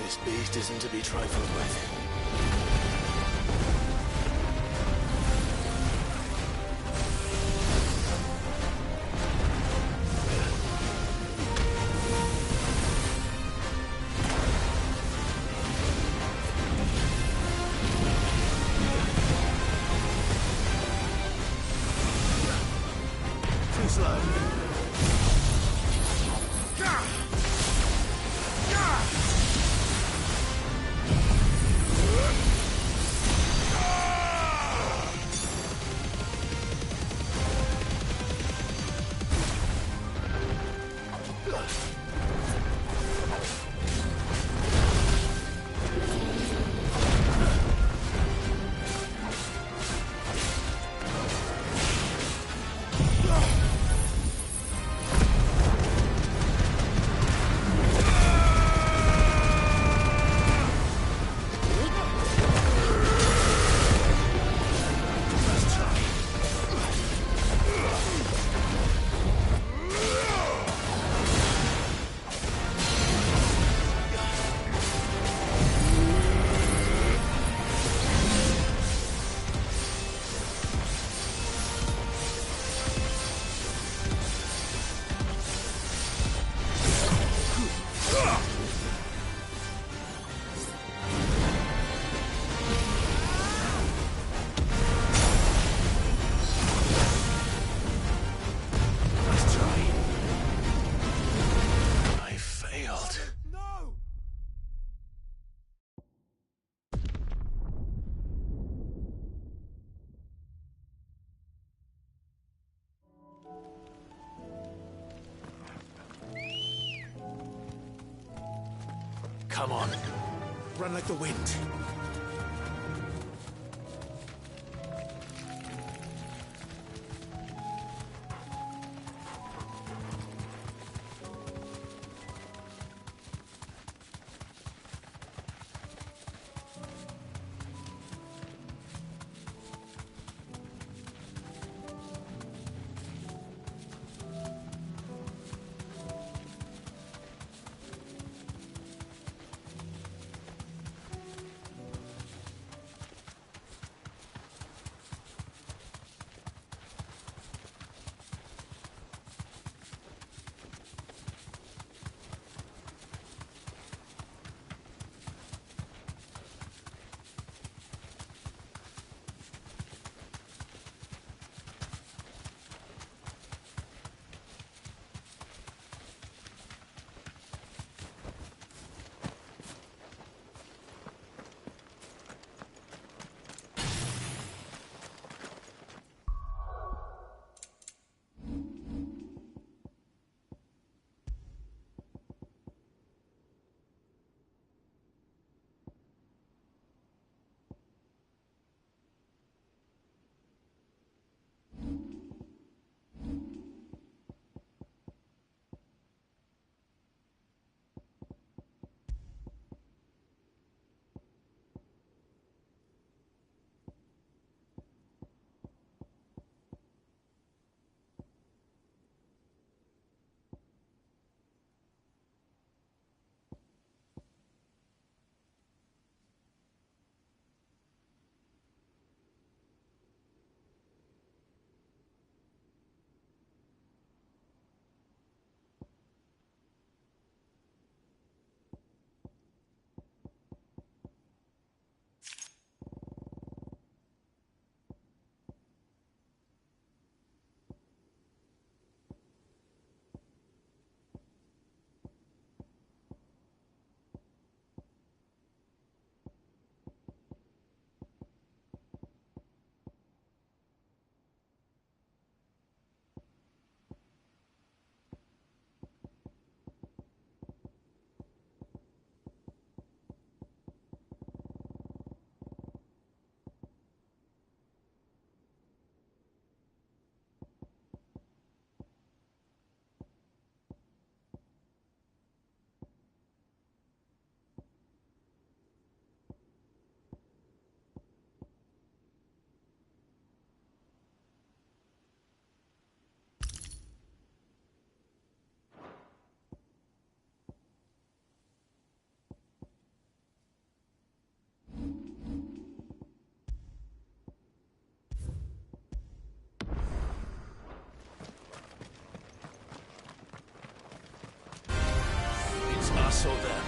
This beast isn't to be trifled with. Too slow. Come on. Run like the wind. Lasso them.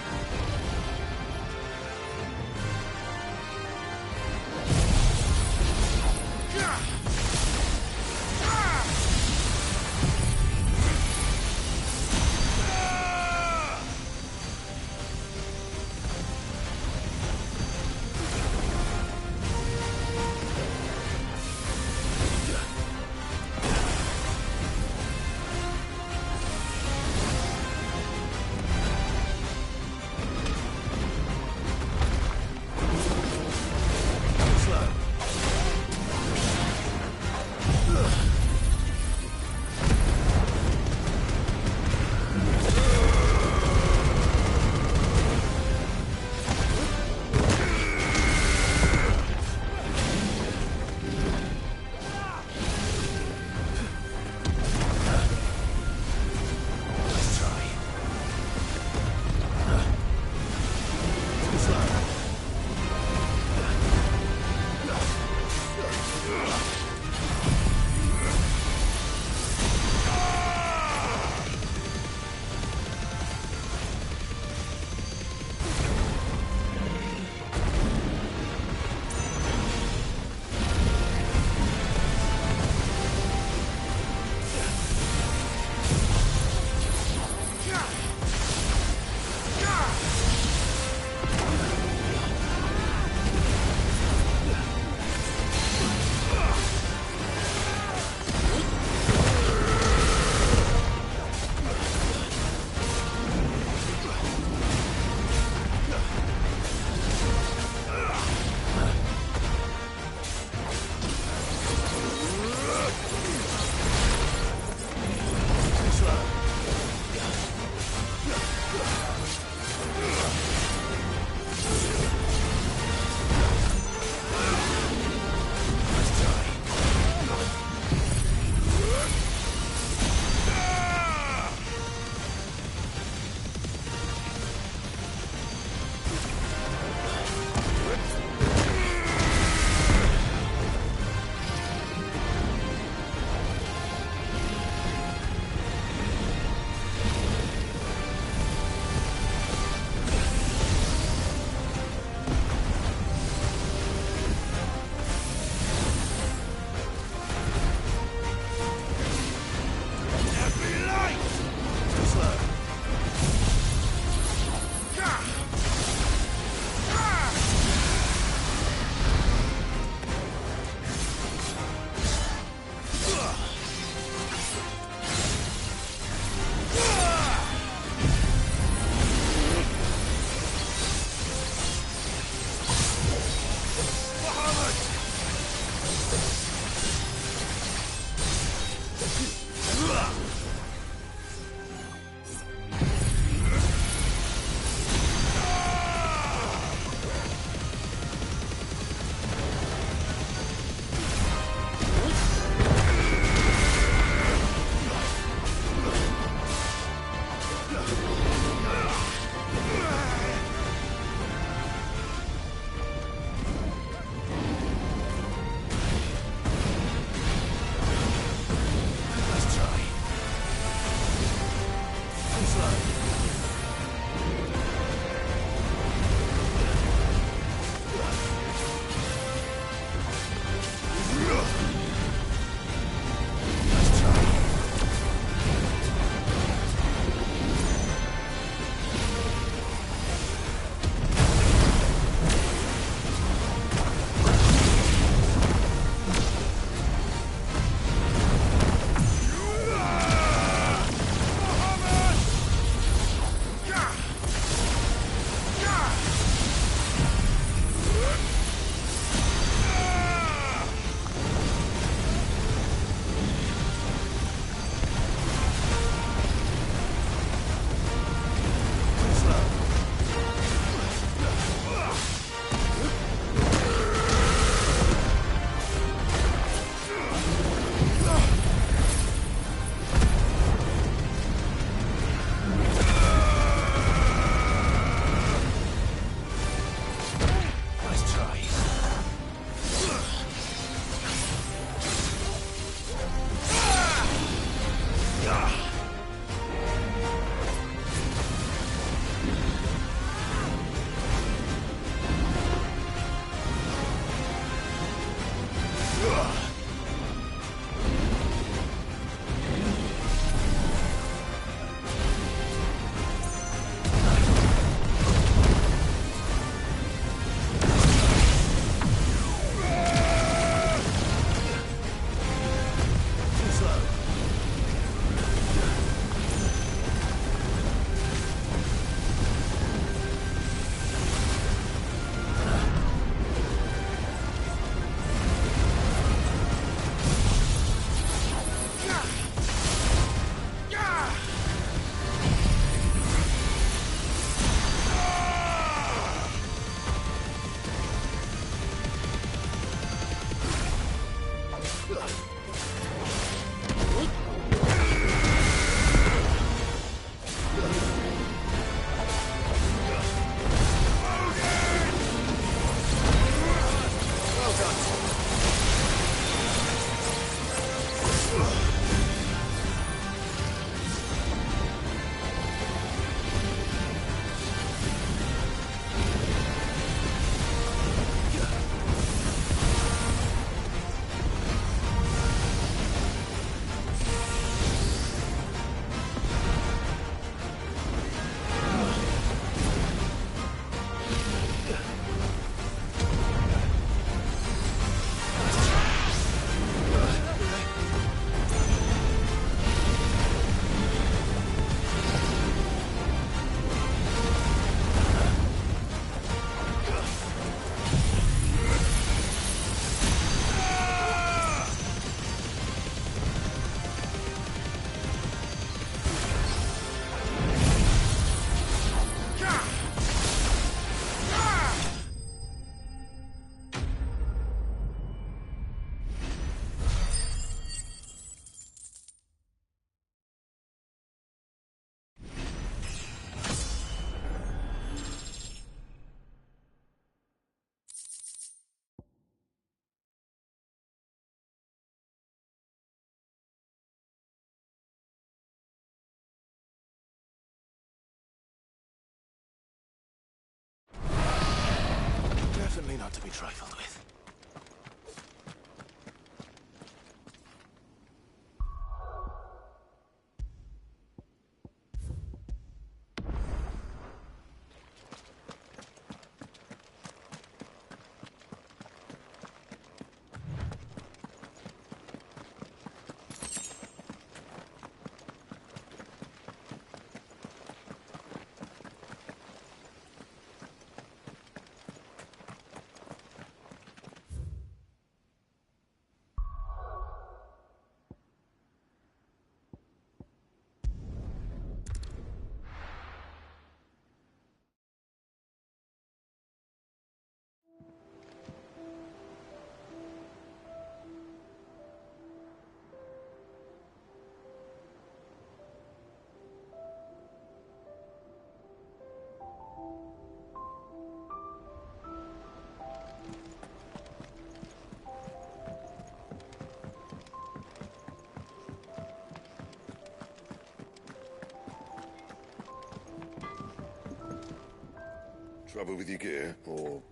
Trouble with your gear, or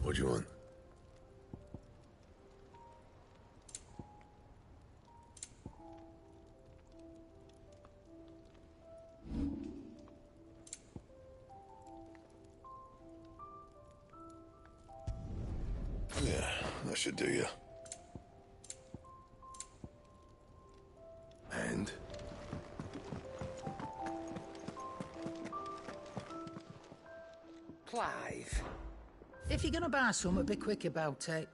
what do you want? Yeah, that should do you. And? Clive, if you're gonna buy something, be quick about it.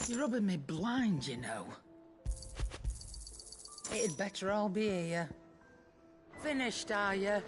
You're rubbing me blind, you know. It'd better all be here. Finished, are you?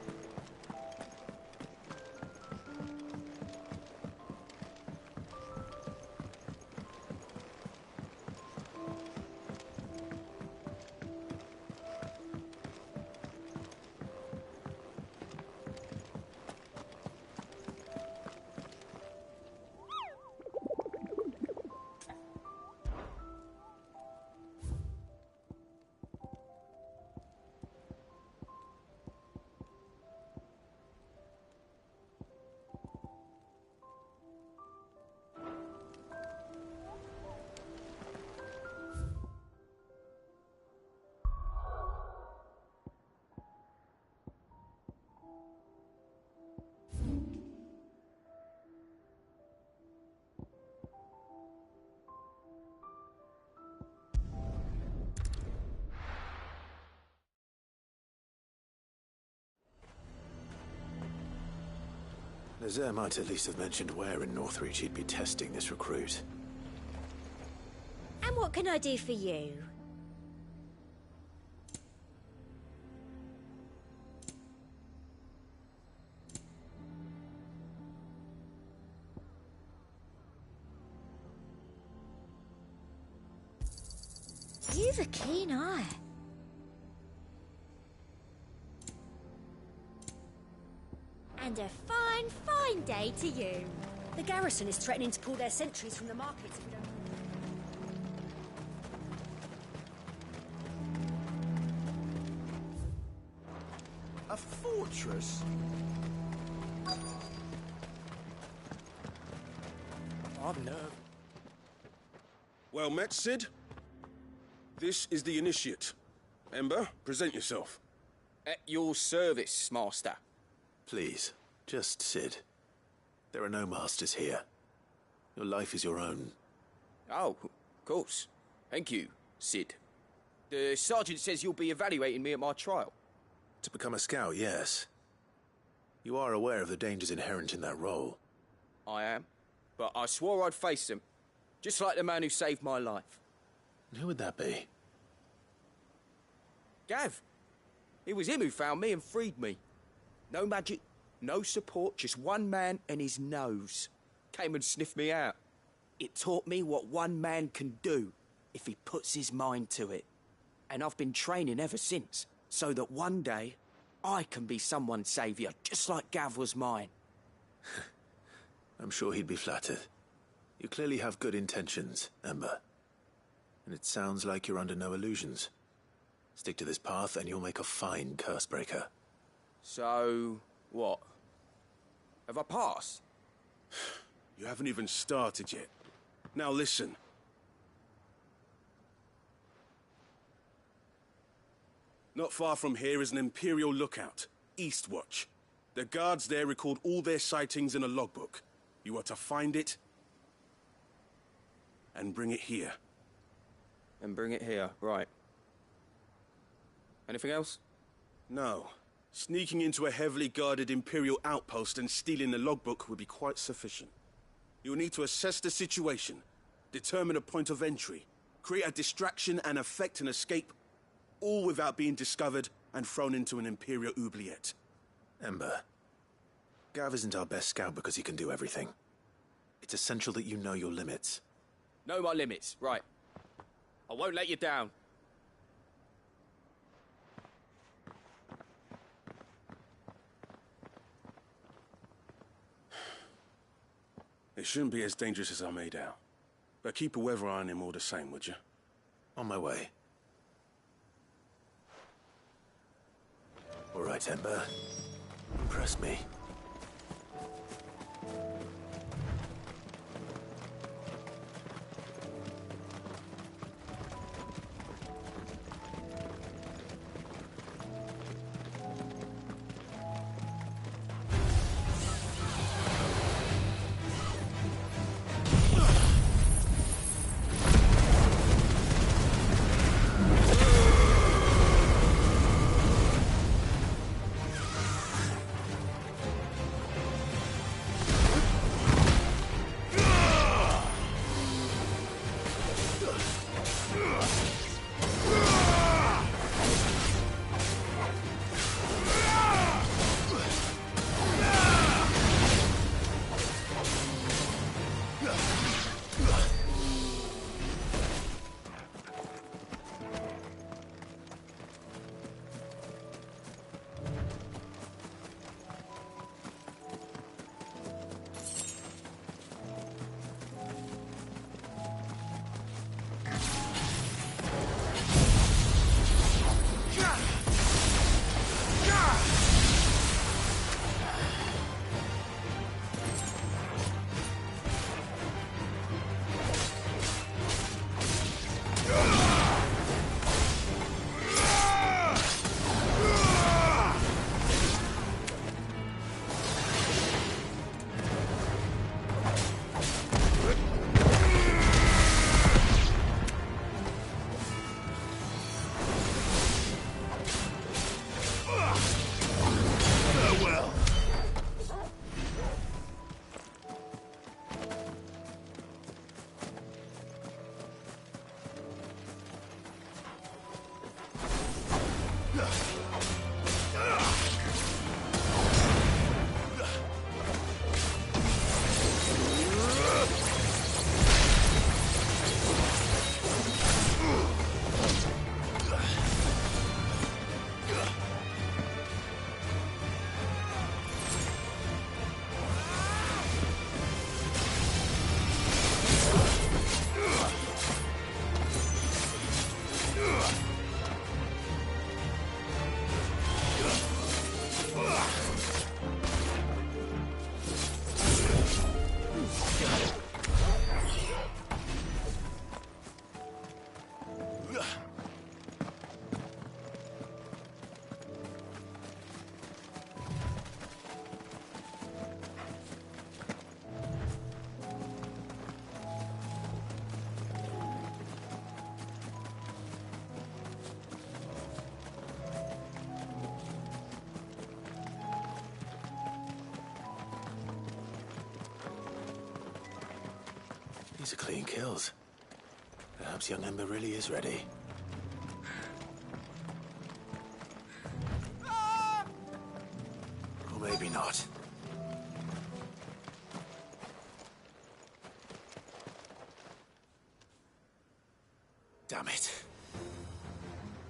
Nazaire might at least have mentioned where in Northreach he'd be testing this recruit. And what can I do for you? You've a keen eye. And a fine, fine day to you. The garrison is threatening to pull their sentries from the markets if we don't... A fortress? I've nerve. Well met, Sid. This is the Initiate. Ember, present yourself. At your service, Master. Please, just Sid. There are no masters here. Your life is your own. Oh, of course. Thank you, Sid. The Sergeant says you'll be evaluating me at my trial. To become a scout, yes. You are aware of the dangers inherent in that role. I am. But I swore I'd face them. Just like the man who saved my life. Who would that be? Gav. It was him who found me and freed me. No magic, no support, just one man and his nose. Came and sniffed me out. It taught me what one man can do if he puts his mind to it. And I've been training ever since, so that one day I can be someone's saviour, just like Gav was mine. I'm sure he'd be flattered. You clearly have good intentions, Ember. And it sounds like you're under no illusions. Stick to this path and you'll make a fine curse-breaker. So, what? Have I passed? You haven't even started yet. Now listen. Not far from here is an Imperial lookout, Eastwatch. The guards there record all their sightings in a logbook. You are to find it and bring it here. And bring it here, right. Anything else? No. Sneaking into a heavily guarded Imperial outpost and stealing the logbook would be quite sufficient. You'll need to assess the situation, determine a point of entry, create a distraction and effect an escape, all without being discovered and thrown into an Imperial oubliette. Ember, Gav isn't our best scout because he can do everything. It's essential that you know your limits. Know my limits, right. I won't let you down. It shouldn't be as dangerous as I made out. But keep a weather eye on him all the same, would you? On my way. All right, Ember. Impress me. These are clean kills. Perhaps young Ember really is ready. Or maybe not. Damn it.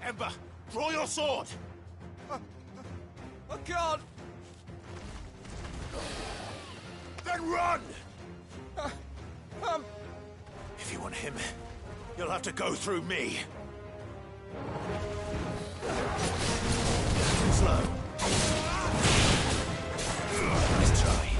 Ember, draw your sword! I can't! Then run! If you want him, you'll have to go through me. Slow. Nice try.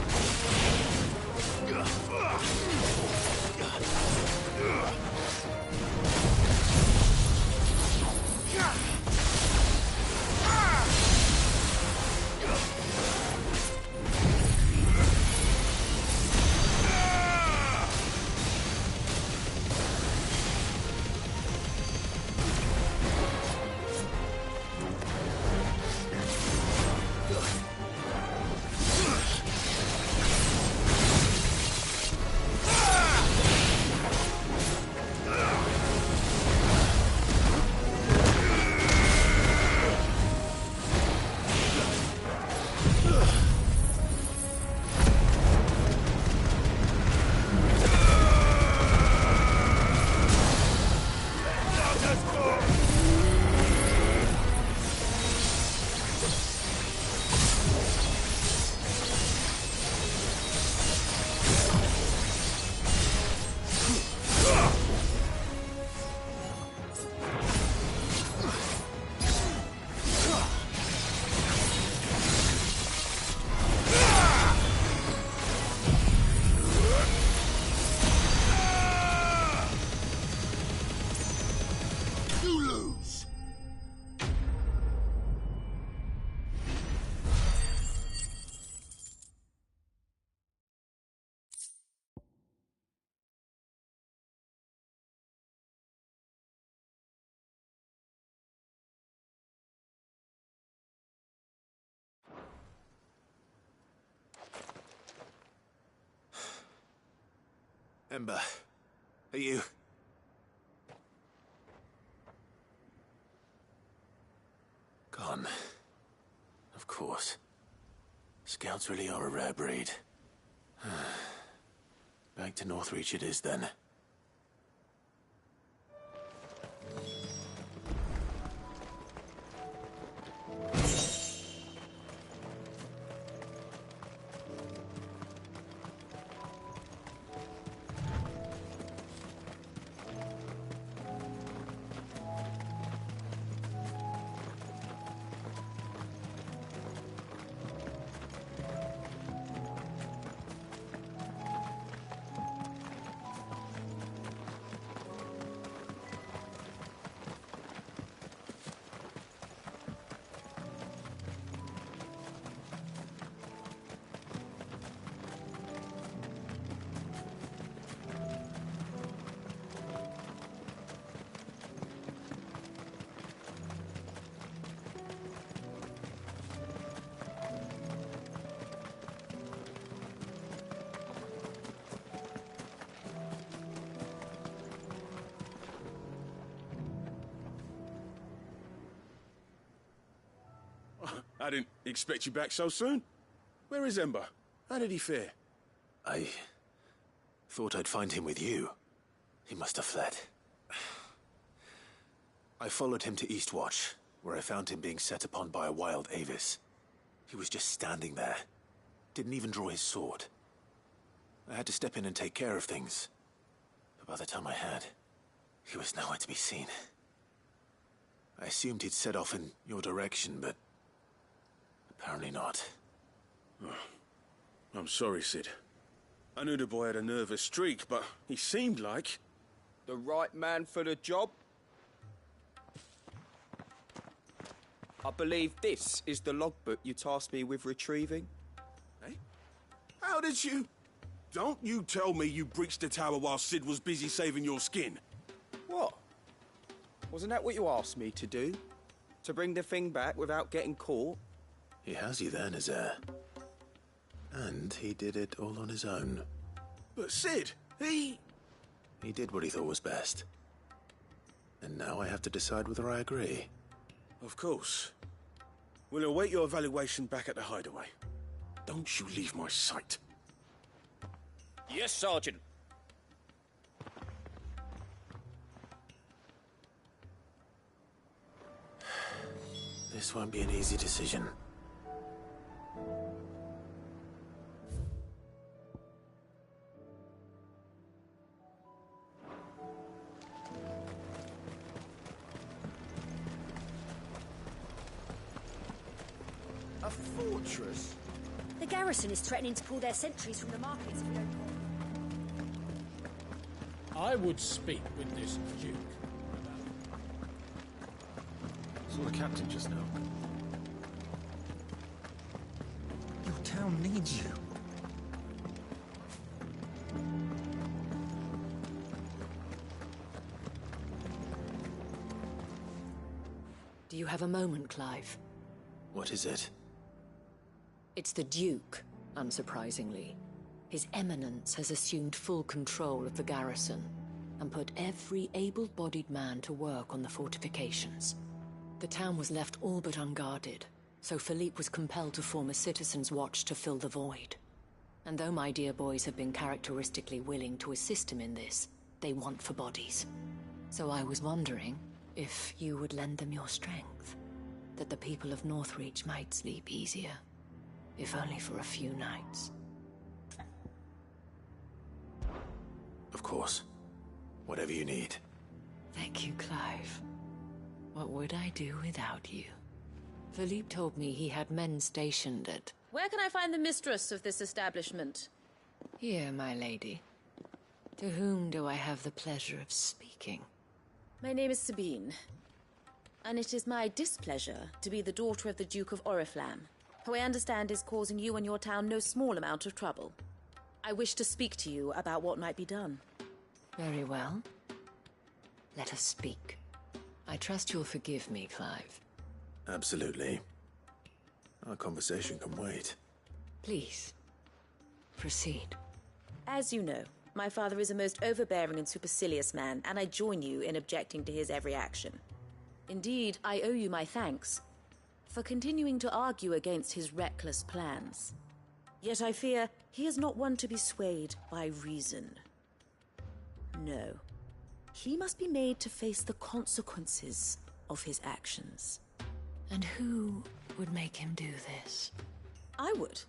You lose! Ember, are you... Gone. Of course. Scouts really are a rare breed. Back to Northreach it is then. I didn't expect you back so soon. Where is Ember? How did he fare? I thought I'd find him with you. He must have fled. I followed him to Eastwatch, where I found him being set upon by a wild Avis. He was just standing there. Didn't even draw his sword. I had to step in and take care of things. But by the time I had, he was nowhere to be seen. I assumed he'd set off in your direction, but apparently not. Oh, I'm sorry, Sid. I knew the boy had a nervous streak, but he seemed like... The right man for the job? I believe this is the logbook you tasked me with retrieving. Eh? How did you... Don't you tell me you breached the tower while Sid was busy saving your skin. What? Wasn't that what you asked me to do? To bring the thing back without getting caught? He has you there, Nazaire. And he did it all on his own. But Sid, he did what he thought was best. And now I have to decide whether I agree. Of course. We'll await your evaluation back at the hideaway. Don't you leave my sight. Yes, Sergeant. This won't be an easy decision. A fortress? The garrison is threatening to pull their sentries from the markets if we don't call. I would speak with this Duke. Saw the captain just now. Your town needs you. Do you have a moment, Clive? What is it? It's the Duke, unsurprisingly. His Eminence has assumed full control of the garrison and put every able-bodied man to work on the fortifications. The town was left all but unguarded, so Philippe was compelled to form a citizens' watch to fill the void. And though my dear boys have been characteristically willing to assist him in this, they want for bodies. So I was wondering if you would lend them your strength, that the people of Northreach might sleep easier, if only for a few nights. Of course. Whatever you need. Thank you, Clive. What would I do without you? Philippe told me he had men stationed at... Where can I find the mistress of this establishment? Here, my lady. To whom do I have the pleasure of speaking? My name is Sabine, and it is my displeasure to be the daughter of the Duke of Oriflamme, who I understand is causing you and your town no small amount of trouble. I wish to speak to you about what might be done. Very well. Let us speak. I trust you'll forgive me, Clive. Absolutely. Our conversation can wait. Please, proceed. As you know, my father is a most overbearing and supercilious man, and I join you in objecting to his every action. Indeed, I owe you my thanks for continuing to argue against his reckless plans. Yet I fear he is not one to be swayed by reason. No. He must be made to face the consequences of his actions. And who would make him do this? I would.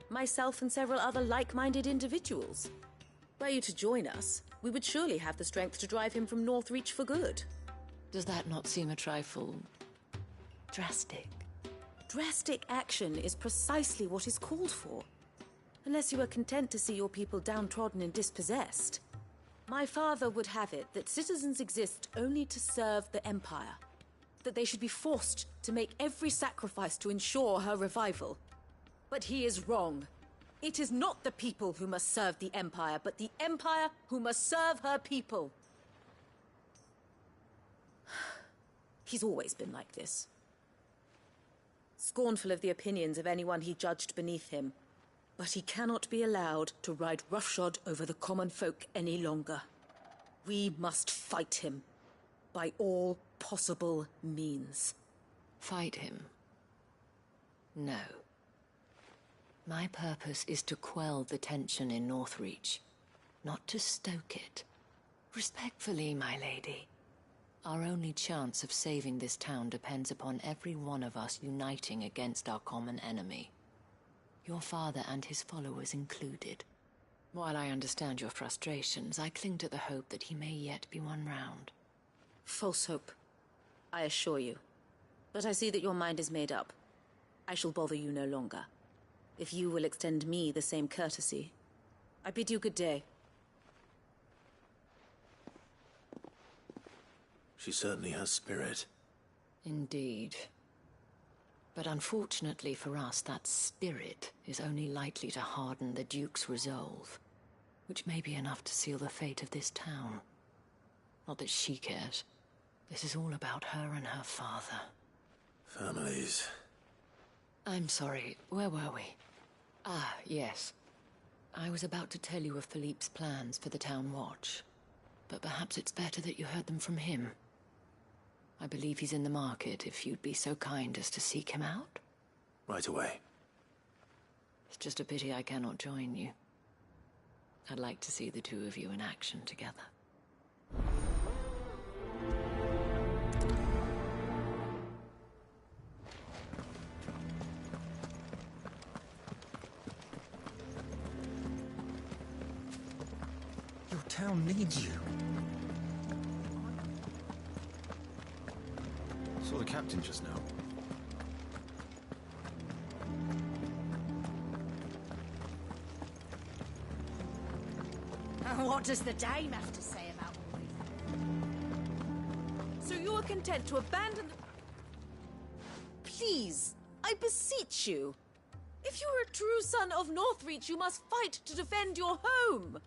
Myself and several other like-minded individuals. Were you to join us, we would surely have the strength to drive him from Northreach for good. Does that not seem a trifle drastic? Drastic action is precisely what is called for. Unless you are content to see your people downtrodden and dispossessed. My father would have it that citizens exist only to serve the Empire. That they should be forced to make every sacrifice to ensure her revival. But he is wrong. It is not the people who must serve the Empire, but the Empire who must serve her people. He's always been like this. Scornful of the opinions of anyone he judged beneath him. But he cannot be allowed to ride roughshod over the common folk any longer. We must fight him. By all possible means. Fight him? No. My purpose is to quell the tension in Northreach, not to stoke it. Respectfully, my lady. Our only chance of saving this town depends upon every one of us uniting against our common enemy. Your father and his followers included. While I understand your frustrations, I cling to the hope that he may yet be won round. False hope, I assure you. But I see that your mind is made up. I shall bother you no longer. If you will extend me the same courtesy, I bid you good day. She certainly has spirit. Indeed. But unfortunately for us, that spirit is only likely to harden the Duke's resolve, which may be enough to seal the fate of this town. Not that she cares. This is all about her and her father. Families. I'm sorry, where were we? Ah, yes. I was about to tell you of Philippe's plans for the town watch, but perhaps it's better that you heard them from him. I believe he's in the market, if you'd be so kind as to seek him out. Right away. It's just a pity I cannot join you. I'd like to see the two of you in action together. Your town needs you. Saw the captain just now. What does the dame have to say about all this? So you are content to abandon the... Please, I beseech you. If you are a true son of Northreach, you must fight to defend your home.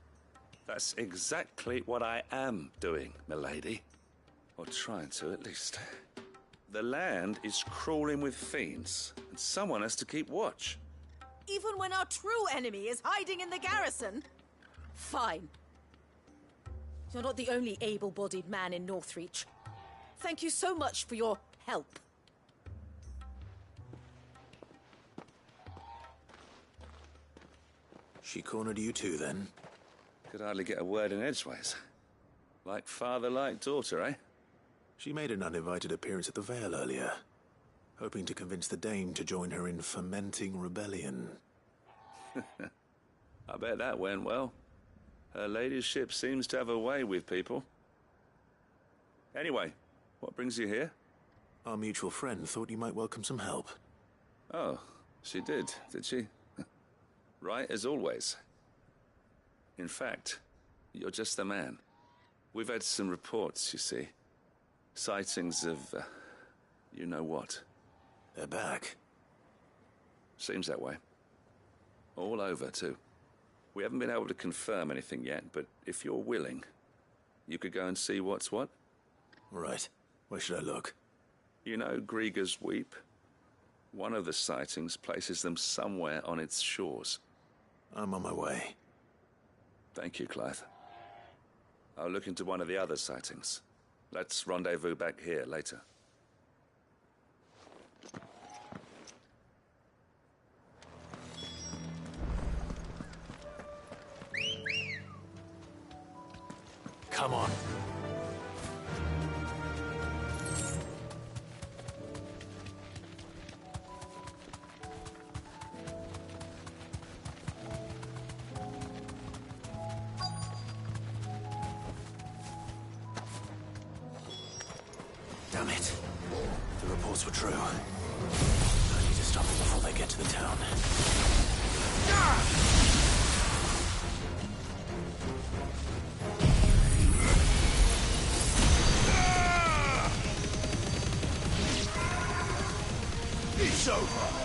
That's exactly what I am doing, milady. Or trying to, at least. The land is crawling with fiends, and someone has to keep watch. Even when our true enemy is hiding in the garrison? Fine. You're not the only able-bodied man in Northreach. Thank you so much for your help. She cornered you too, then? Could hardly get a word in edgeways. Like father, like daughter, eh? She made an uninvited appearance at the Vale earlier, hoping to convince the Dame to join her in fomenting rebellion. I bet that went well. Her ladyship seems to have a way with people. Anyway, what brings you here? Our mutual friend thought you might welcome some help. Oh, she did she? Right as always. In fact, you're just the man. We've had some reports, you see. Sightings of, you know what. They're back. Seems that way. All over, too. We haven't been able to confirm anything yet, but if you're willing, you could go and see what's what. Right. Where should I look? You know Grieger's Weep? One of the sightings places them somewhere on its shores. I'm on my way. Thank you, Clive. I'll look into one of the other sightings. Let's rendezvous back here later. Come on. Damn it. The reports were true. I need to stop them before they get to the town. It's over!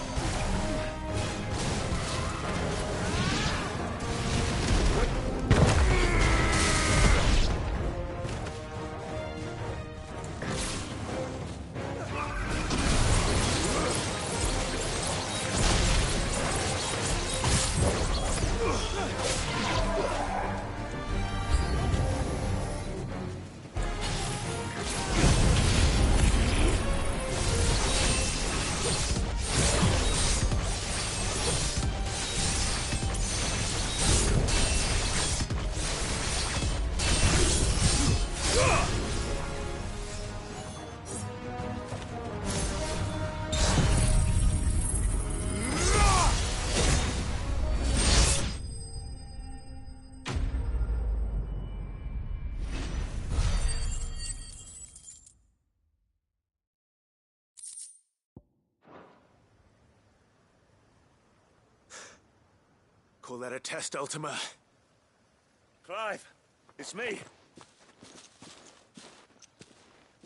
Call that a test, Ultima? Clive, it's me.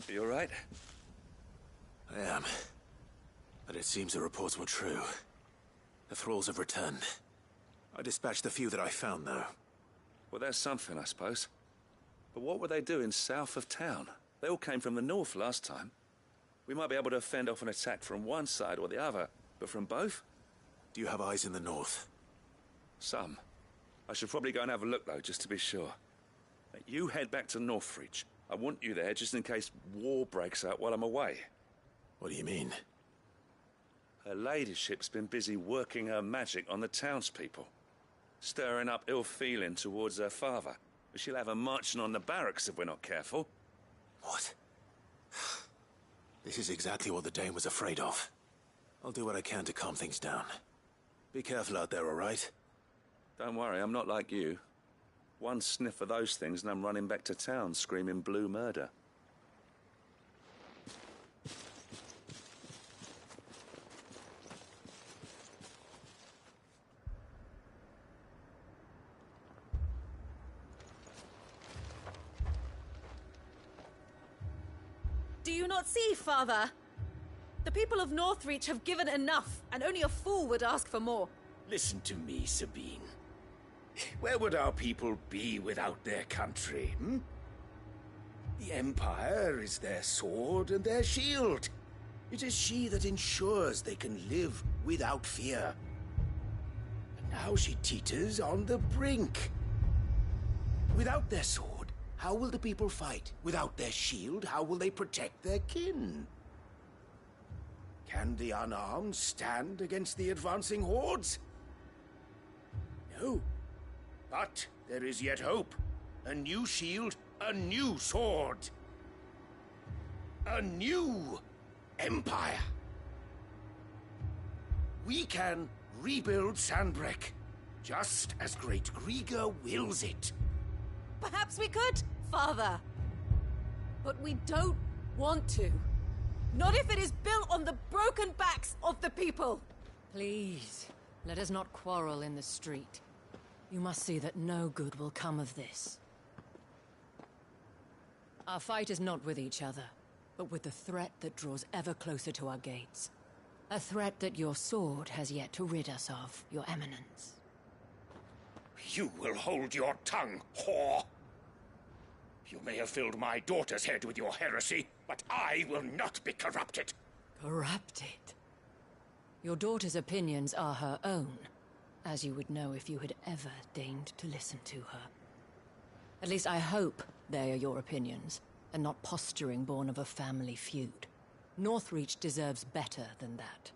Are you all right? I am. But it seems the reports were true. The thralls have returned. I dispatched the few that I found, though. Well, there's something, I suppose. But what were they doing south of town? They all came from the north last time. We might be able to fend off an attack from one side or the other, but from both? Do you have eyes in the north? Some. I should probably go and have a look, though, just to be sure. You head back to Northreach. I want you there just in case war breaks out while I'm away. What do you mean? Her ladyship's been busy working her magic on the townspeople. Stirring up ill feeling towards her father. She'll have her marching on the barracks if we're not careful. What? This is exactly what the Dane was afraid of. I'll do what I can to calm things down. Be careful out there, all right? Don't worry, I'm not like you. One sniff of those things and I'm running back to town screaming blue murder. Do you not see, Father? The people of Northreach have given enough, and only a fool would ask for more. Listen to me, Sabine. Where would our people be without their country, hmm? The Empire is their sword and their shield. It is she that ensures they can live without fear. And now she teeters on the brink. Without their sword, how will the people fight? Without their shield, how will they protect their kin? Can the unarmed stand against the advancing hordes? No. But there is yet hope. A new shield, a new sword. A new empire. We can rebuild Sandbreck, just as Great Grieger wills it. Perhaps we could, Father. But we don't want to. Not if it is built on the broken backs of the people. Please, let us not quarrel in the street. You must see that no good will come of this. Our fight is not with each other, but with the threat that draws ever closer to our gates. A threat that your sword has yet to rid us of, Your Eminence. You will hold your tongue, whore! You may have filled my daughter's head with your heresy, but I will not be corrupted. Corrupted? Your daughter's opinions are her own, as you would know if you had ever deigned to listen to her. At least I hope they are your opinions, and not posturing born of a family feud. Northreach deserves better than that.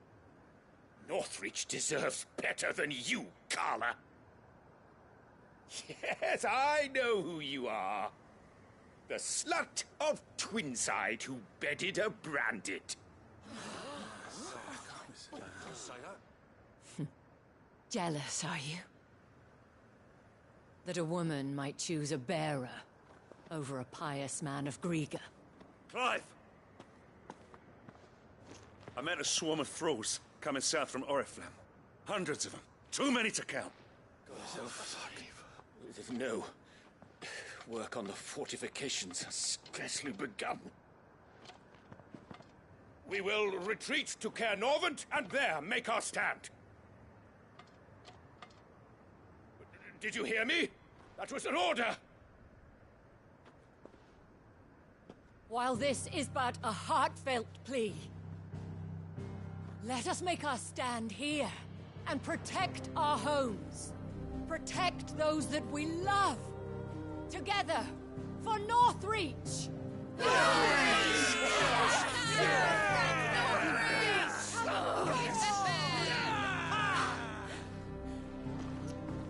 Northreach deserves better than you, Carla. Yes, I know who you are. The slut of Twinside who bedded a Branded. Jealous, are you? That a woman might choose a bearer over a pious man of Griega. Clive! I met a swarm of thralls coming south from Oriflamme. Hundreds of them. Too many to count. No. Work on the fortifications has scarcely begun. We will retreat to Caer Norvent and there make our stand. Did you hear me? That was an order! While this is but a heartfelt plea, let us make our stand here and protect our homes. Protect those that we love. Together, for Northreach!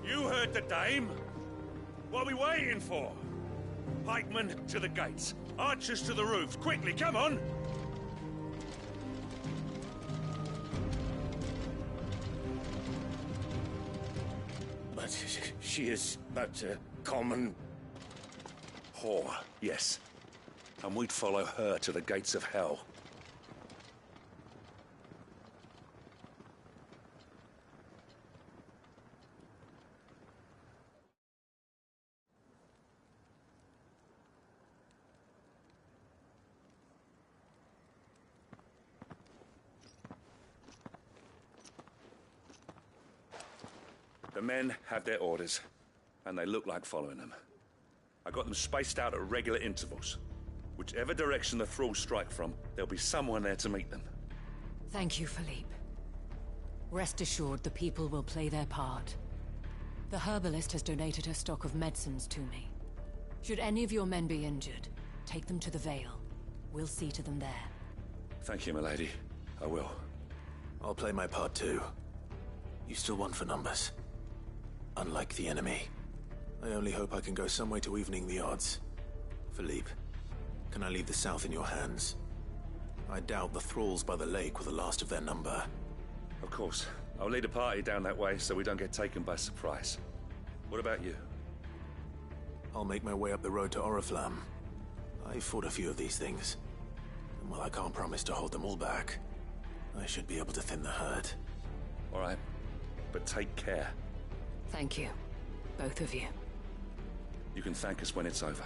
You heard the dame. What are we waiting for? Pikemen to the gates. Archers to the roofs. Quickly, come on! But she is but a common... whore, yes. And we'd follow her to the gates of hell. The men have their orders, and they look like following them. I got them spaced out at regular intervals. Whichever direction the thralls strike from, there'll be someone there to meet them. Thank you, Philippe. Rest assured the people will play their part. The herbalist has donated her stock of medicines to me. Should any of your men be injured, take them to the Vale. We'll see to them there. Thank you, milady. I will. I'll play my part too. You still want for numbers. Unlike the enemy. I only hope I can go some way to evening the odds. Philippe, can I leave the south in your hands? I doubt the thralls by the lake were the last of their number. Of course. I'll lead a party down that way so we don't get taken by surprise. What about you? I'll make my way up the road to Oriflamme. I fought a few of these things. And while I can't promise to hold them all back, I should be able to thin the herd. All right. But take care. Thank you. Both of you. You can thank us when it's over.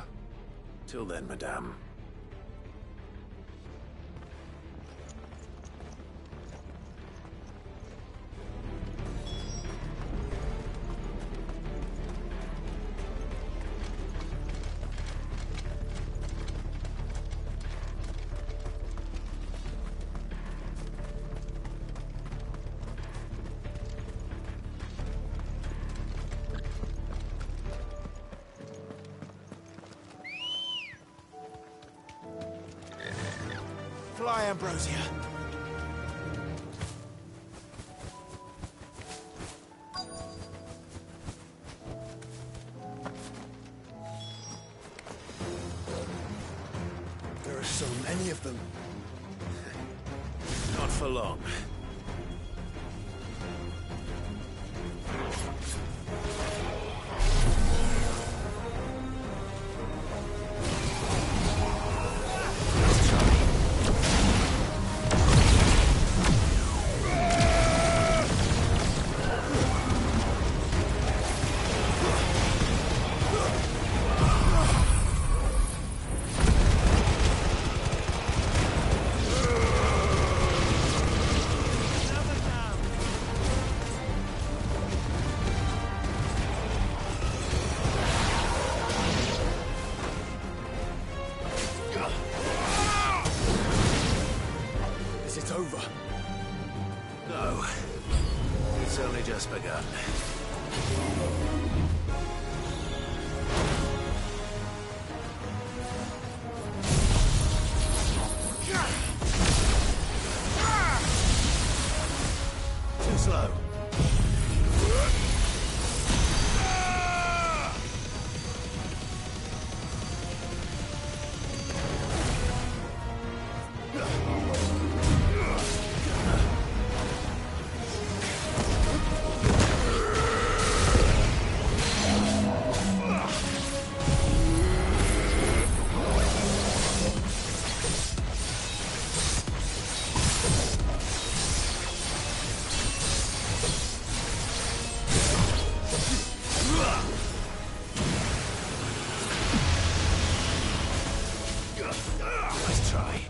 Till then, madame. Fly, Ambrosia. There are so many of them. Not for long. over. No. It's only just begun. Too slow. Nice try.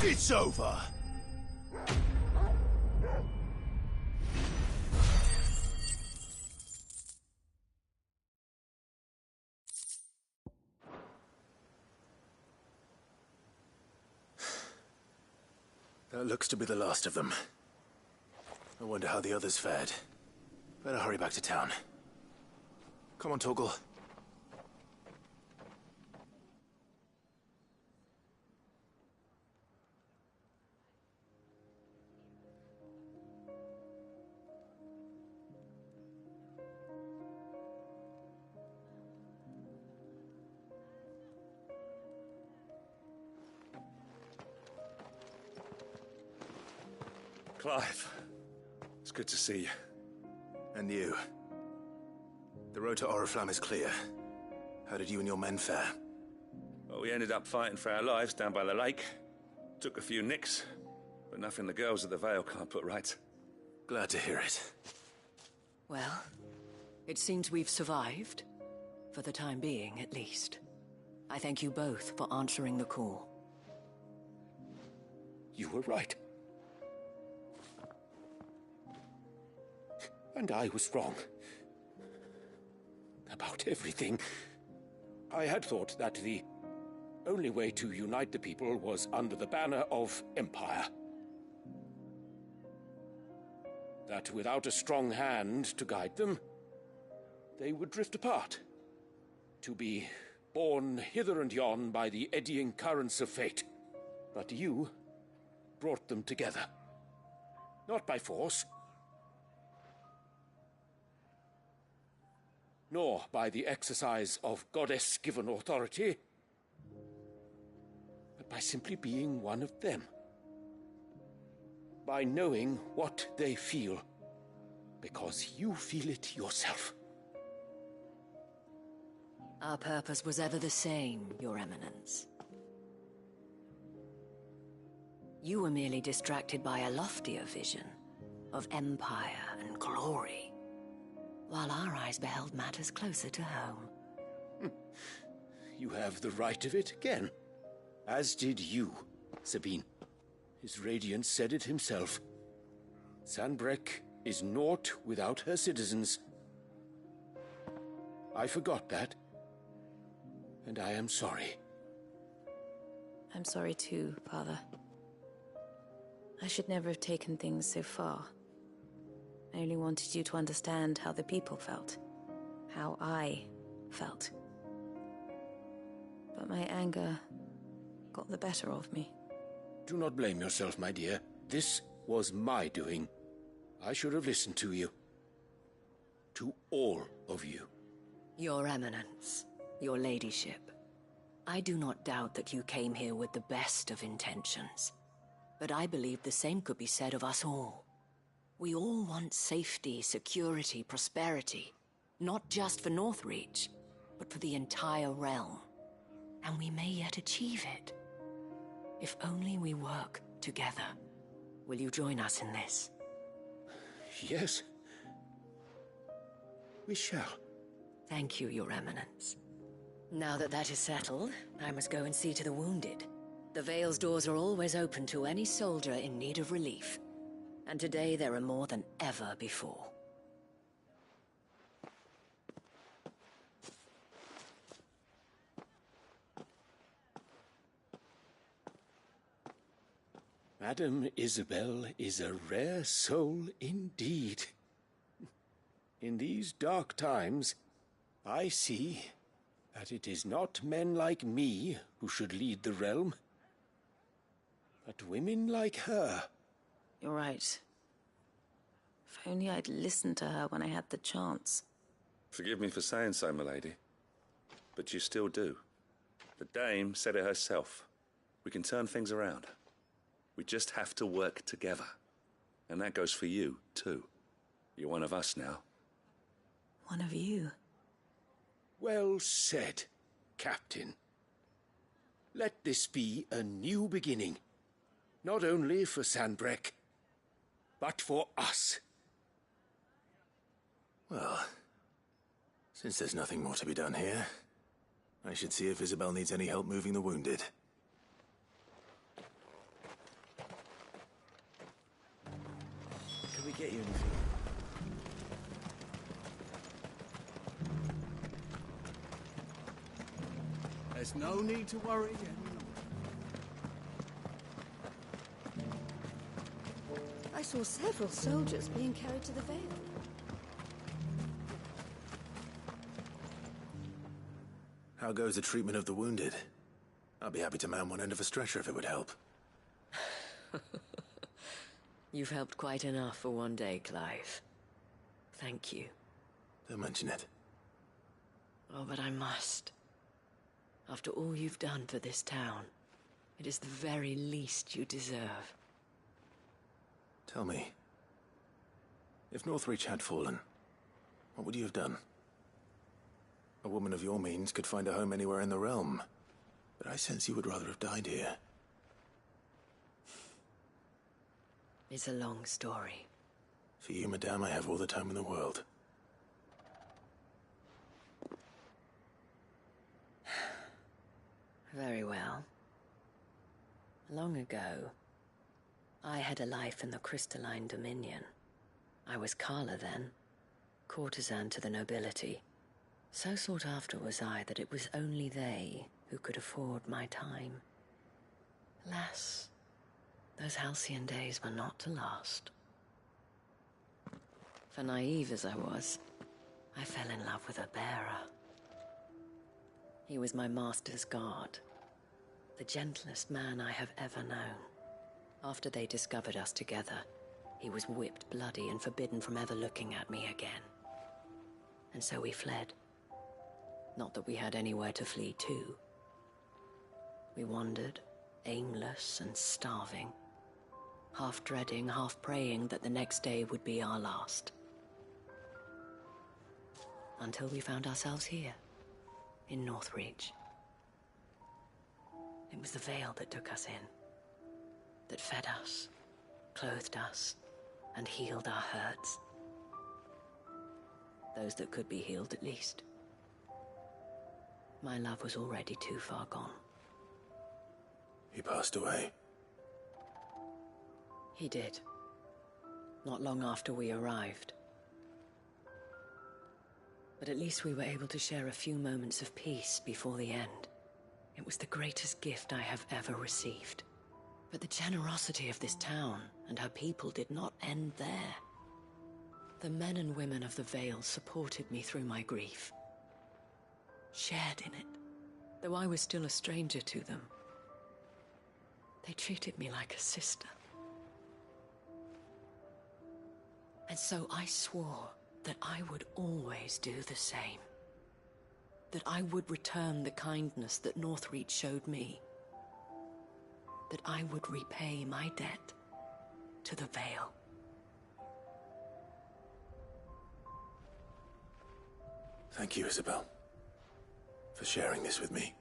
It's over! That looks to be the last of them. I wonder how the others fared. Better hurry back to town. Come on, Torgal. Clive, it's good to see you. And you. The road to Oriflamme is clear. How did you and your men fare? Well, we ended up fighting for our lives down by the lake. Took a few nicks, but nothing the girls at the Vale can't put right. Glad to hear it. Well, it seems we've survived. For the time being, at least. I thank you both for answering the call. You were right. And I was wrong. About everything. I had thought that the only way to unite the people was under the banner of Empire. That without a strong hand to guide them, they would drift apart. To be borne hither and yon by the eddying currents of fate. But you brought them together. Not by force, nor by the exercise of goddess-given authority, but by simply being one of them. By knowing what they feel, because you feel it yourself. Our purpose was ever the same, Your Eminence. You were merely distracted by a loftier vision of empire and glory. while our eyes beheld matters closer to home. You have the right of it again. As did you, Sabine. His Radiance said it himself. Sanbreque is naught without her citizens. I forgot that, and I am sorry. I'm sorry too, Father. I should never have taken things so far. I only wanted you to understand how the people felt. How I felt. But my anger got the better of me. Do not blame yourself, my dear. This was my doing. I should have listened to you. To all of you. Your Eminence, your Ladyship, I do not doubt that you came here with the best of intentions. But I believe the same could be said of us all. We all want safety, security, prosperity. Not just for Northreach, but for the entire realm. And we may yet achieve it. If only we work together. Will you join us in this? Yes. We shall. Thank you, Your Eminence. Now that that is settled, I must go and see to the wounded. The Vale's doors are always open to any soldier in need of relief. And today there are more than ever before. Madame Isabel is a rare soul indeed. In these dark times, I see that it is not men like me who should lead the realm, but women like her. You're right. If only I'd listened to her when I had the chance. Forgive me for saying so, milady, but you still do. The Dame said it herself. We can turn things around. We just have to work together. And that goes for you, too. You're one of us now. One of you. Well said, Captain. Let this be a new beginning. Not only for Sanbreque, but for us. Well, since there's nothing more to be done here, I should see if Isabel needs any help moving the wounded. Can we get you anything? There's no need to worry any longer. I saw several soldiers being carried to the Vale. How goes the treatment of the wounded? I'll be happy to man one end of a stretcher if it would help. You've helped quite enough for one day, Clive. Thank you. Don't mention it. Oh, but I must. After all you've done for this town, it is the very least you deserve. Tell me, if Northreach had fallen, what would you have done? A woman of your means could find a home anywhere in the realm, but I sense you would rather have died here. It's a long story. For you, madame, I have all the time in the world. Very well. Long ago, I had a life in the Crystalline Dominion. I was Carla then, courtesan to the nobility. So sought after was I that it was only they who could afford my time. Alas, those halcyon days were not to last. For naive as I was, I fell in love with a bearer. He was my master's guard, the gentlest man I have ever known. After they discovered us together, he was whipped bloody and forbidden from ever looking at me again. And so we fled. Not that we had anywhere to flee to. We wandered, aimless and starving, half dreading, half praying that the next day would be our last. Until we found ourselves here, in Northreach. It was the Vale that took us in, that fed us, clothed us, and healed our hurts. Those that could be healed, at least. My love was already too far gone. He passed away. He did. Not long after we arrived. But at least we were able to share a few moments of peace before the end. It was the greatest gift I have ever received. But the generosity of this town and her people did not end there. The men and women of the Vale supported me through my grief. Shared in it, though I was still a stranger to them. They treated me like a sister. And so I swore that I would always do the same. That I would return the kindness that Northreach showed me. That I would repay my debt to the Vale. Thank you, Isabel, for sharing this with me.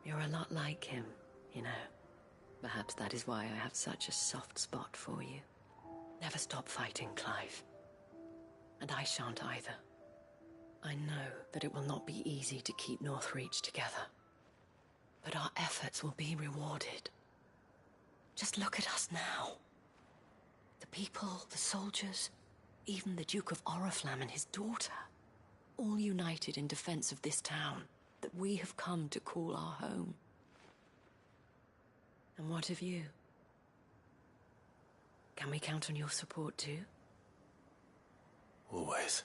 You're a lot like him, you know. Perhaps that is why I have such a soft spot for you. Never stop fighting, Clive. And I shan't either. I know that it will not be easy to keep Northreach together. But our efforts will be rewarded. Just look at us now. The people, the soldiers, even the Duke of Oriflamme and his daughter, all united in defense of this town that we have come to call our home. And what of you? Can we count on your support too? Always.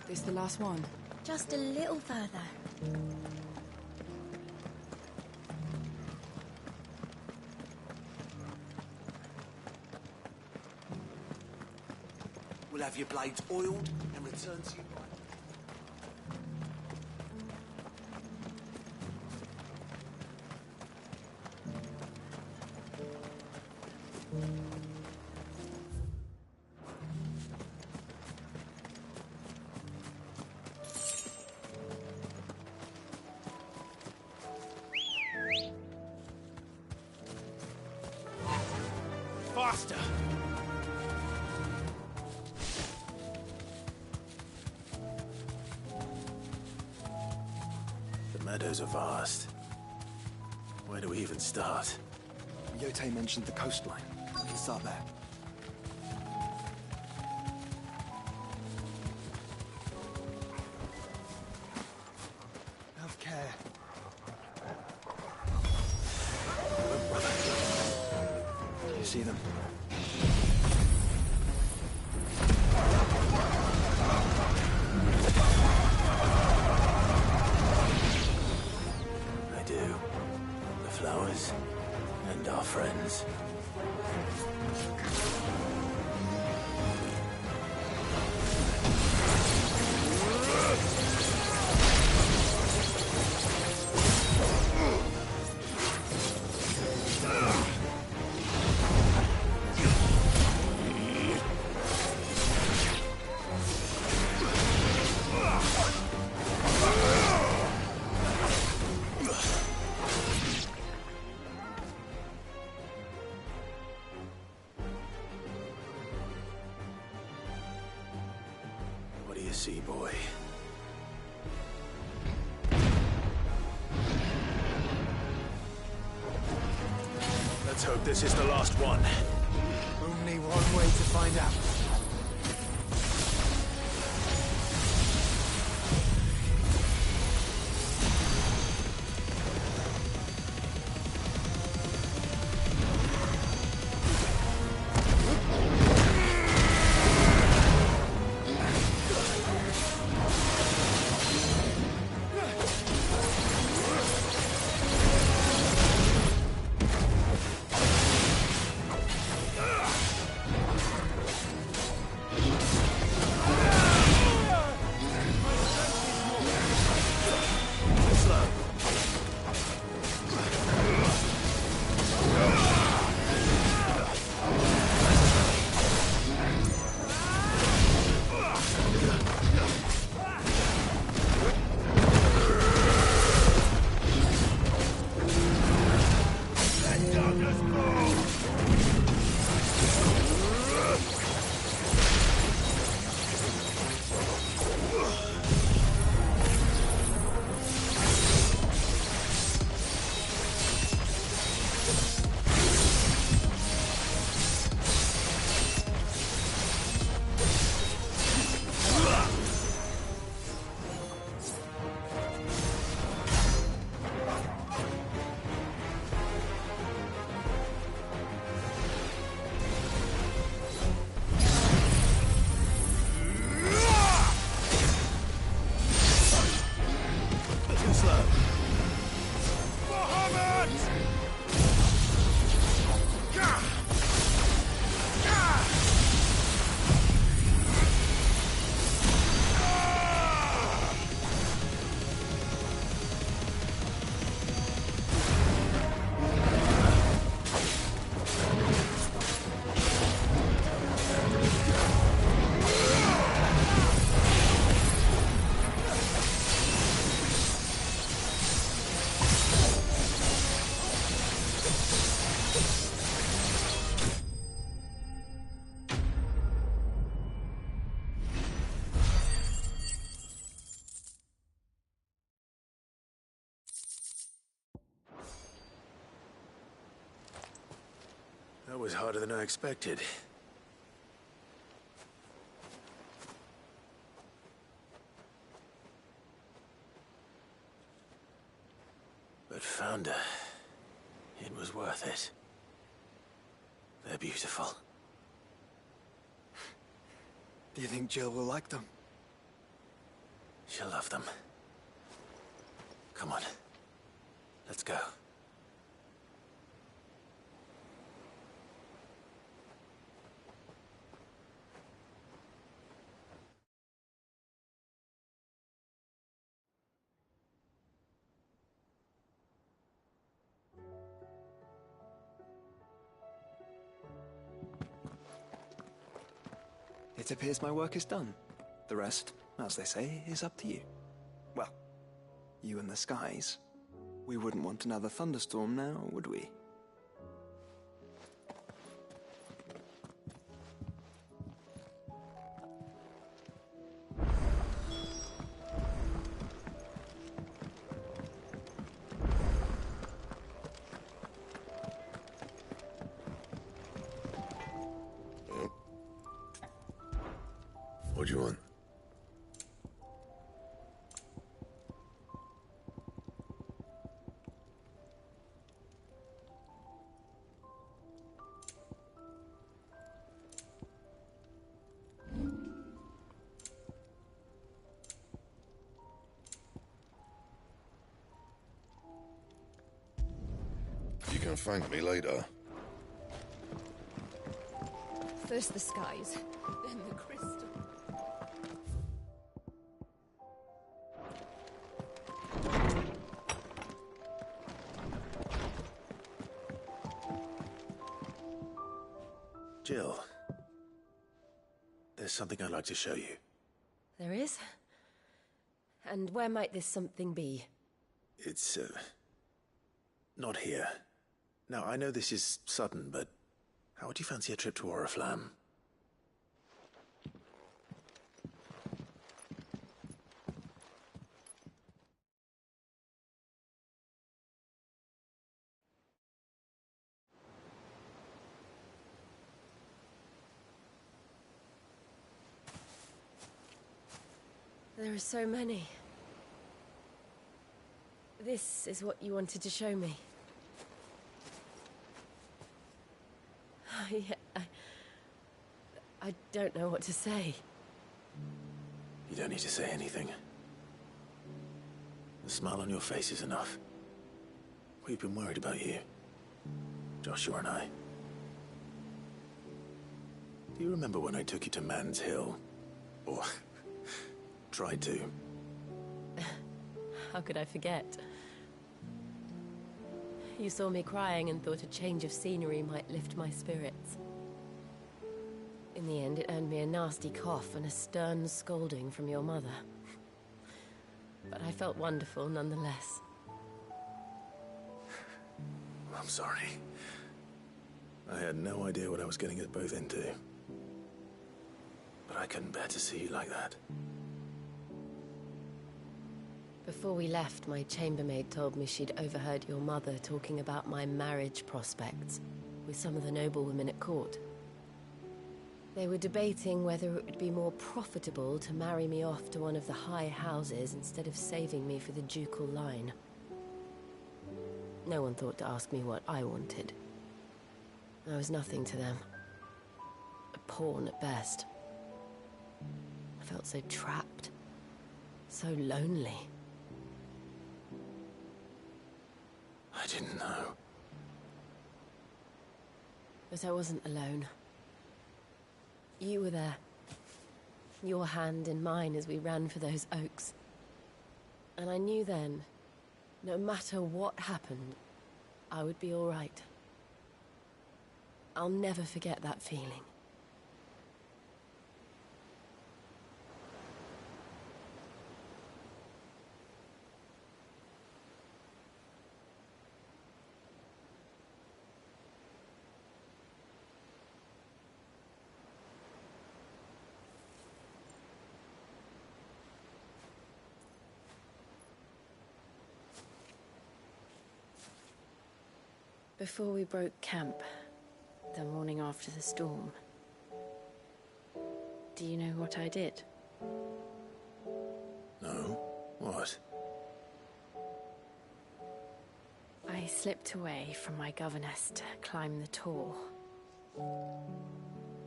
This the last one? Just a little further. We'll have your blades oiled and return to you. Faster! The meadows are vast. Where do we even start? Yote mentioned the coastline. We can start there. Have care. Do you see them? I do. The flowers and our friends. What do you see, boy? Let's hope this is the last one. Only one way to find out. That was harder than I expected. But Founder, it was worth it. They're beautiful. Do you think Jill will like them? She'll love them. Come on. Let's go. It appears my work is done. The rest, as they say, is up to you. Well, you and the skies. We wouldn't want another thunderstorm now, would we? What do you want? You can thank me later. First the skies, then the crystal. Jill, there's something I'd like to show you. There is? And where might this something be? It's, not here. Now, I know this is sudden, but how would you fancy a trip to Oriflamme? There are so many. This is what you wanted to show me. I don't know what to say. You don't need to say anything. The smile on your face is enough. We've been worried about you. Joshua and I. Do you remember when I took you to Man's Hill? Or tried to? How could I forget? You saw me crying and thought a change of scenery might lift my spirits. In the end, it earned me a nasty cough and a stern scolding from your mother. But I felt wonderful nonetheless. I'm sorry. I had no idea what I was getting us both into. But I couldn't bear to see you like that. Before we left, my chambermaid told me she'd overheard your mother talking about my marriage prospects with some of the noblewomen at court. They were debating whether it would be more profitable to marry me off to one of the high houses instead of saving me for the ducal line. No one thought to ask me what I wanted. I was nothing to them. A pawn at best. I felt so trapped. So lonely. I didn't know. But I wasn't alone. You were there. Your hand in mine as we ran for those oaks. And I knew then, no matter what happened, I would be all right. I'll never forget that feeling. Before we broke camp, the morning after the storm. Do you know what I did? No? What? I slipped away from my governess to climb the tor.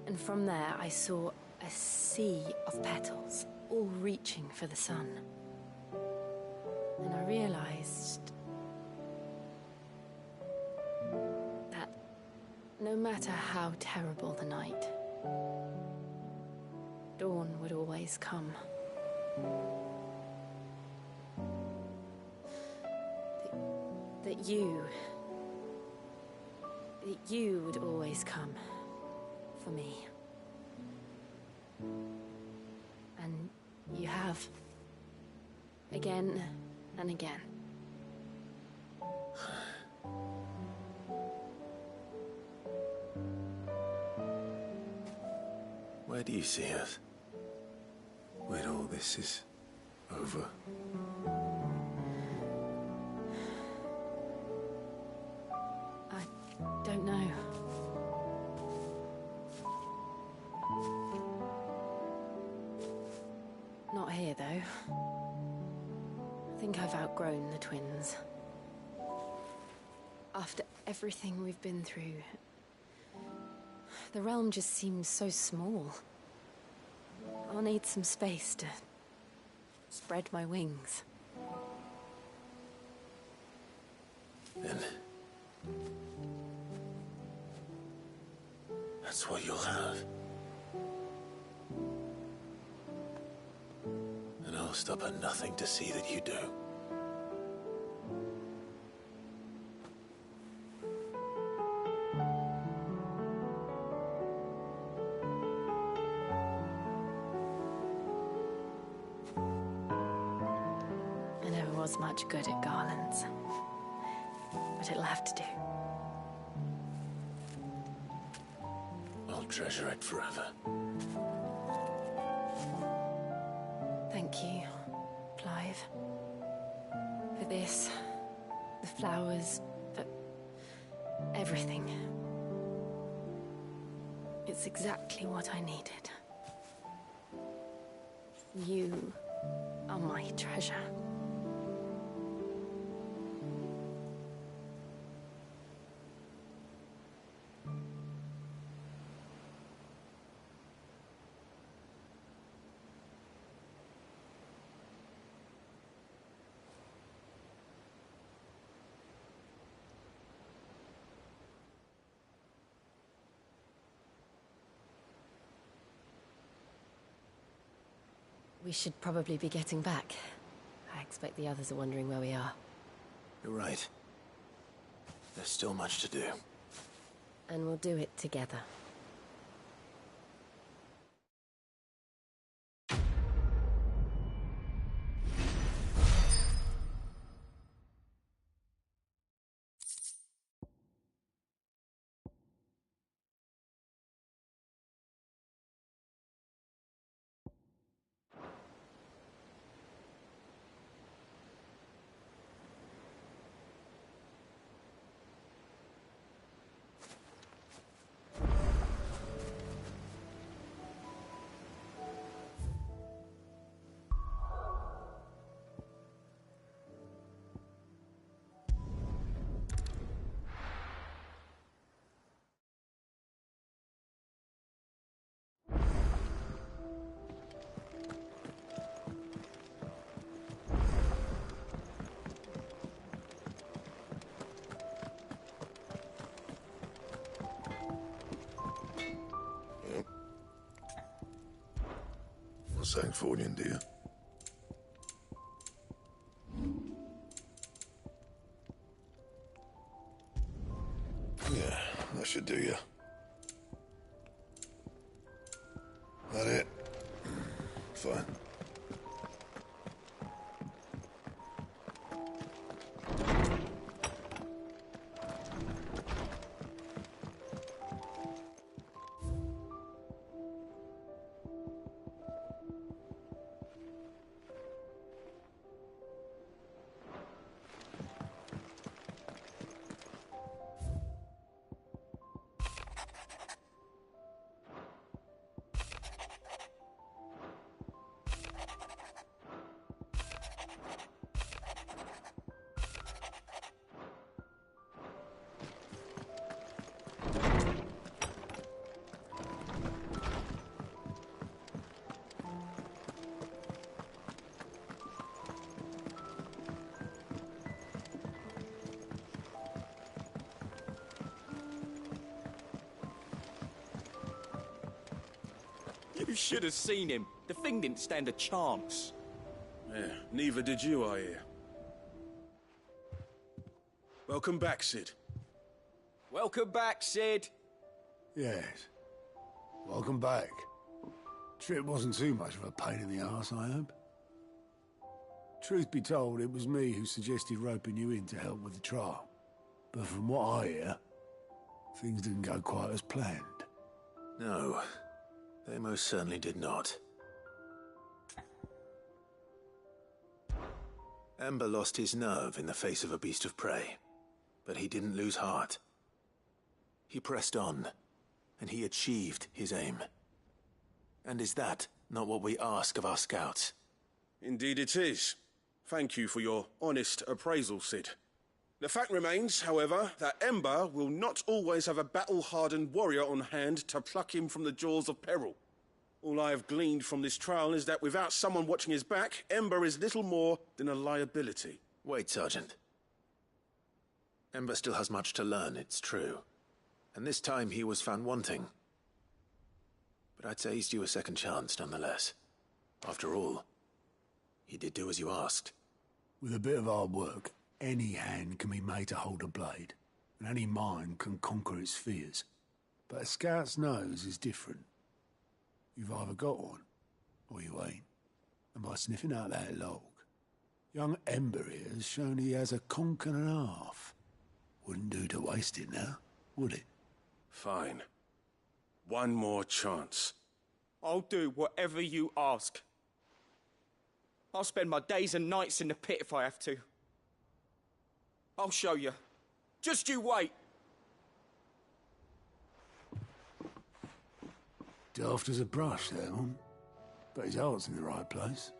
And from there I saw a sea of petals, all reaching for the sun. And I realized that no matter how terrible the night, dawn would always come. That you would always come for me. And you have. Again and again. Where do you see us? When all this is over? I don't know. Not here, though. I think I've outgrown the twins. After everything we've been through, the realm just seems so small. I'll need some space to spread my wings. Then that's what you'll have. And I'll stop at nothing to see that you do. I never was much good at garlands, but it'll have to do. I'll treasure it forever. Thank you, Clive. For this, the flowers, for everything. It's exactly what I needed. You are my treasure. We should probably be getting back. I expect the others are wondering where we are. You're right. There's still much to do. And we'll do it together. Sanctfordian, dear. Yeah, that should do you. That it? Fine. should have seen him. The thing didn't stand a chance. Yeah, neither did you, I hear. Welcome back, Sid. Welcome back, Sid. Yes. Welcome back. Trip wasn't too much of a pain in the arse, I hope. Truth be told, it was me who suggested roping you in to help with the trial. But from what I hear, things didn't go quite as planned. No, they most certainly did not. Ember lost his nerve in the face of a beast of prey, but he didn't lose heart. He pressed on, and he achieved his aim. And is that not what we ask of our scouts? Indeed it is. Thank you for your honest appraisal, Sid. The fact remains, however, that Ember will not always have a battle-hardened warrior on hand to pluck him from the jaws of peril. All I have gleaned from this trial is that without someone watching his back, Ember is little more than a liability. Wait, Sergeant. Ember still has much to learn, it's true. And this time he was found wanting. But I'd say he's due a second chance, nonetheless. After all, he did do as you asked. With a bit of hard work, any hand can be made to hold a blade, and any mind can conquer its fears. But a scout's nose is different. You've either got one, or you ain't. And by sniffing out that log, young Ember here has shown he has a conch and a half. Wouldn't do to waste it now, would it? Fine. One more chance. I'll do whatever you ask. I'll spend my days and nights in the pit if I have to. I'll show you. Just you wait. Daft as a brush, that one. But his heart's in the right place.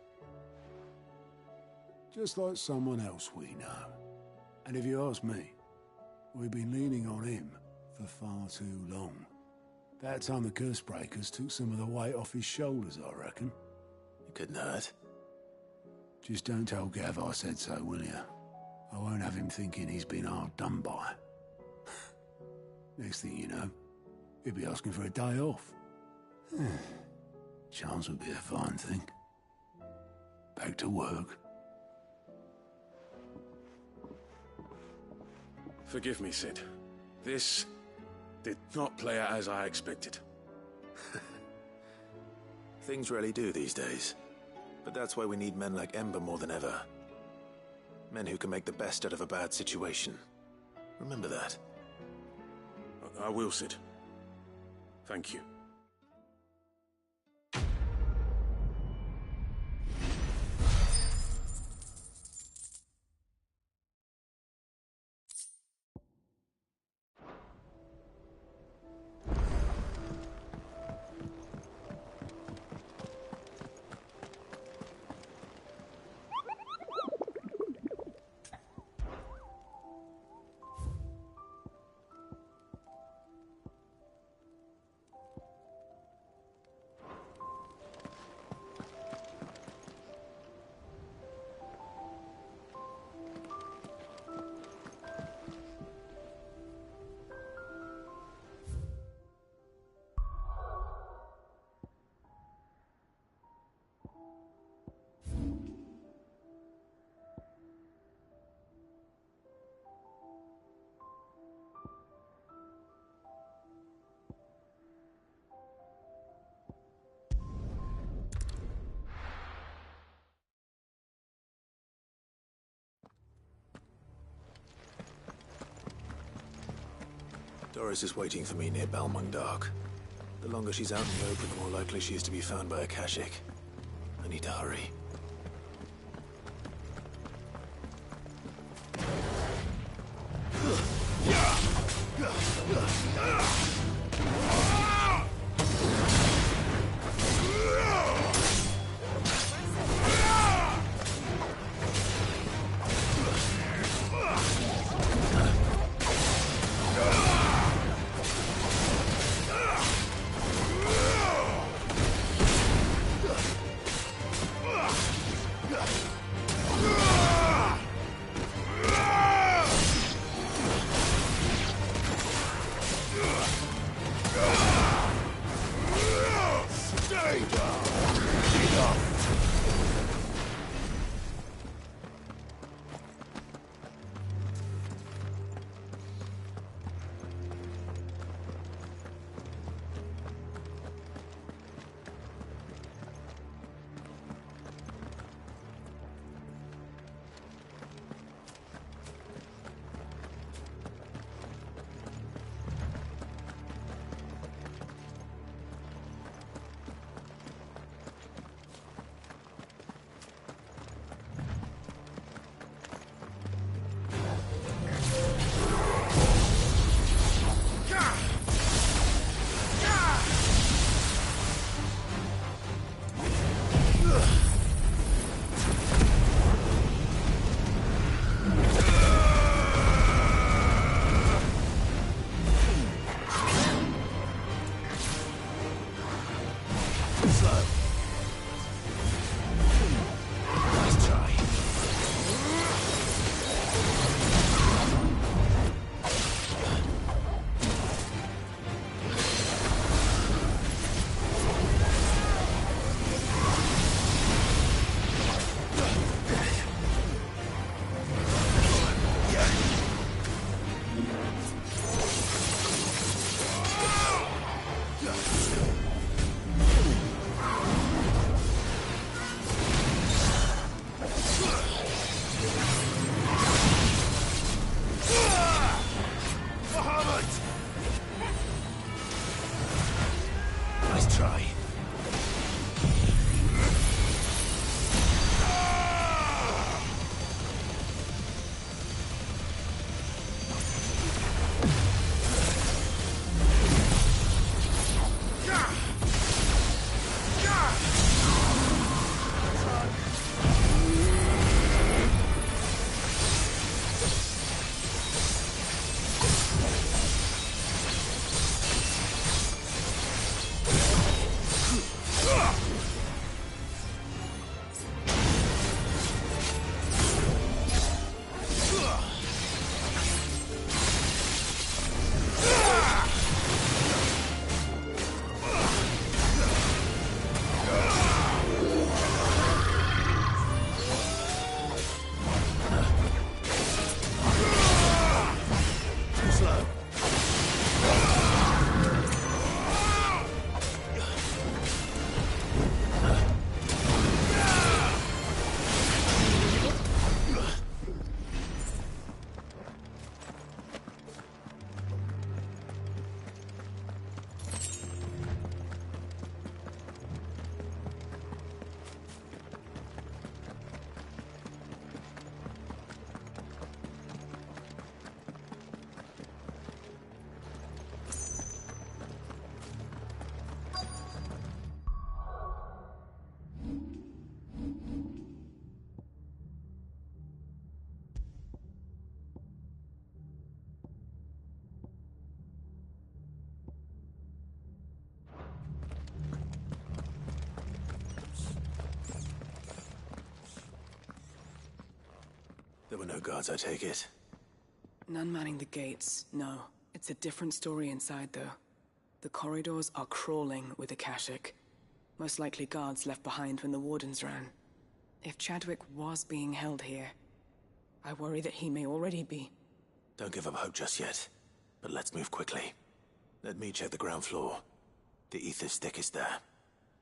Just like someone else we know. And if you ask me, we've been leaning on him for far too long. That time the curse breakers took some of the weight off his shoulders, I reckon. It couldn't hurt. Just don't tell Gav I said so, will you? I won't have him thinking he's been hard done by. Next thing you know, he'll be asking for a day off. Chance would be a fine thing. Back to work. Forgive me, Sid. This did not play out as I expected. Things rarely do these days. But that's why we need men like Ember more than ever. Men who can make the best out of a bad situation. Remember that. I will, Sid. Thank you. Doris is waiting for me near Balmung Dark. The longer she's out in the open, the more likely she is to be found by a Kashik. I need to hurry. There were no guards, I take it. None manning the gates, no. It's a different story inside, though. The corridors are crawling with Akashic. Most likely guards left behind when the Wardens ran. If Chadwick was being held here, I worry that he may already be. Don't give up hope just yet. But let's move quickly. Let me check the ground floor. The ether's stick is there.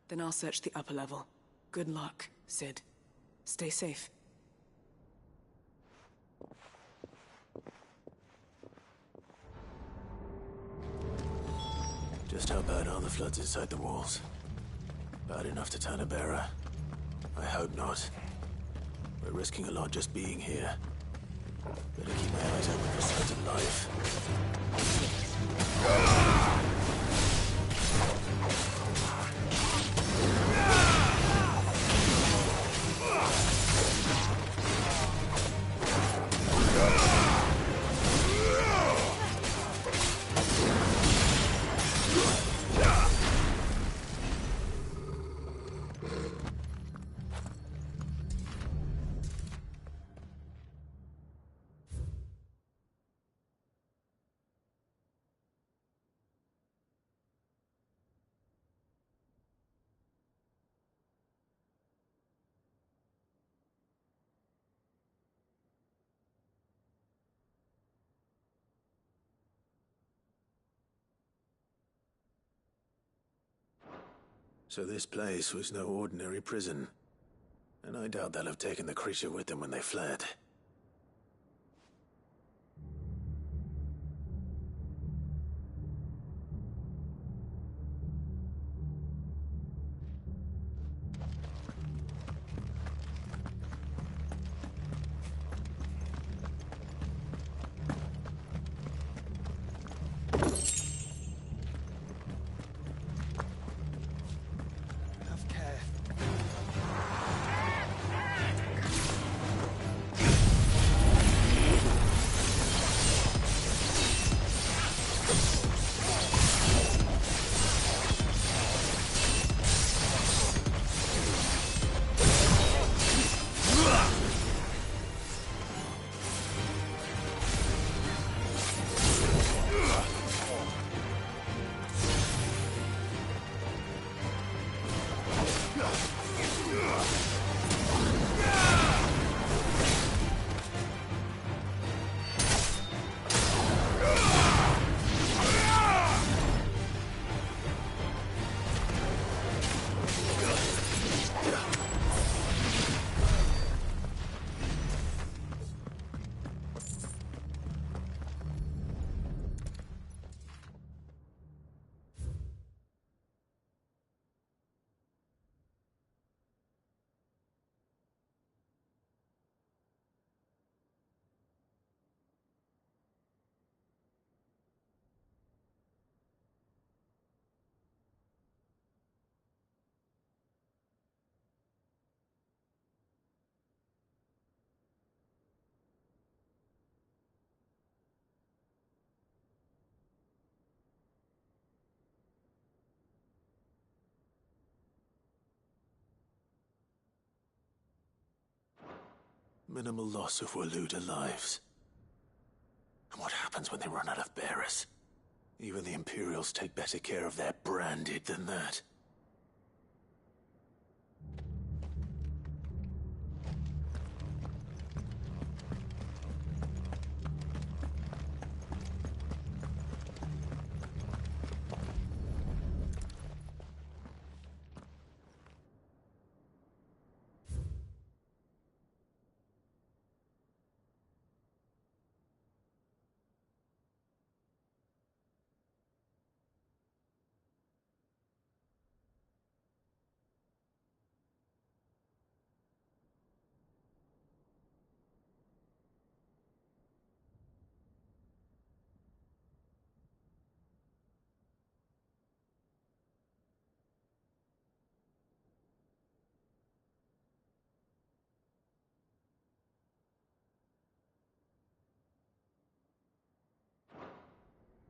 Then I'll search the upper level. Good luck, Sid. Stay safe. Just how bad are the floods inside the walls? Bad enough to turn a bearer? I hope not. We're risking a lot just being here. Better keep my eyes open for signs of life. So this place was no ordinary prison. And I doubt they'll have taken the creature with them when they fled. Minimal loss of Waluda lives. And what happens when they run out of bearers? Even the Imperials take better care of their branded than that.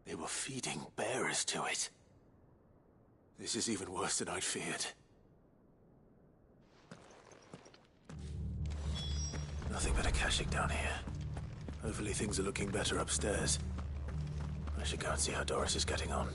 They were feeding bearers to it. This is even worse than I'd feared. Nothing but a Akashic down here. Hopefully things are looking better upstairs. I should go and see how Doris is getting on.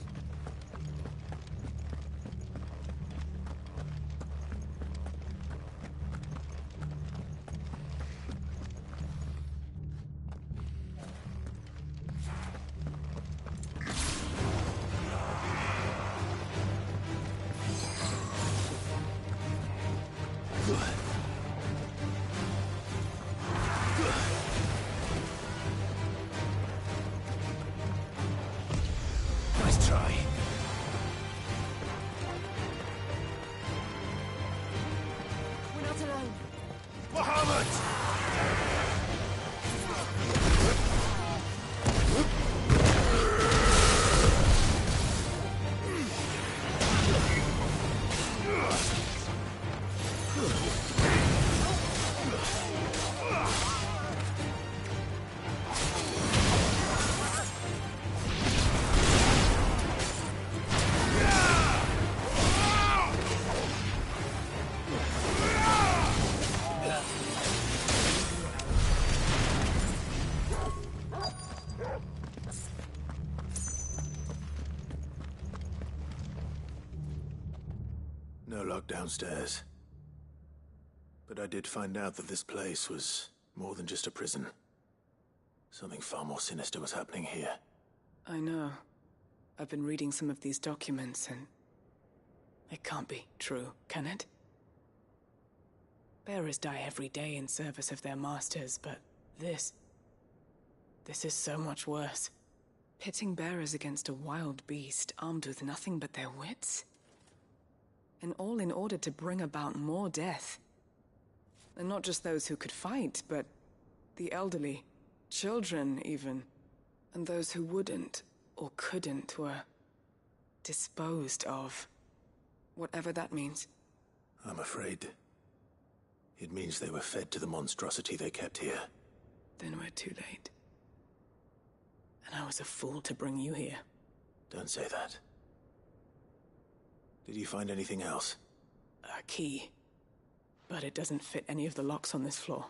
Nice try. We're not alone. Muhammad! No lock downstairs. But I did find out that this place was more than just a prison. Something far more sinister was happening here. I know. I've been reading some of these documents, and it can't be true, can it? Bearers die every day in service of their masters, but this is so much worse. Pitting bearers against a wild beast armed with nothing but their wits? And all in order to bring about more death. And not just those who could fight, but the elderly, children even. And those who wouldn't or couldn't were disposed of. Whatever that means. I'm afraid it means they were fed to the monstrosity they kept here. Then we're too late. And I was a fool to bring you here. Don't say that. Did you find anything else? A key. But it doesn't fit any of the locks on this floor.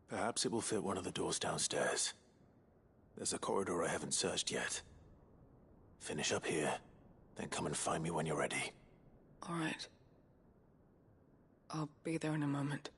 Perhaps it will fit one of the doors downstairs. There's a corridor I haven't searched yet. Finish up here, then come and find me when you're ready. All right. I'll be there in a moment.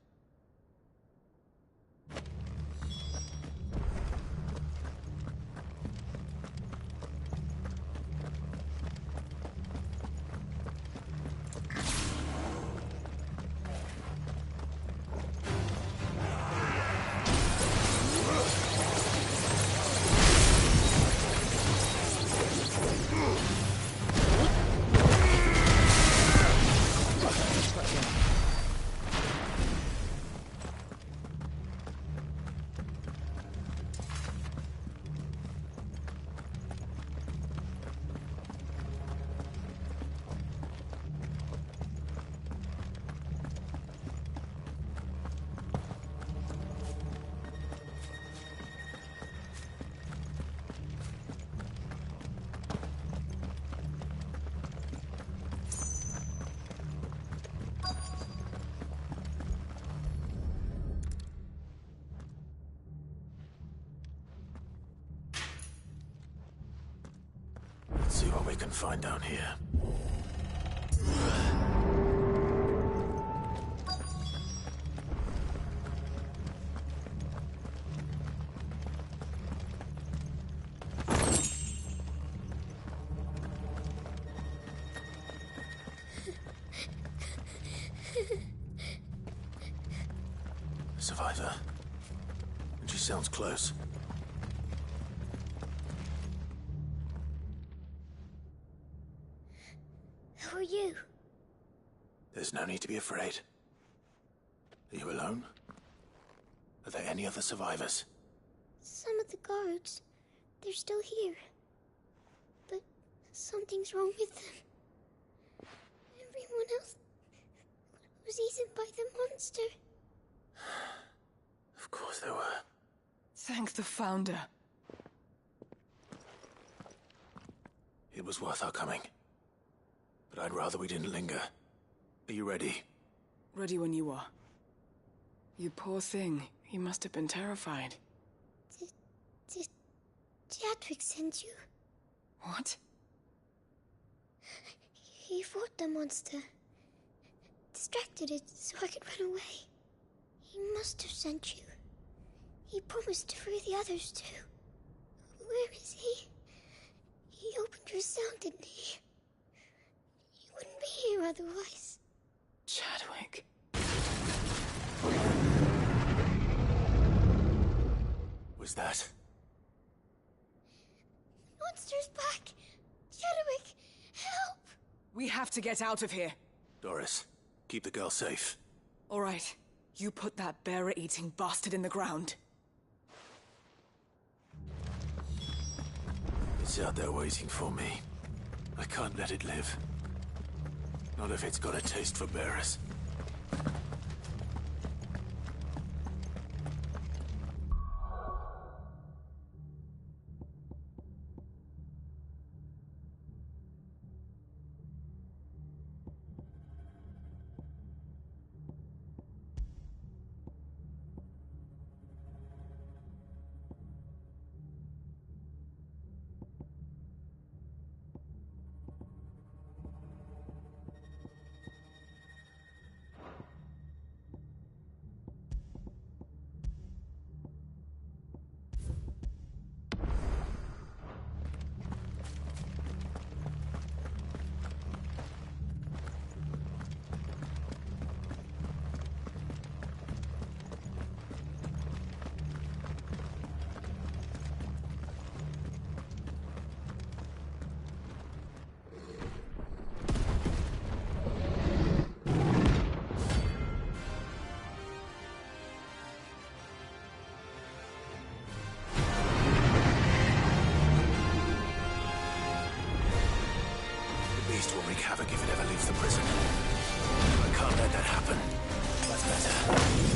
Let's see what we can find down here. A survivor. And she sounds close. Who are you? There's no need to be afraid. Are you alone? Are there any other survivors? Some of the guards. They're still here. But something's wrong with them. Everyone else was eaten by the monster. Of course there were. Thank the Founder. It was worth our coming. But I'd rather we didn't linger. Are you ready? Ready when you are. You poor thing. He must have been terrified. Did Chadwick send you? What? He fought the monster. Distracted it so I could run away. He must have sent you. He promised to free the others too. Where is he? He opened your cell, didn't he? He wouldn't be here otherwise. Chadwick. Was that? Monster's back! Chadwick, help! We have to get out of here. Doris, keep the girl safe. All right. You put that bearer-eating bastard in the ground. It's out there waiting for me. I can't let it live. Not if it's got a taste for bearers. Will wreak havoc if it ever leaves the prison. I can't let that happen. That's better.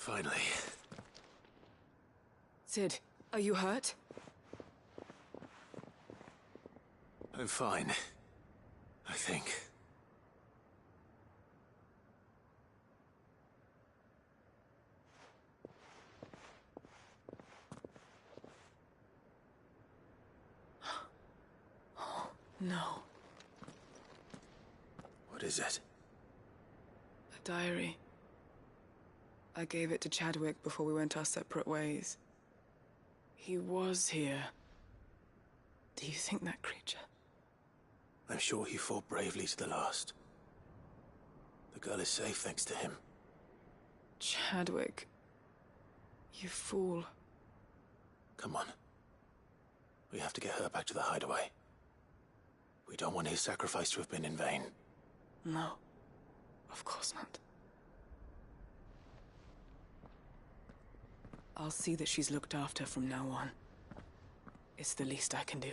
Finally. Sid, are you hurt? I'm fine. I think. Oh, no. What is it? A diary. I gave it to Chadwick before we went our separate ways. He was here. Do you think that creature? I'm sure he fought bravely to the last. The girl is safe thanks to him. Chadwick. You fool. Come on. We have to get her back to the hideaway. We don't want his sacrifice to have been in vain. No. Of course not. I'll see that she's looked after from now on. It's the least I can do.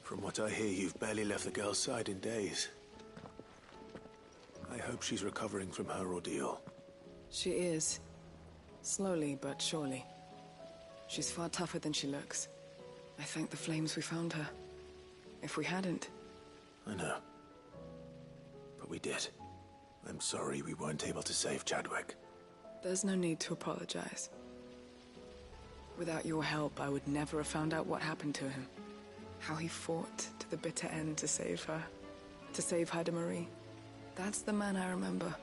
From what I hear, you've barely left the girl's side in days. I hope she's recovering from her ordeal. She is. Slowly but surely. She's far tougher than she looks. I thank the flames we found her. If we hadn't... I know. But we did. I'm sorry we weren't able to save Chadwick. There's no need to apologize. Without your help, I would never have found out what happened to him. How he fought to the bitter end to save her. To save Haida Marie. That's the man I remember.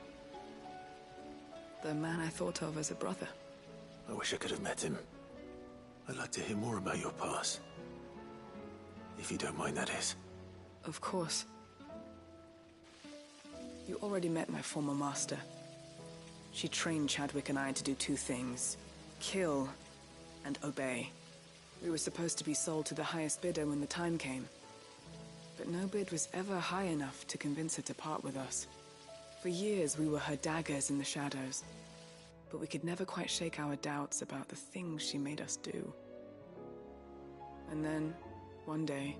The man I thought of as a brother. I wish I could have met him. I'd like to hear more about your past. If you don't mind, that is. Of course. You already met my former master. She trained Chadwick and I to do two things. Kill and obey. We were supposed to be sold to the highest bidder when the time came. But no bid was ever high enough to convince her to part with us. For years, we were her daggers in the shadows. But we could never quite shake our doubts about the things she made us do. And then, one day,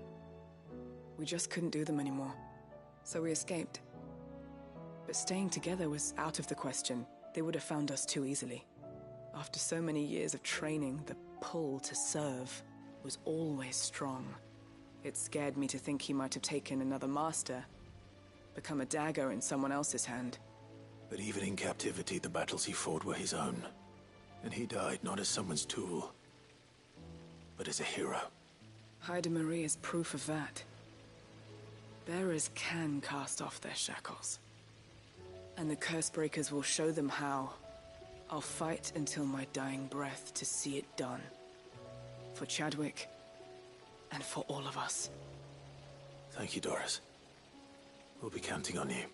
we just couldn't do them anymore. So we escaped. But staying together was out of the question. They would have found us too easily. After so many years of training, the pull to serve was always strong. It scared me to think he might have taken another master, become a dagger in someone else's hand. But even in captivity, the battles he fought were his own. And he died not as someone's tool, but as a hero. Haida Marie is proof of that. Bearers can cast off their shackles. And the Cursebreakers will show them how. I'll fight until my dying breath to see it done. For Chadwick, and for all of us. Thank you, Doris. We'll be counting on you.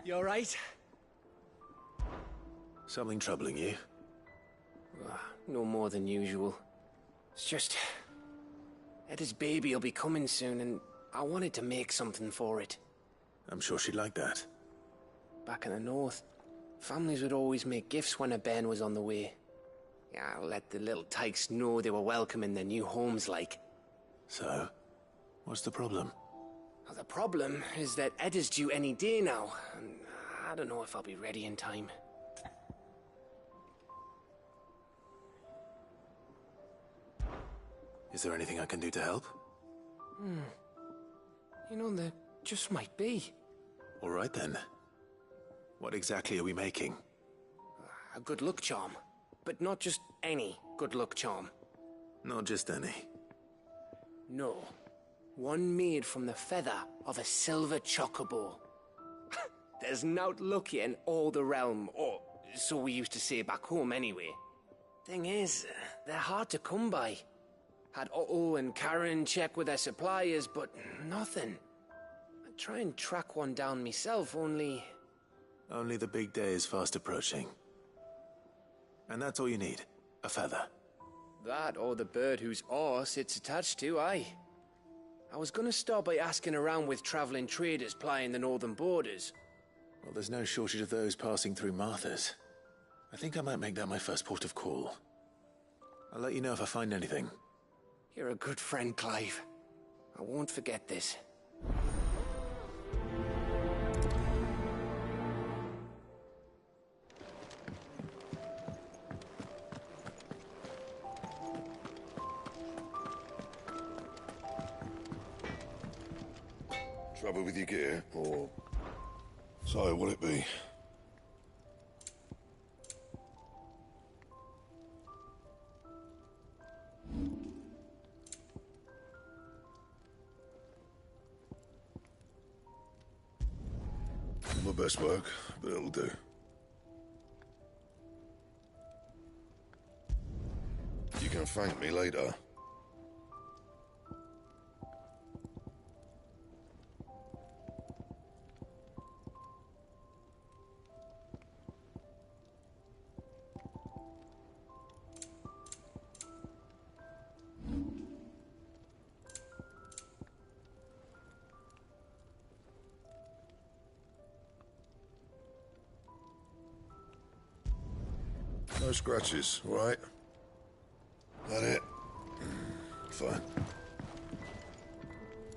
You alright? Something troubling you? No more than usual. It's just... Eda's baby will be coming soon, and I wanted to make something for it. I'm sure she'd like that. Back in the north, families would always make gifts when a bairn was on the way. Yeah, let the little tykes know they were welcome in their new homes, like. So, what's the problem? Well, the problem is that Eda's due any day now, and I don't know if I'll be ready in time. Is there anything I can do to help? You know, there just might be. All right then. What exactly are we making? A good luck charm. But not just any good luck charm. Not just any. No. One made from the feather of a silver chocobo. There's nowt lucky in all the realm, or so we used to say back home anyway. Thing is, they're hard to come by. Had Otto and Karen check with their suppliers, but nothing. I'd try and track one down myself, only... Only the big day is fast approaching. And that's all you need, a feather. That or the bird whose arse it's attached to, aye. I was gonna start by asking around with traveling traders plying the northern borders. Well, there's no shortage of those passing through Martha's. I think I might make that my first port of call. I'll let you know if I find anything. You're a good friend, Clive. I won't forget this. Trouble with your gear, or... So, what'll it be? My best work, but it'll do. You can thank me later. No scratches, all right? That it? Fine.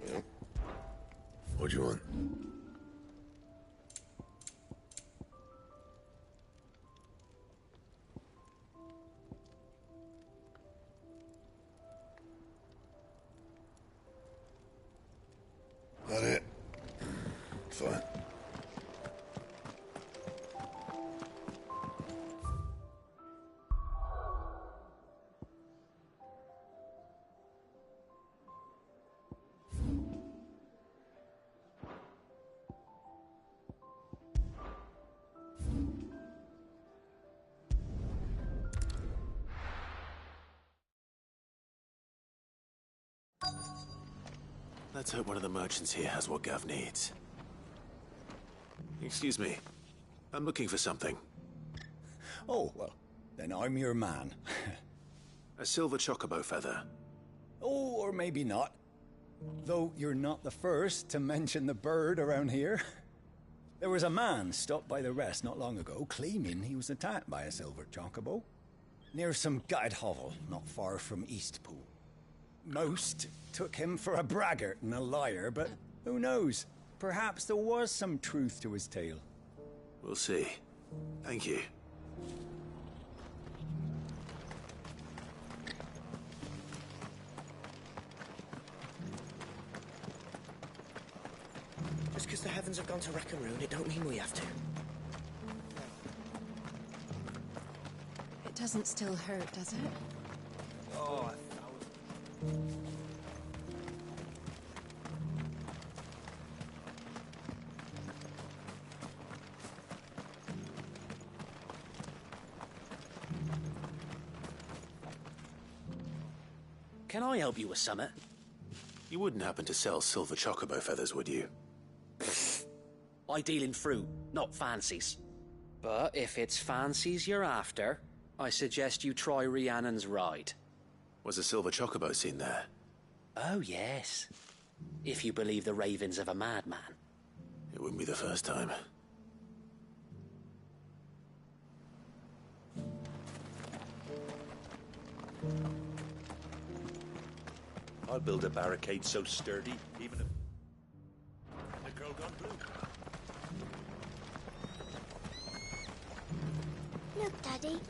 Yep. What do you want? That it? Fine. Let's hope one of the merchants here has what Gav needs. Excuse me. I'm looking for something. Oh, well, then I'm your man. A silver chocobo feather. Oh, or maybe not. Though you're not the first to mention the bird around here. There was a man stopped by the rest not long ago, claiming he was attacked by a silver chocobo. Near some gutted hovel, not far from Eastpool. Most took him for a braggart and a liar, but who knows? Perhaps there was some truth to his tale. We'll see. Thank you. Just because the heavens have gone to wreck and ruin, it don't mean we have to. It doesn't still hurt, does it? Oh, can I help you with something? You wouldn't happen to sell silver chocobo feathers, would you? I deal in fruit, not fancies. But if it's fancies you're after, I suggest you try Rhiannon's ride. Was a silver chocobo seen there? Oh, yes. If you believe the ravings of a madman. It wouldn't be the first time. I'll build a barricade so sturdy, even if the girl gone blue. Look, Daddy.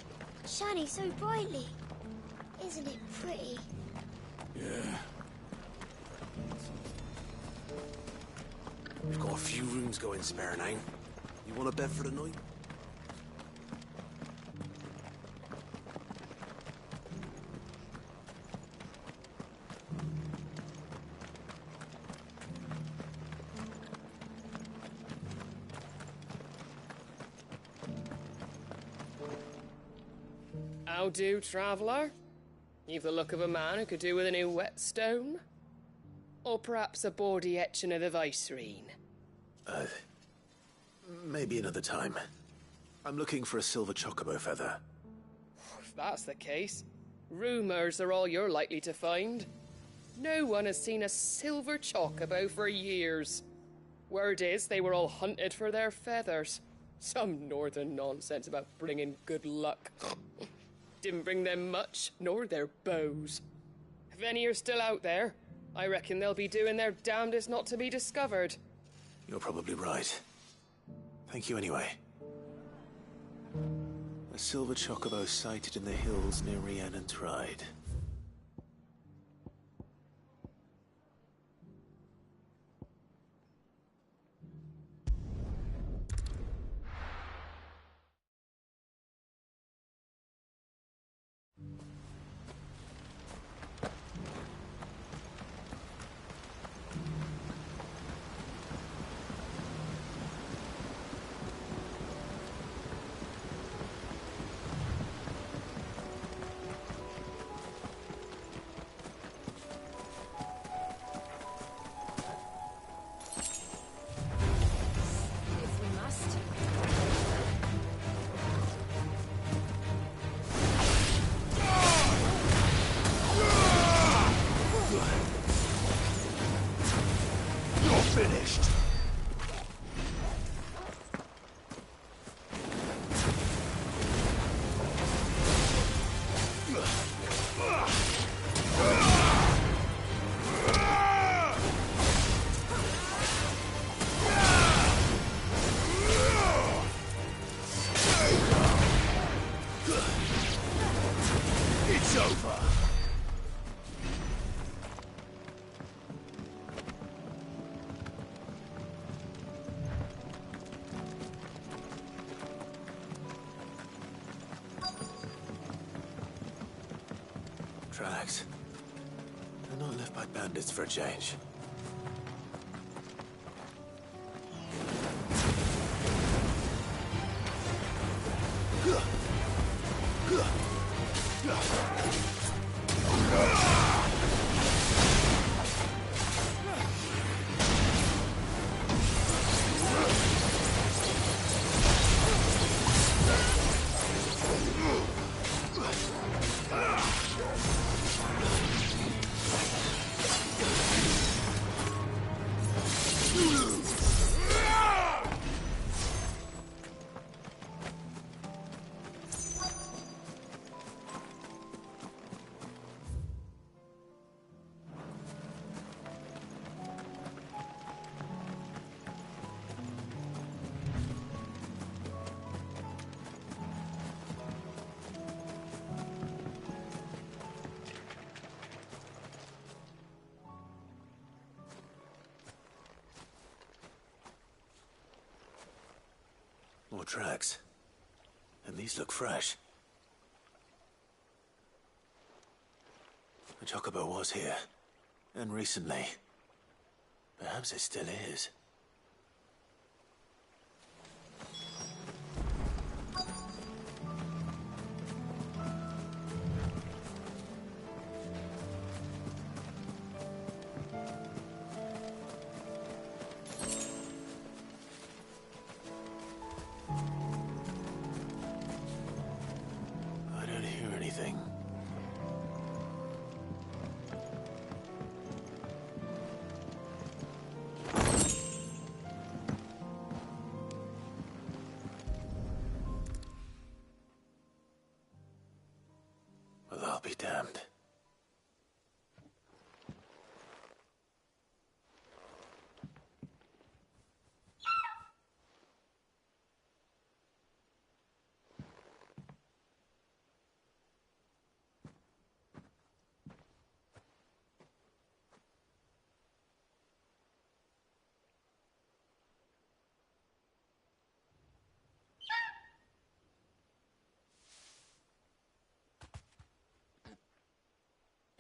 Shining so brightly. Isn't it pretty? Yeah. We've got a few rooms going spare, Nine. You want a bed for the night? How do, traveller? You've the look of a man who could do with a new whetstone. Or perhaps a bawdy etching of the Vicerine. Maybe another time. I'm looking for a silver chocobo feather. If that's the case, rumours are all you're likely to find. No one has seen a silver chocobo for years. Word is they were all hunted for their feathers. Some northern nonsense about bringing good luck. Didn't bring them much, nor their bows. If any are still out there, I reckon they'll be doing their damnedest not to be discovered. You're probably right. Thank you anyway. A silver chocobo sighted in the hills near Rhiannon's Ride. Tracks. They're not left by bandits for a change. More tracks. And these look fresh. The chocobo was here. And recently. Perhaps it still is.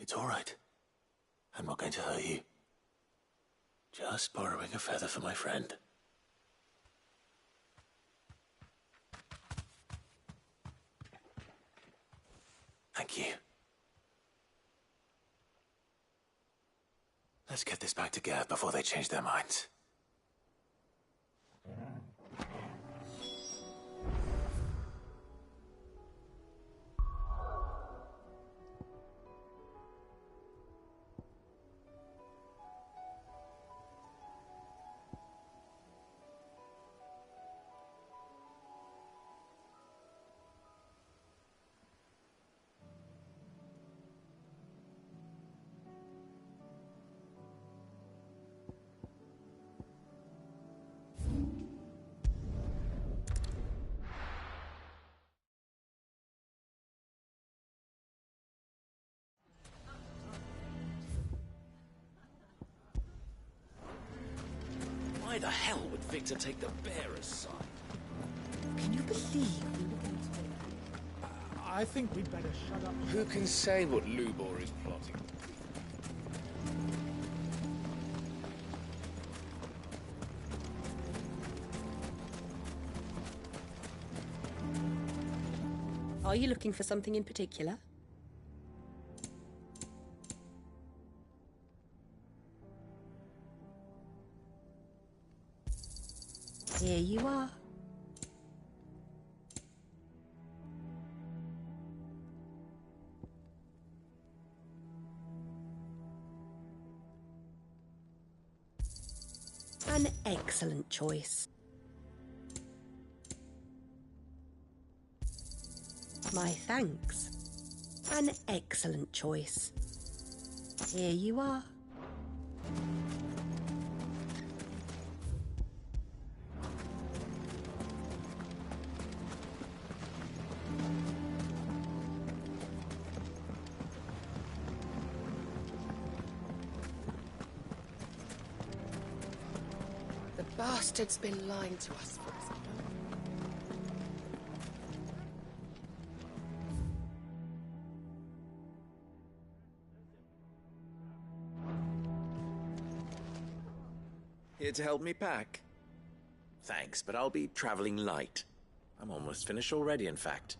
It's all right. I'm not going to hurt you. Just borrowing a feather for my friend. Thank you. Let's get this back to Gav before they change their minds. Why the hell would Victor take the bearer's side? Can you believe? I think we'd better shut up. Who can say what Lubor is plotting? Are you looking for something in particular? Here you are. An excellent choice. My thanks. An excellent choice. Here you are. The bastard's been lying to us for us. Here to help me pack? Thanks, but I'll be traveling light. I'm almost finished already, in fact.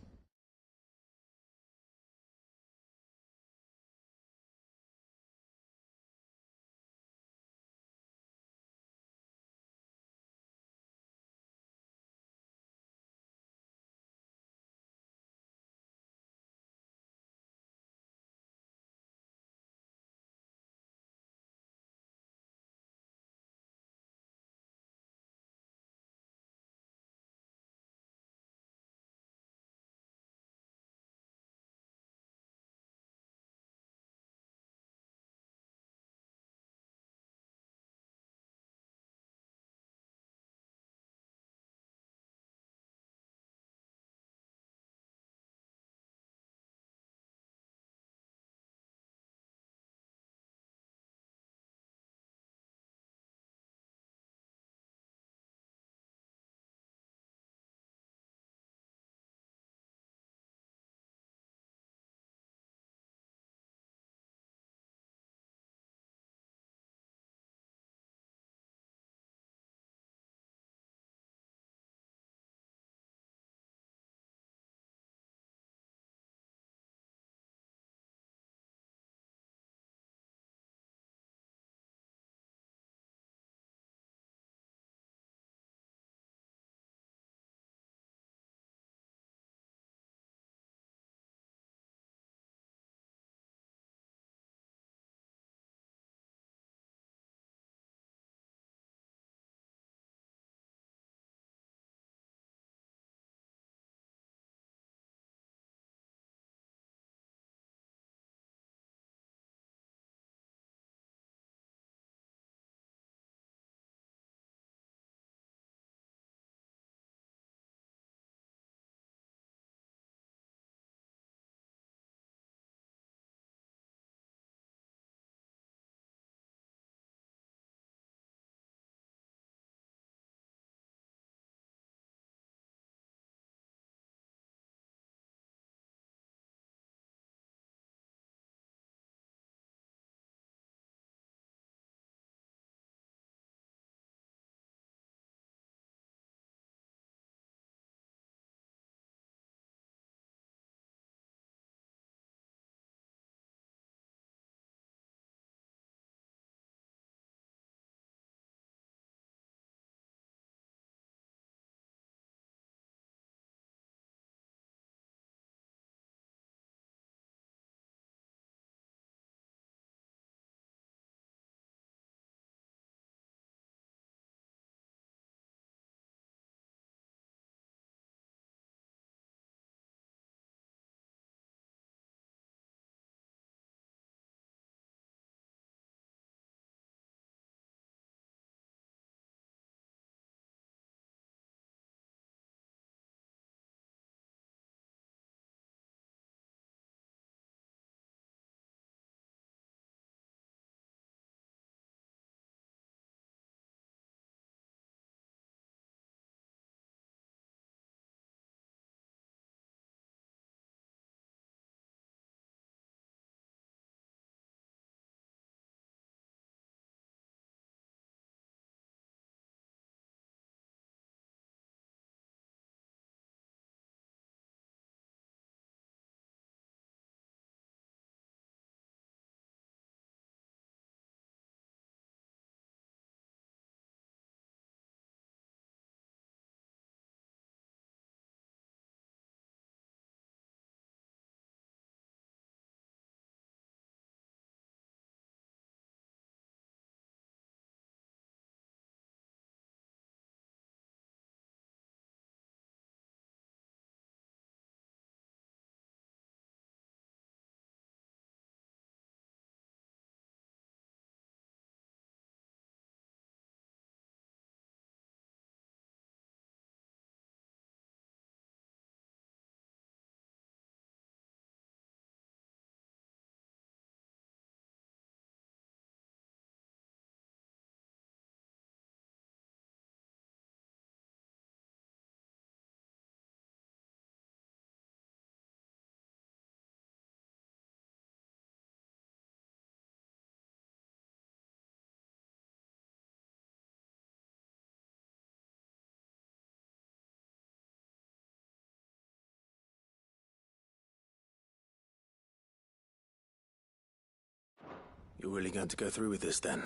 You're really going to go through with this, then?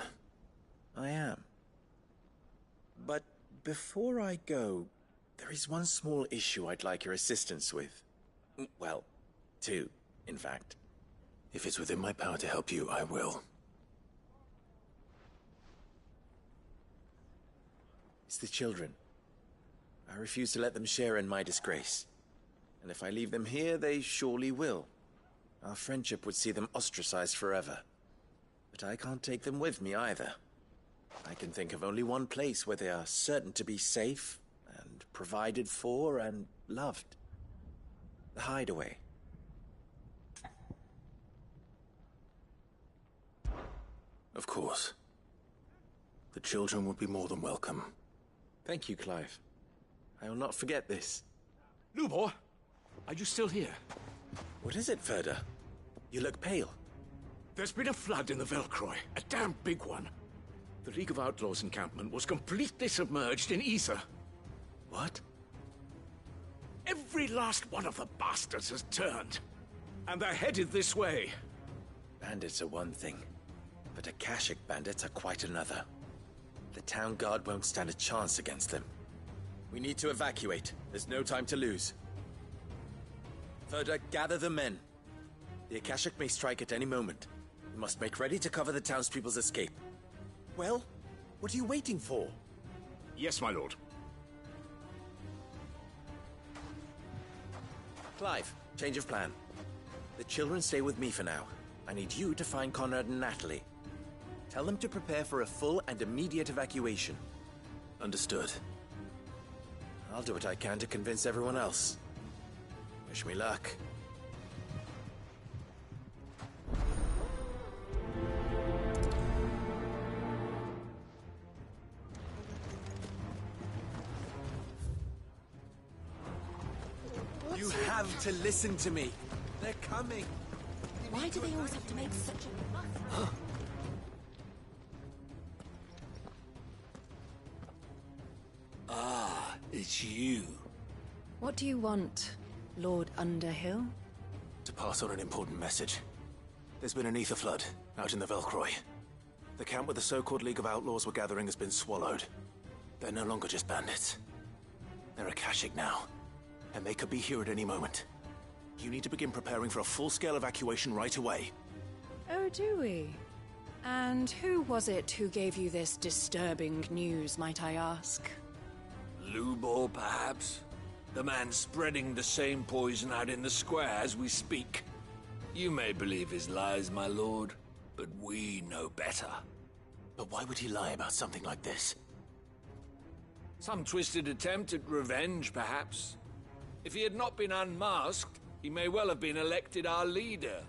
I am. But before I go, there is one small issue I'd like your assistance with. Well, two, in fact. If it's within my power to help you, I will. It's the children. I refuse to let them share in my disgrace. And if I leave them here, they surely will. Our friendship would see them ostracized forever. But I can't take them with me either. I can think of only one place where they are certain to be safe, and provided for, and loved. The Hideaway. Of course. The children would be more than welcome. Thank you, Clive. I will not forget this. Lubor, are you still here? What is it, Ferda? You look pale. There's been a flood in the Velcroy, a damn big one. The League of Outlaws encampment was completely submerged in ether. What? Every last one of the bastards has turned. And they're headed this way. Bandits are one thing, but Akashic bandits are quite another. The town guard won't stand a chance against them. We need to evacuate. There's no time to lose. Ferda, gather the men. The Akashic may strike at any moment. We must make ready to cover the townspeople's escape. Well, what are you waiting for? Yes, my lord. Clive, change of plan. The children stay with me for now. I need you to find Conrad and Natalie. Tell them to prepare for a full and immediate evacuation. Understood. I'll do what I can to convince everyone else. Wish me luck. You have to listen to me. They're coming. Why do they always have to make such a fuss? Ah, it's you. What do you want, Lord Underhill? To pass on an important message. There's been an ether flood out in the Velcroy. The camp where the so-called League of Outlaws were gathering has been swallowed. They're no longer just bandits. They're Akashic now, and they could be here at any moment. You need to begin preparing for a full-scale evacuation right away. Oh, do we? And who was it who gave you this disturbing news, might I ask? Lubor, perhaps? The man spreading the same poison out in the square as we speak. You may believe his lies, my lord, but we know better. But why would he lie about something like this? Some twisted attempt at revenge, perhaps. If he had not been unmasked, he may well have been elected our leader.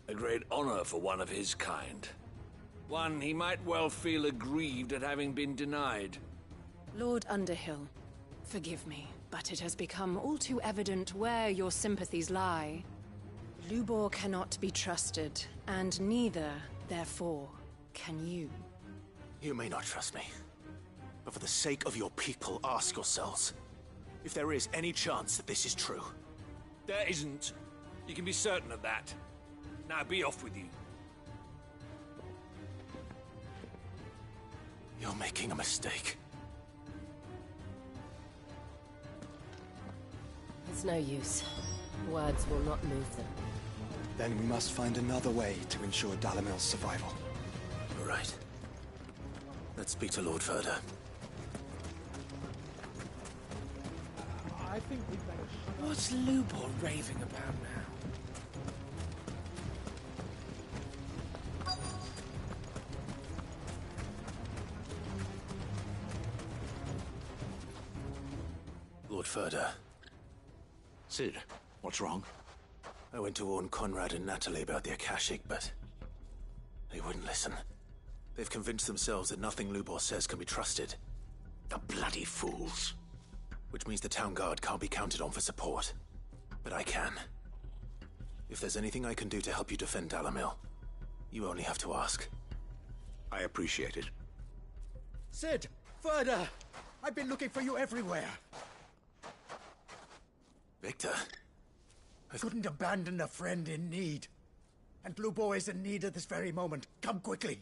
A great honor for one of his kind. One he might well feel aggrieved at having been denied. Lord Underhill, forgive me, but it has become all too evident where your sympathies lie. Lubor cannot be trusted, and neither, therefore, can you. You may not trust me, but for the sake of your people, ask yourselves if there is any chance that this is true. There isn't. You can be certain of that. Now be off with you. You're making a mistake. It's no use. Words will not move them. Then we must find another way to ensure Dalamil's survival. All right. Let's speak to Lord Ferda. I think we'd better... What's Lubor raving about now? Lord Ferda. Sid, what's wrong? I went to warn Conrad and Natalie about the Akashic, but they wouldn't listen. They've convinced themselves that nothing Lubor says can be trusted. The bloody fools. Which means the town guard can't be counted on for support. But I can. If there's anything I can do to help you defend Dalamil, you only have to ask. I appreciate it. Sid! Ferda! I've been looking for you everywhere. Victor? I couldn't abandon a friend in need. And Lubo is in need at this very moment. Come quickly.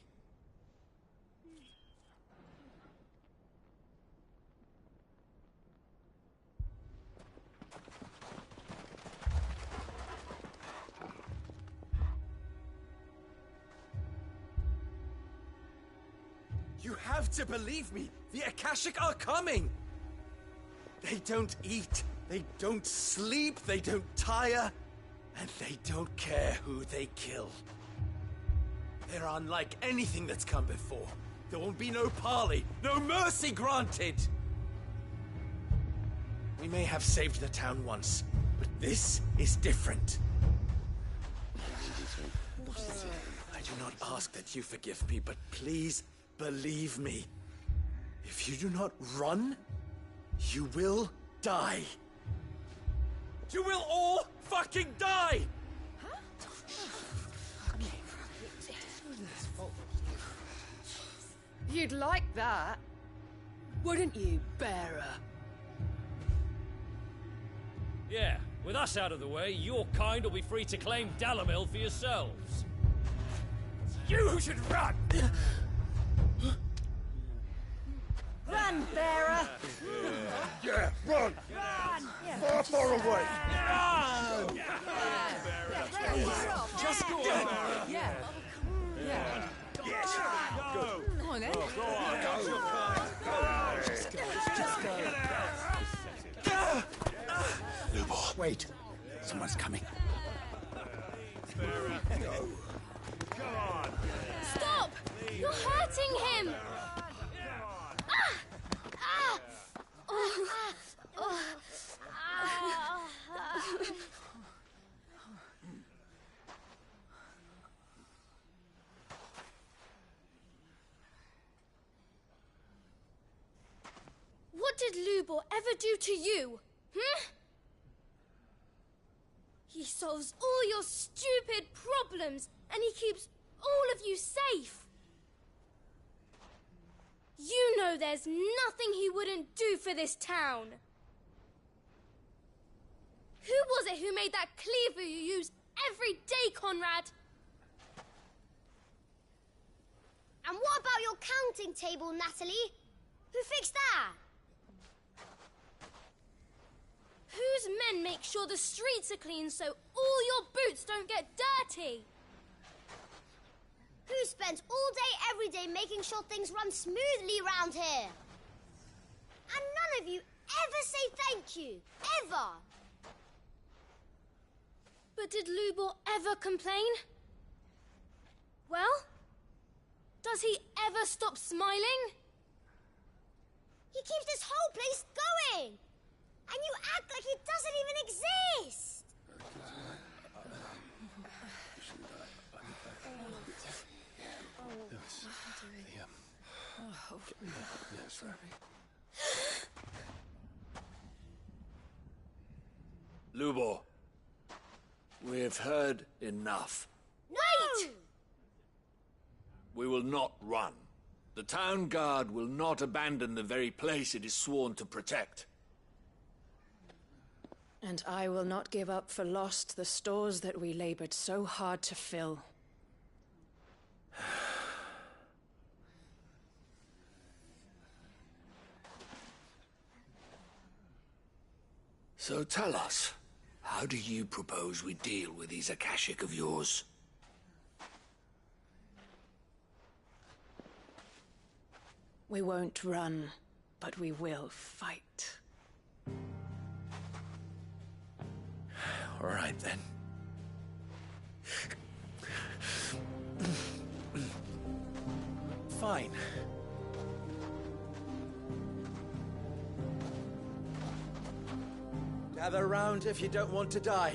You have to believe me! The Akashic are coming! They don't eat, they don't sleep, they don't tire, and they don't care who they kill. They're unlike anything that's come before. There won't be no parley, no mercy granted! We may have saved the town once, but this is different. I do not ask that you forgive me, but please believe me. If you do not run, you will die. You will all fucking die! You'd like that, wouldn't you, bearer? Yeah, with us out of the way, your kind will be free to claim Dalamil for yourselves. You should run! Run, bearer! Yeah, run! Run! Far away! Run! Just go on! Yeah. Yeah. Yes! Go! Come on, then. Go on! Go! Just go! Just go! Lubo, wait. Someone's coming. Stop! You're hurting him! What did Lubor ever do to you? He solves all your stupid problems, and he keeps all of you safe. You know there's nothing he wouldn't do for this town. Who was it who made that cleaver you use every day, Conrad? And what about your counting table, Natalie? Who fixed that? Whose men make sure the streets are clean so all your boots don't get dirty? Who spends all day, every day making sure things run smoothly round here? And none of you ever say thank you. Ever. But did Lubor ever complain? Well, does he ever stop smiling? He keeps this whole place going. And you act like he doesn't even exist. Lubor, we've heard enough. Wait! We will not run. The town guard will not abandon the very place it is sworn to protect. And I will not give up for lost the stores that we labored so hard to fill. So tell us, how do you propose we deal with these Akashic of yours? We won't run, but we will fight. All right, then. Fine. Gather round if you don't want to die.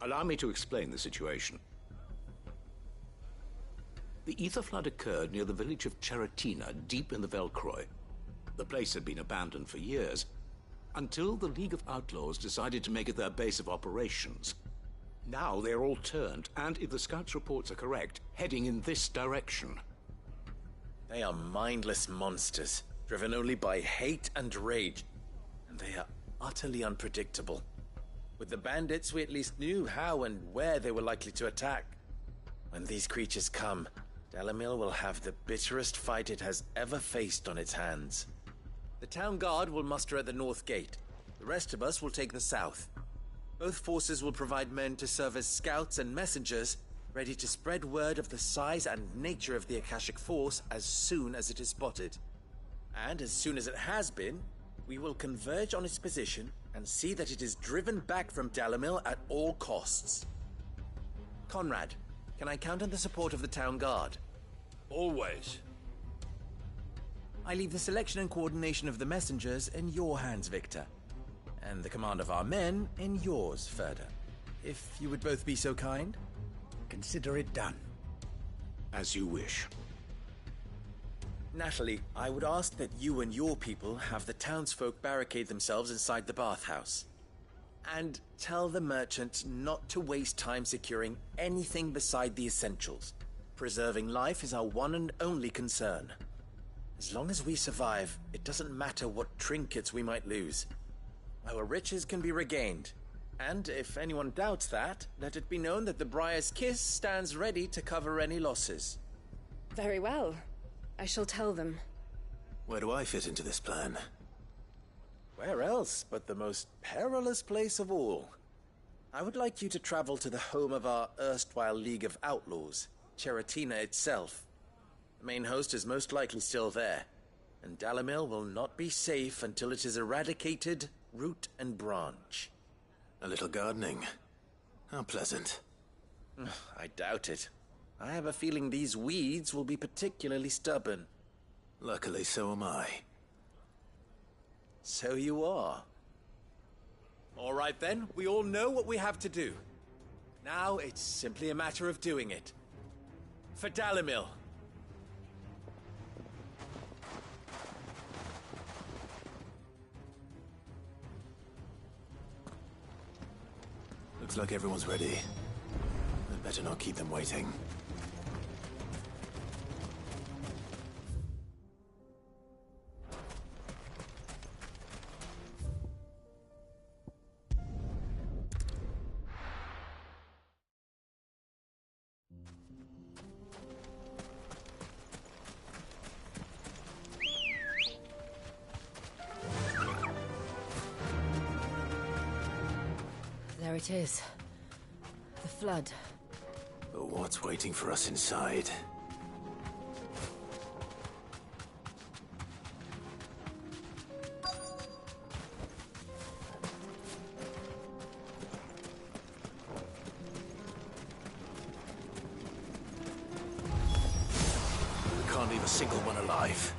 Allow me to explain the situation. The ether flood occurred near the village of Cheratina, deep in the Velcroy. The place had been abandoned for years, until the League of Outlaws decided to make it their base of operations. Now they're all turned, and if the scouts' reports are correct, heading in this direction. They are mindless monsters, driven only by hate and rage. And they are utterly unpredictable. With the bandits, we at least knew how and where they were likely to attack. When these creatures come, Dalamil will have the bitterest fight it has ever faced on its hands. The town guard will muster at the north gate. The rest of us will take the south. Both forces will provide men to serve as scouts and messengers, ready to spread word of the size and nature of the Akashic Force as soon as it is spotted. And as soon as it has been, we will converge on its position and see that it is driven back from Dalamil at all costs. Conrad, can I count on the support of the town guard? Always. I leave the selection and coordination of the messengers in your hands, Victor. And the command of our men in yours, Ferda. If you would both be so kind. Consider it done. As you wish. Natalie, I would ask that you and your people have the townsfolk barricade themselves inside the bathhouse. And tell the merchant not to waste time securing anything beside the essentials. Preserving life is our one and only concern. As long as we survive, it doesn't matter what trinkets we might lose. Our riches can be regained. And if anyone doubts that, let it be known that the Briar's Kiss stands ready to cover any losses. Very well. I shall tell them. Where do I fit into this plan? Where else but the most perilous place of all? I would like you to travel to the home of our erstwhile League of Outlaws, Cheratina itself. The main host is most likely still there, and Dalamil will not be safe until it is eradicated, root and branch. A little gardening. How pleasant. I doubt it. I have a feeling these weeds will be particularly stubborn. Luckily, so am I. So you are. All right then, we all know what we have to do. Now it's simply a matter of doing it. For Dalamil. Looks like everyone's ready. I'd better not keep them waiting. There it is. The flood. But what's waiting for us inside? We can't leave a single one alive.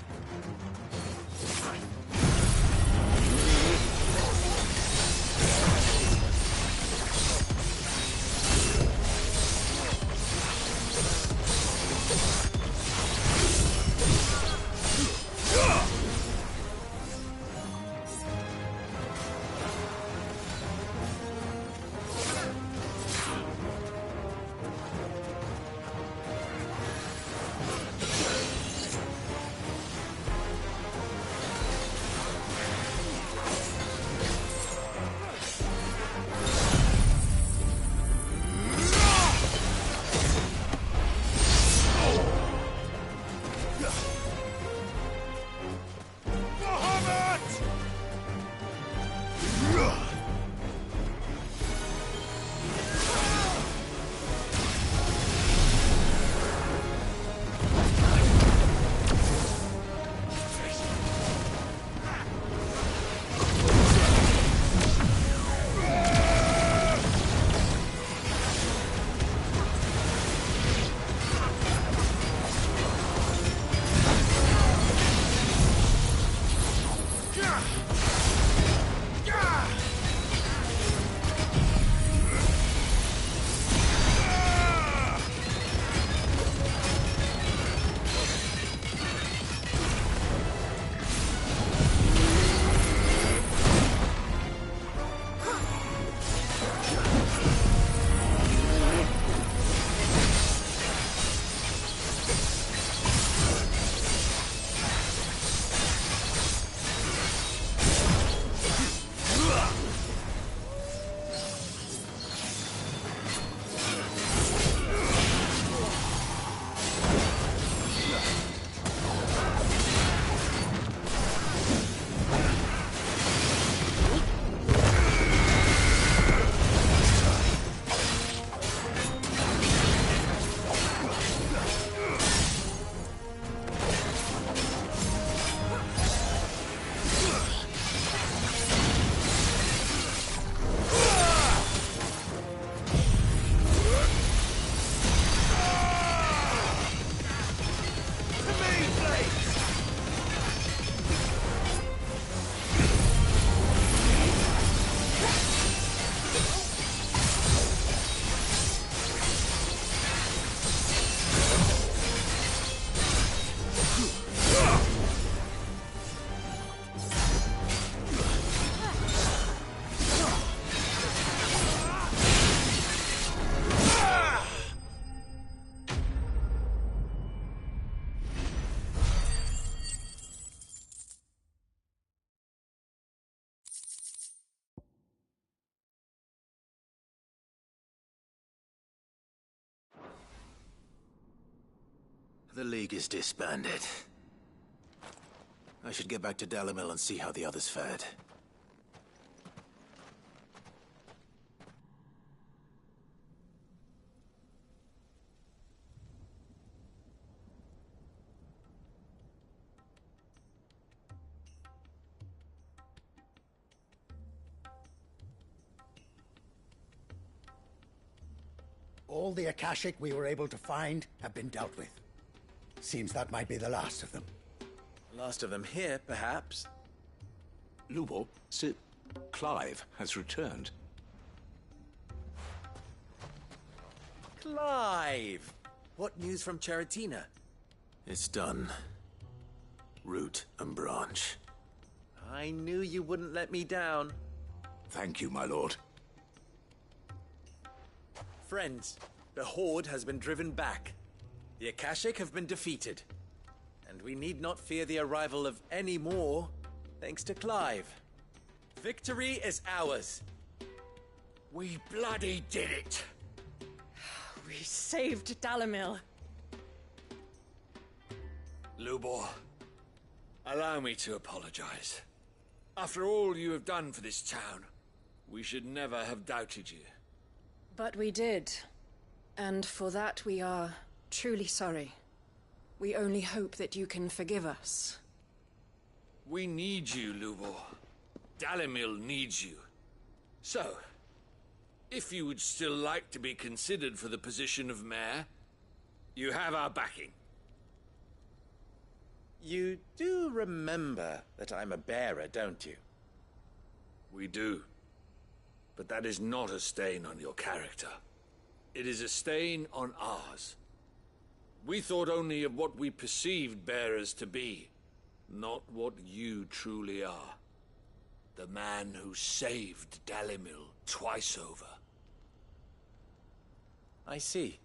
The League is disbanded. I should get back to Dalimil and see how the others fared. All the Akashic we were able to find have been dealt with. Seems that might be the last of them. Last of them here, perhaps. Lubo, Sir Clive has returned. Clive! What news from Charatina? It's done. Root and branch. I knew you wouldn't let me down. Thank you, my lord. Friends, the Horde has been driven back. The Akashic have been defeated. And we need not fear the arrival of any more, thanks to Clive. Victory is ours. We bloody did it! We saved Dalimil. Lubor, allow me to apologize. After all you have done for this town, we should never have doubted you. But we did. And for that we are truly sorry. We only hope that you can forgive us. We need you, Lubor. Dalimil needs you. So, if you would still like to be considered for the position of mayor, you have our backing. You do remember that I'm a bearer, don't you? We do. But that is not a stain on your character. It is a stain on ours. We thought only of what we perceived bearers to be, not what you truly are. The man who saved Dalimil twice over. I see.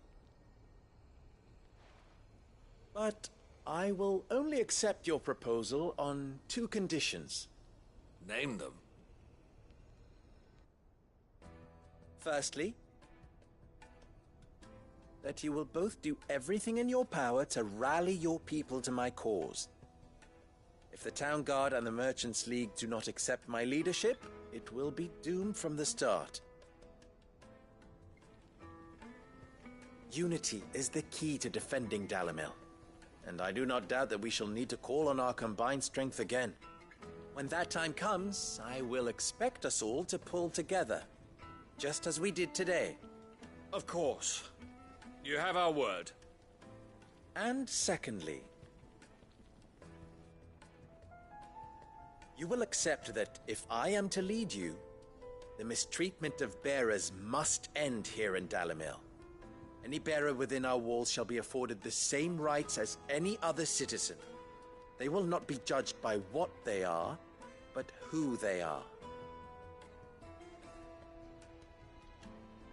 But I will only accept your proposal on 2 conditions. Name them. Firstly, that you will both do everything in your power to rally your people to my cause. If the Town Guard and the Merchants League do not accept my leadership, it will be doomed from the start. Unity is the key to defending Dalimil, and I do not doubt that we shall need to call on our combined strength again. When that time comes, I will expect us all to pull together, just as we did today. Of course. You have our word. And secondly, you will accept that if I am to lead you, the mistreatment of bearers must end here in Dalimil. Any bearer within our walls shall be afforded the same rights as any other citizen. They will not be judged by what they are, but who they are.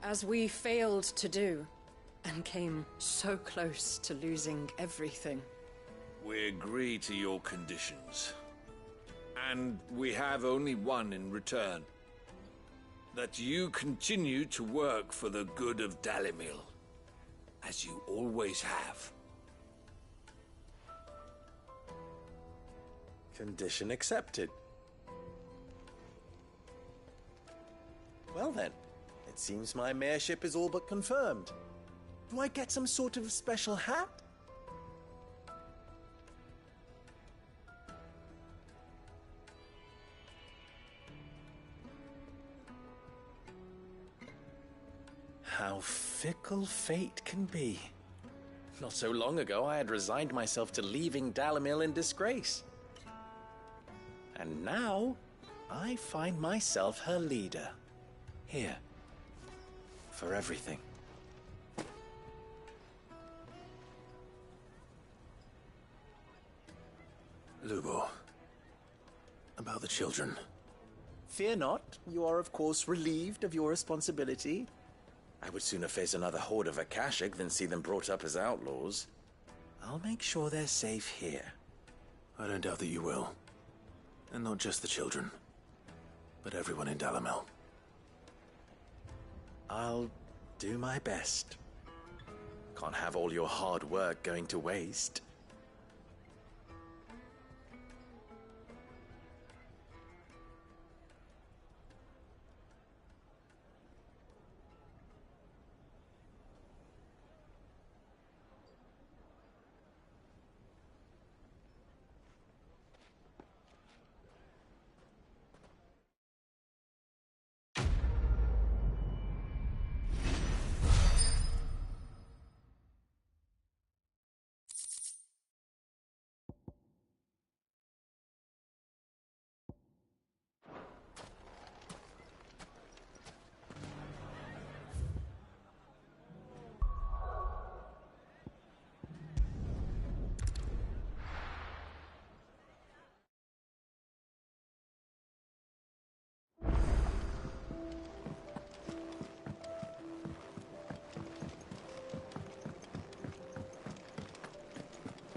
As we failed to do, and came so close to losing everything. We agree to your conditions. And we have only one in return. That you continue to work for the good of Dalimil, as you always have. Condition accepted. Well then, it seems my mayorship is all but confirmed. Do I get some sort of special hat? How fickle fate can be. Not so long ago, I had resigned myself to leaving Dalimil in disgrace. And now, I find myself her leader. Here. For everything. Lubo. About the children. Fear not. You are, of course, relieved of your responsibility. I would sooner face another horde of Akashic than see them brought up as outlaws. I'll make sure they're safe here. I don't doubt that you will. And not just the children, but everyone in Dalimil. I'll do my best. Can't have all your hard work going to waste.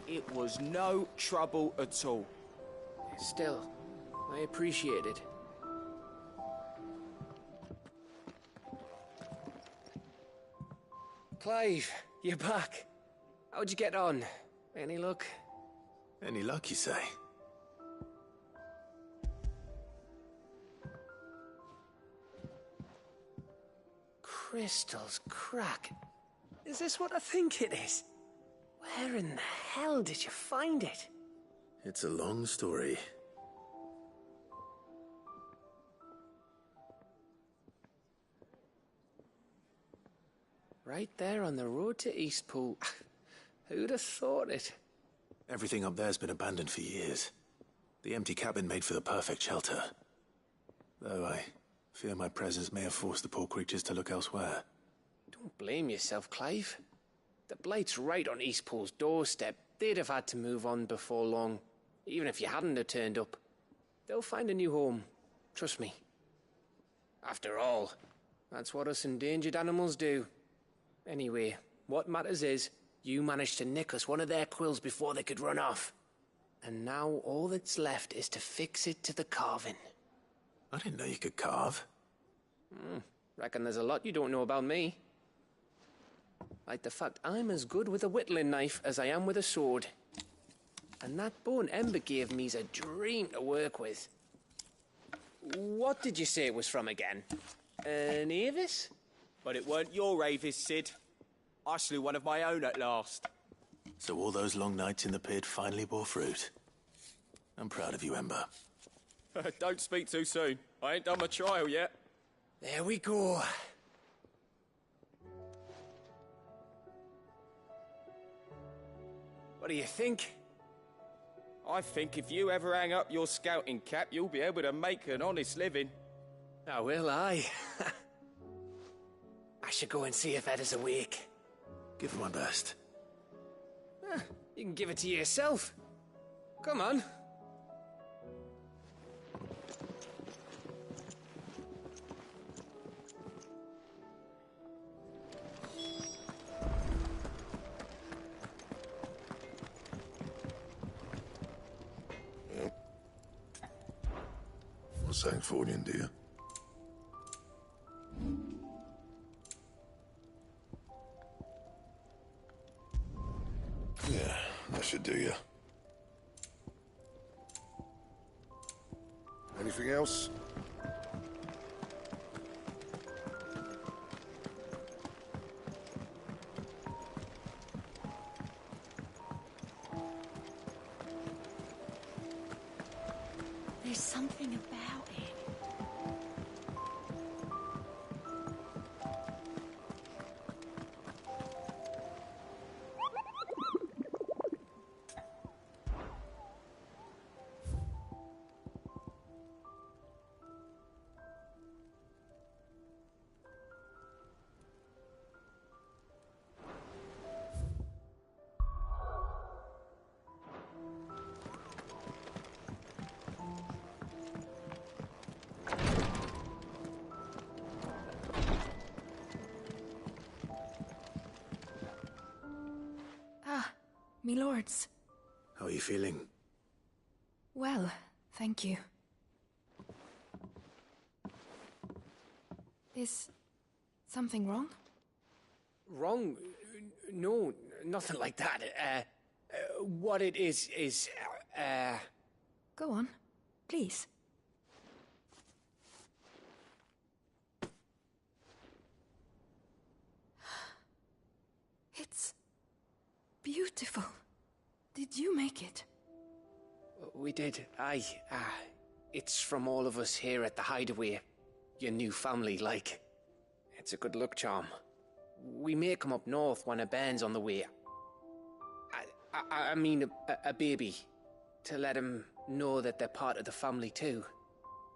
It was no trouble at all. Still, I appreciate it. Clive, you're back. How'd you get on? Any luck? Any luck, you say? Crystal's crack. Is this what I think it is? Where in the hell did you find it? It's a long story. Right there on the road to Eastpool. Who'd have thought it? Everything up there's been abandoned for years. The empty cabin made for the perfect shelter. Though I fear my presence may have forced the poor creatures to look elsewhere. Don't blame yourself, Clive. The Blight's right on Eastpool's doorstep. They'd have had to move on before long, even if you hadn't have turned up. They'll find a new home. Trust me. After all, that's what us endangered animals do. Anyway, what matters is, you managed to nick us one of their quills before they could run off. And now all that's left is to fix it to the carving. I didn't know you could carve. Reckon there's a lot you don't know about me. Like the fact I'm as good with a whittling knife as I am with a sword. And that bone Ember gave me's a dream to work with. What did you say it was from again? An Avis? But it weren't your Avis, Sid. I slew one of my own at last. So all those long nights in the pit finally bore fruit. I'm proud of you, Ember. Don't speak too soon. I ain't done my trial yet. There we go. What do you think? I think if you ever hang up your scouting cap, you'll be able to make an honest living. Oh, will I? I should go and see if Ed is awake. Give it my best. You can give it to yourself. Come on. What's that for you, dear? Yeah, that should do you. Anything else? There's something about it. Me lords. How are you feeling? Well, thank you. Is something wrong? Wrong? No, nothing like that. What it is, Go on, please. It's beautiful. Did you make it? We did, aye. It's from all of us here at the Hideaway. Your new family, like. It's a good luck charm. We may come up north when a band's on the way. I mean a baby. To let him know that they're part of the family too.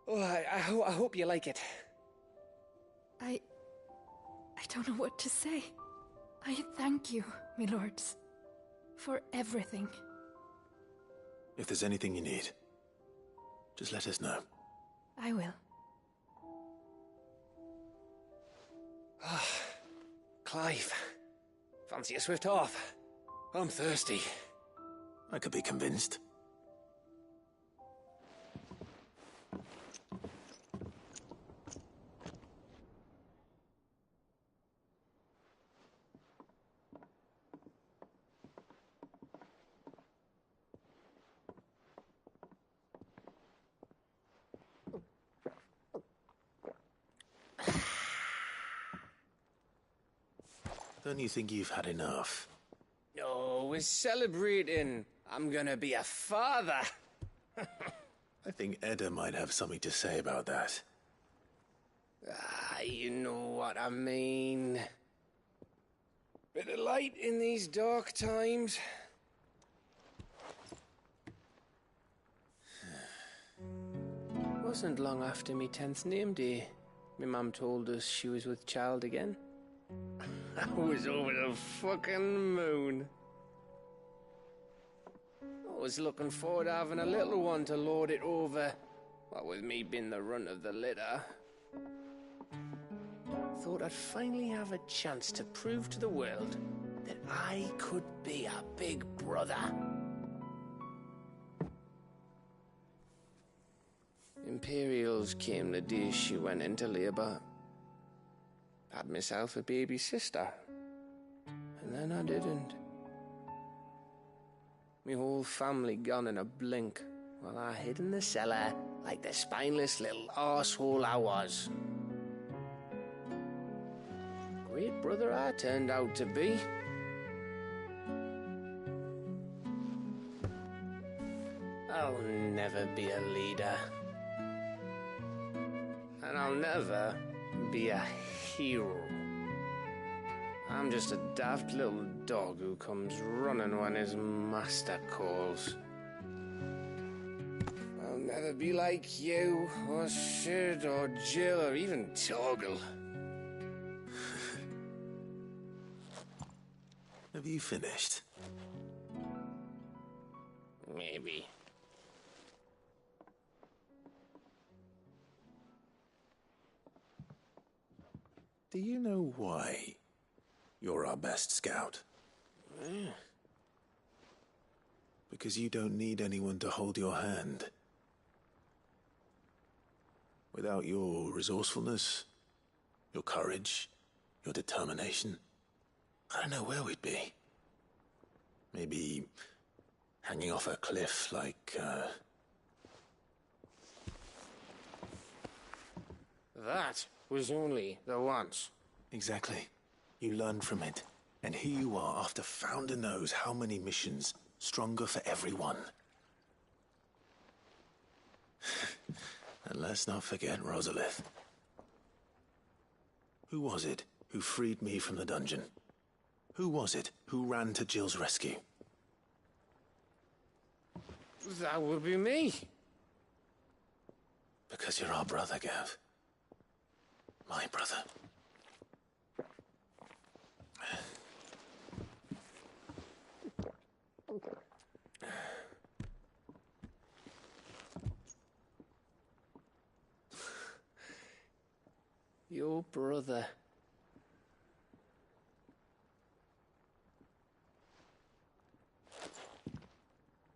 Oh, I hope you like it. I don't know what to say. I thank you, my lords, for everything. If there's anything you need, just let us know. I will. Clive, fancy a swift off? I'm thirsty. I could be convinced. Don't you think you've had enough? No, we're celebrating. I'm gonna be a father. I think Edda might have something to say about that. You know what I mean. Bit of light in these dark times. Wasn't long after me 10th name day. My mum told us she was with child again. I was over the fucking moon. I was looking forward to having a little one to lord it over. What with me being the runt of the litter. Thought I'd finally have a chance to prove to the world that I could be a big brother. Imperials came the day she went into labour. Had myself a baby sister. And then I didn't. My whole family gone in a blink, while I hid in the cellar like the spineless little arsehole I was. Great brother I turned out to be. I'll never be a leader. And I'll never be a hero. I'm just a daft little dog who comes running when his master calls. I'll never be like you, or Sid, or Jill, or even Torgal. Have you finished? Maybe. Do you know why you're our best scout? Yeah. Because you don't need anyone to hold your hand. Without your resourcefulness, your courage, your determination, I don't know where we'd be. Maybe hanging off a cliff like, That was only the once. Exactly. You learned from it. And here you are, after Founder knows how many missions, stronger for everyone. And let's not forget Rosalith. Who was it who freed me from the dungeon? Who was it who ran to Jill's rescue? That would be me. Because you're our brother, Gav. My brother. Your brother.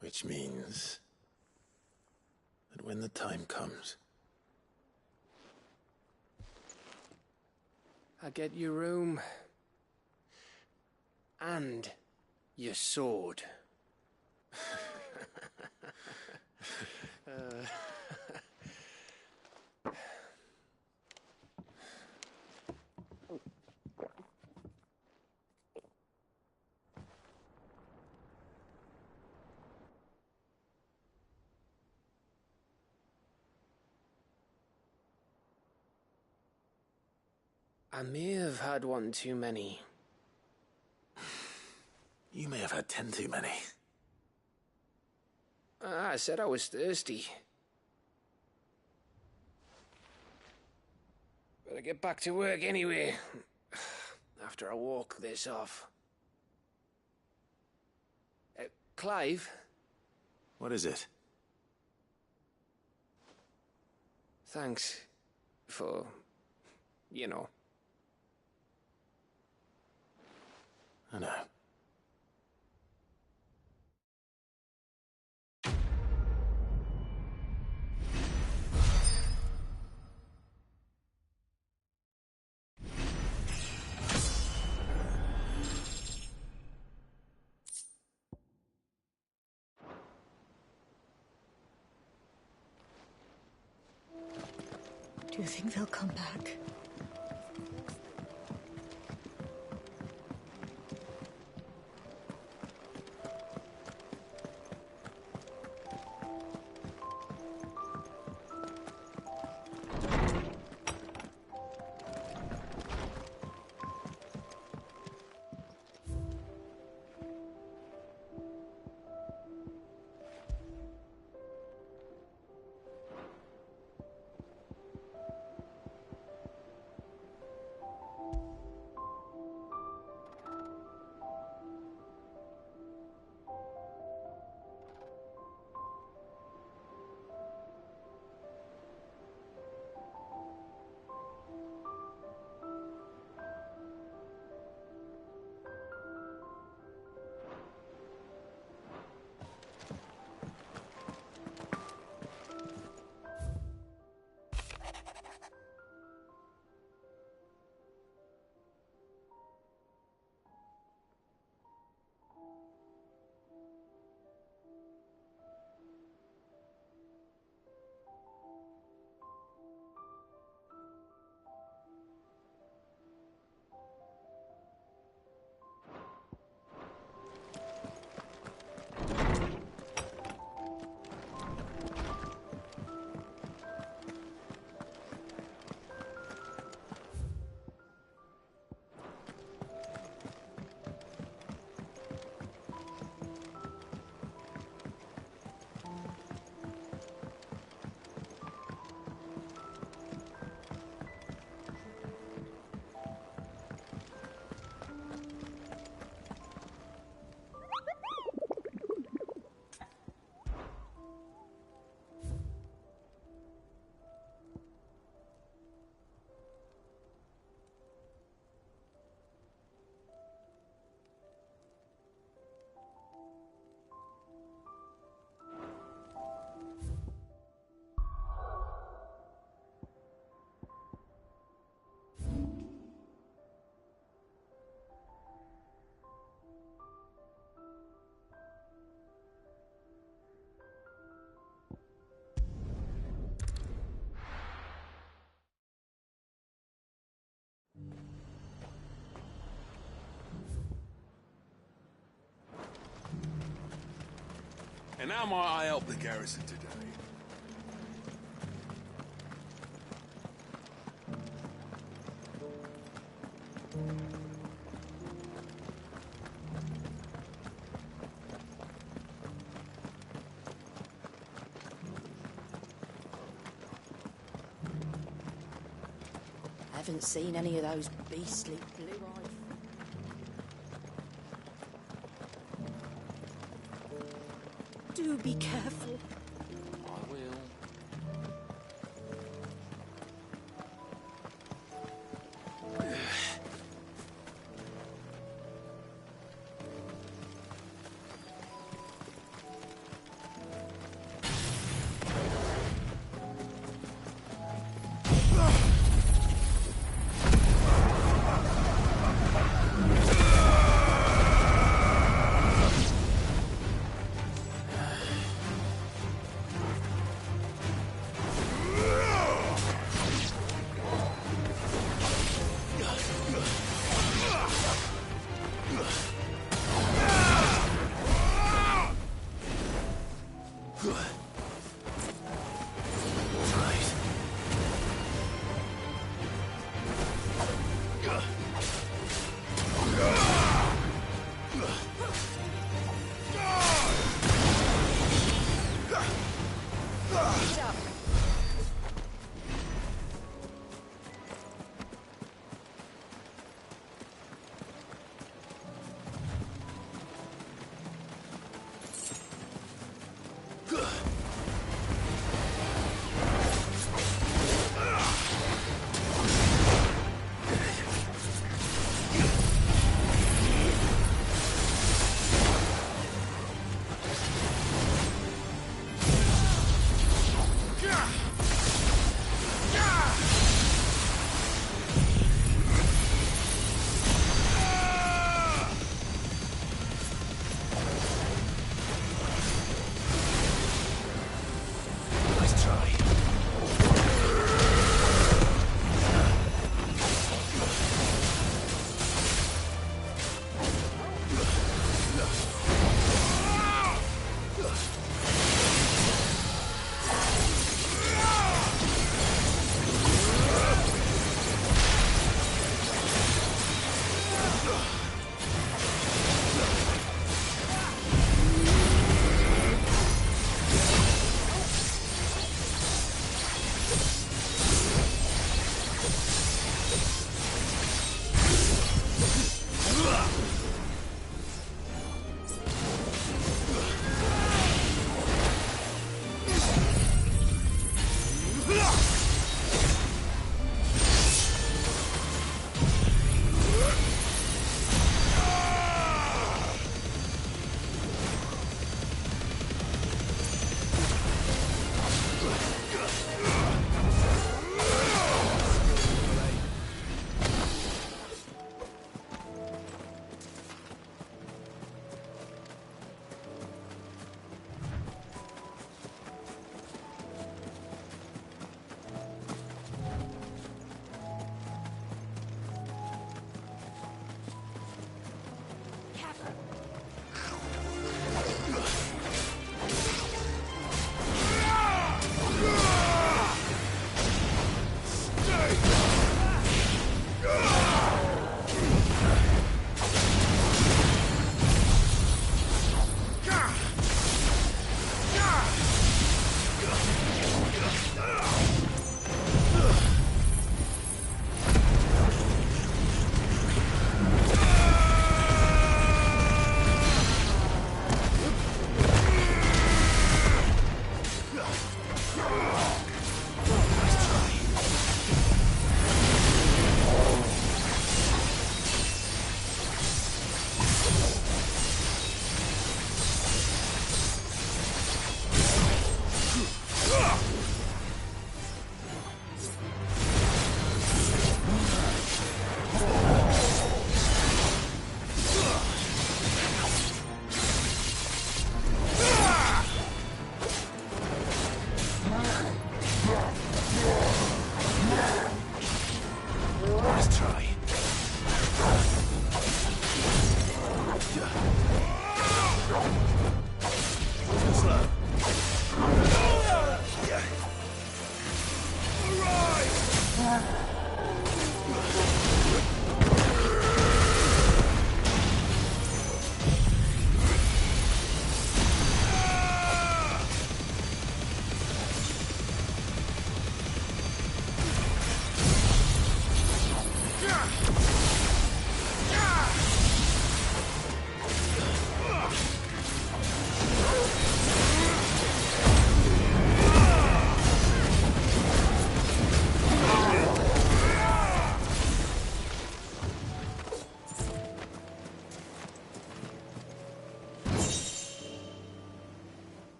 Which means that when the time comes, I get your room. And your sword. I may have had one too many. You may have had 10 too many. I said I was thirsty. Better get back to work anyway, after I walk this off. Clive? What is it? Thanks for, you know. I know. Do you think they'll come back? And how might I help the garrison today? Haven't seen any of those beastly blue-eyed... Do be careful. I will.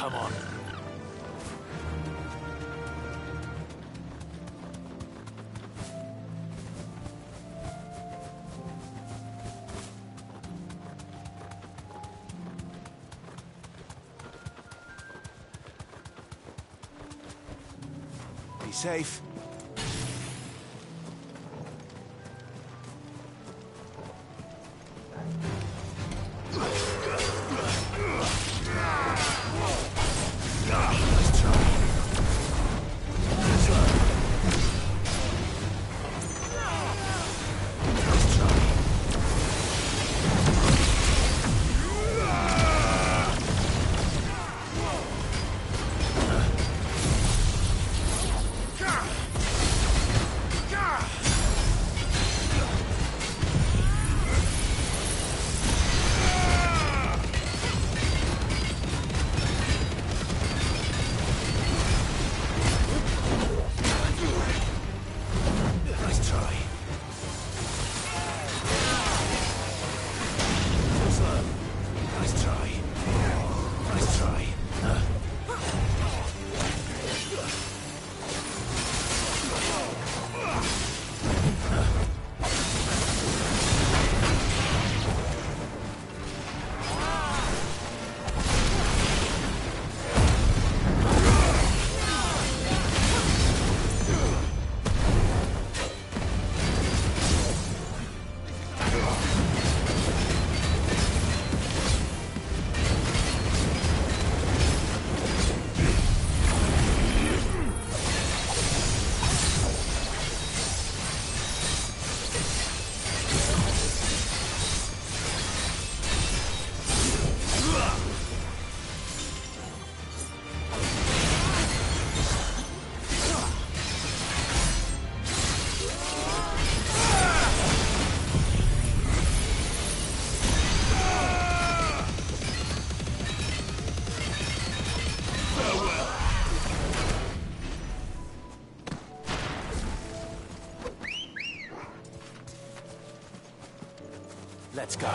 Come on. Be safe. Let's go.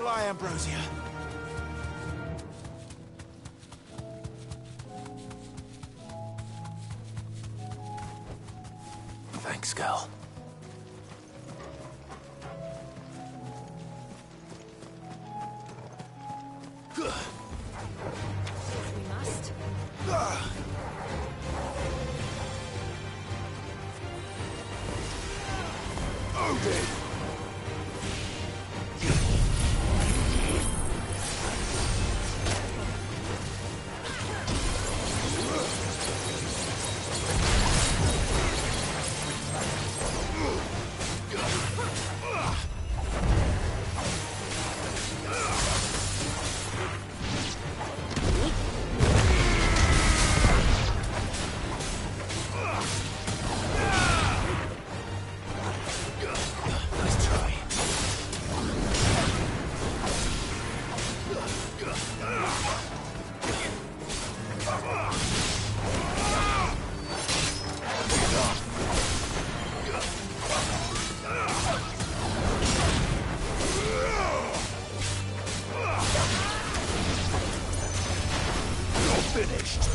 Fly, Ambrosia. Thanks, girl. We must. Odin! Finished.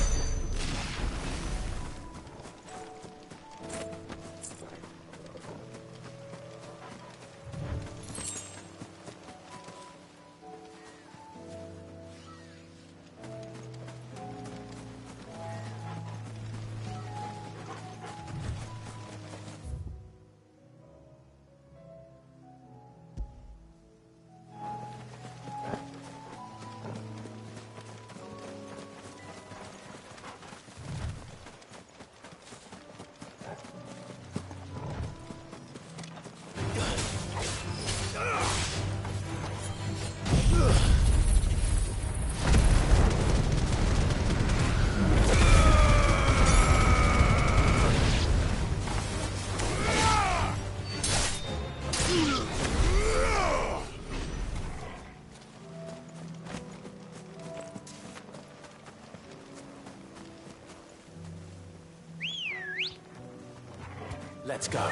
Let's go.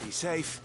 Be safe.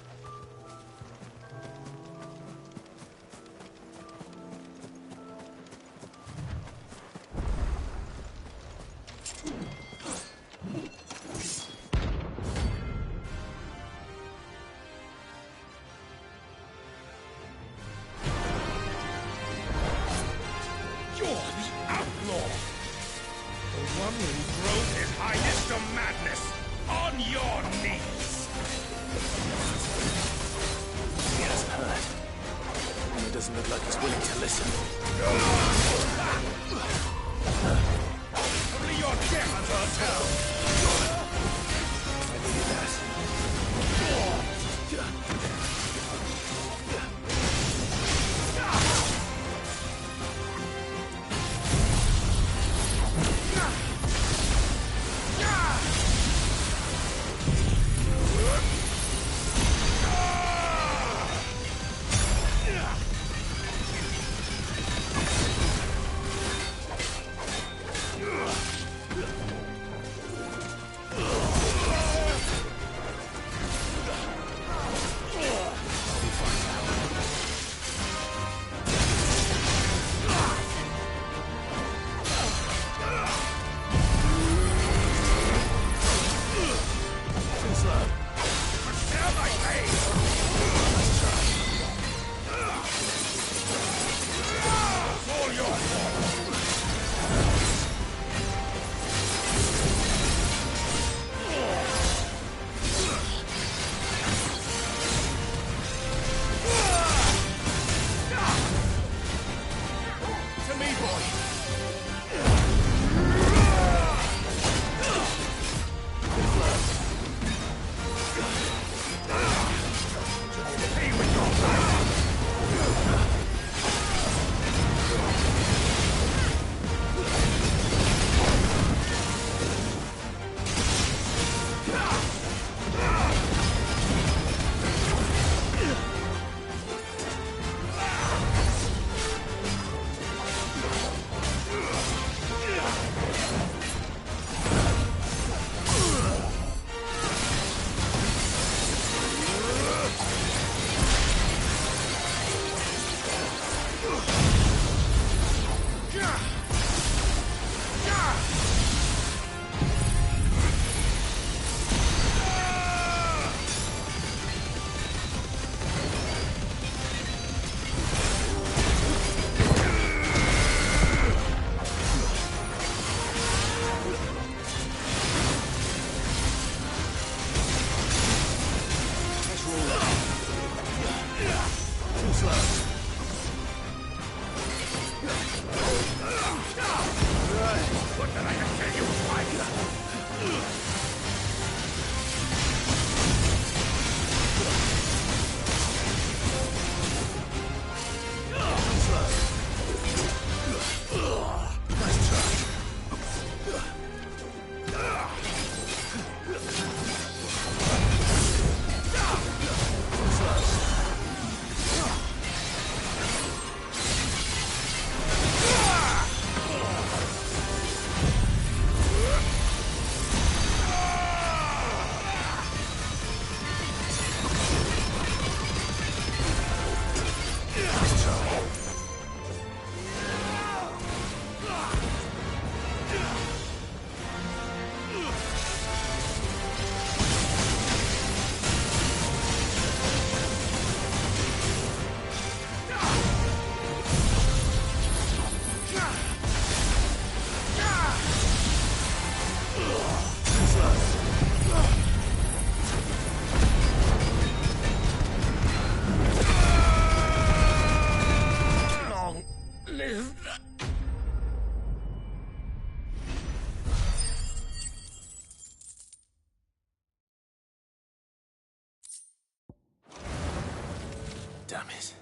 Damn it.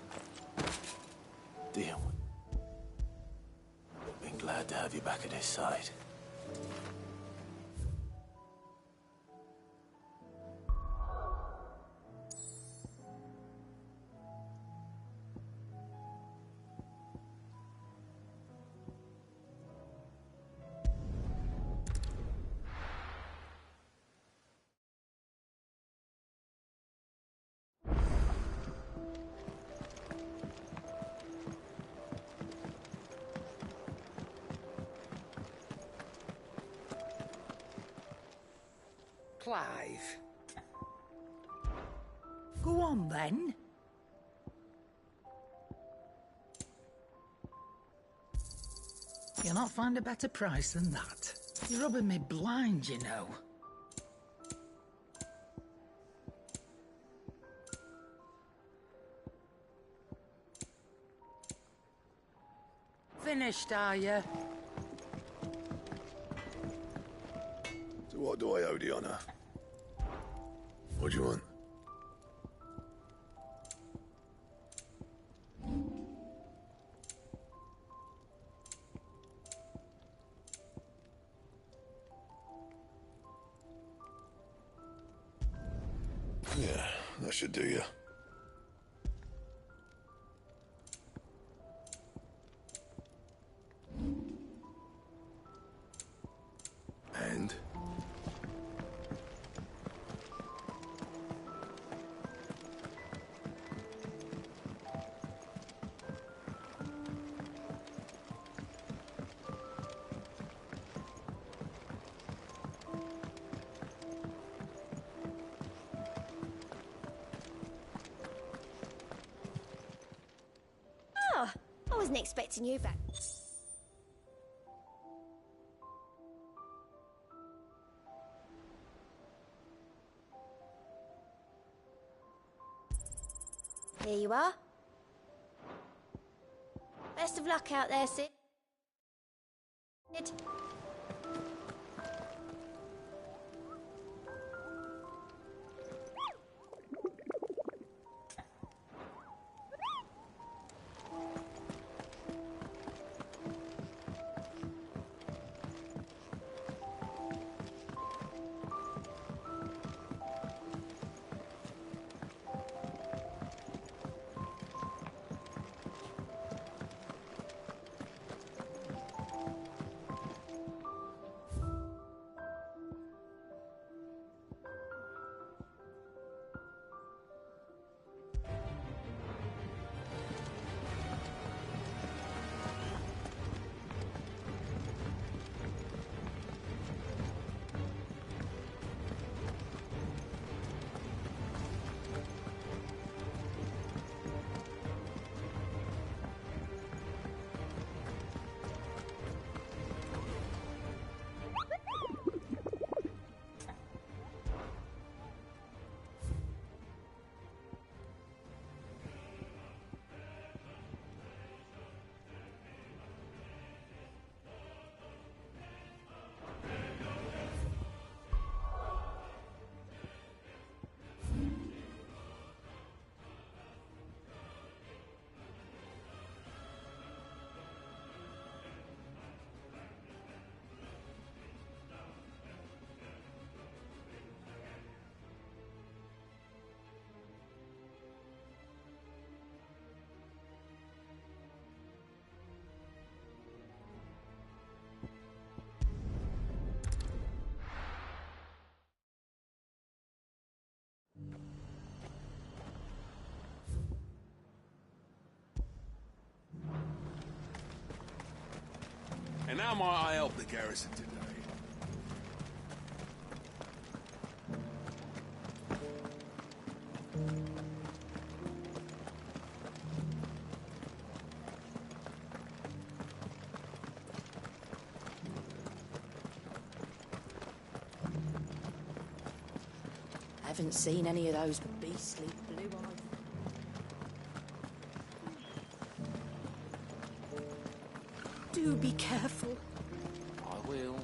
Deal. Been glad to have you back at his side. Clive. Go on, then. You'll not find a better price than that. You're rubbing me blind, you know. Finished, are you? So what do I owe the honor? What do you want? Yeah, that should do you. And? Oh, I wasn't expecting you back. Here you are. Best of luck out there, Sid. And how might I help the garrison today? Haven't seen any of those beastly blue eyes. Do be careful. I will.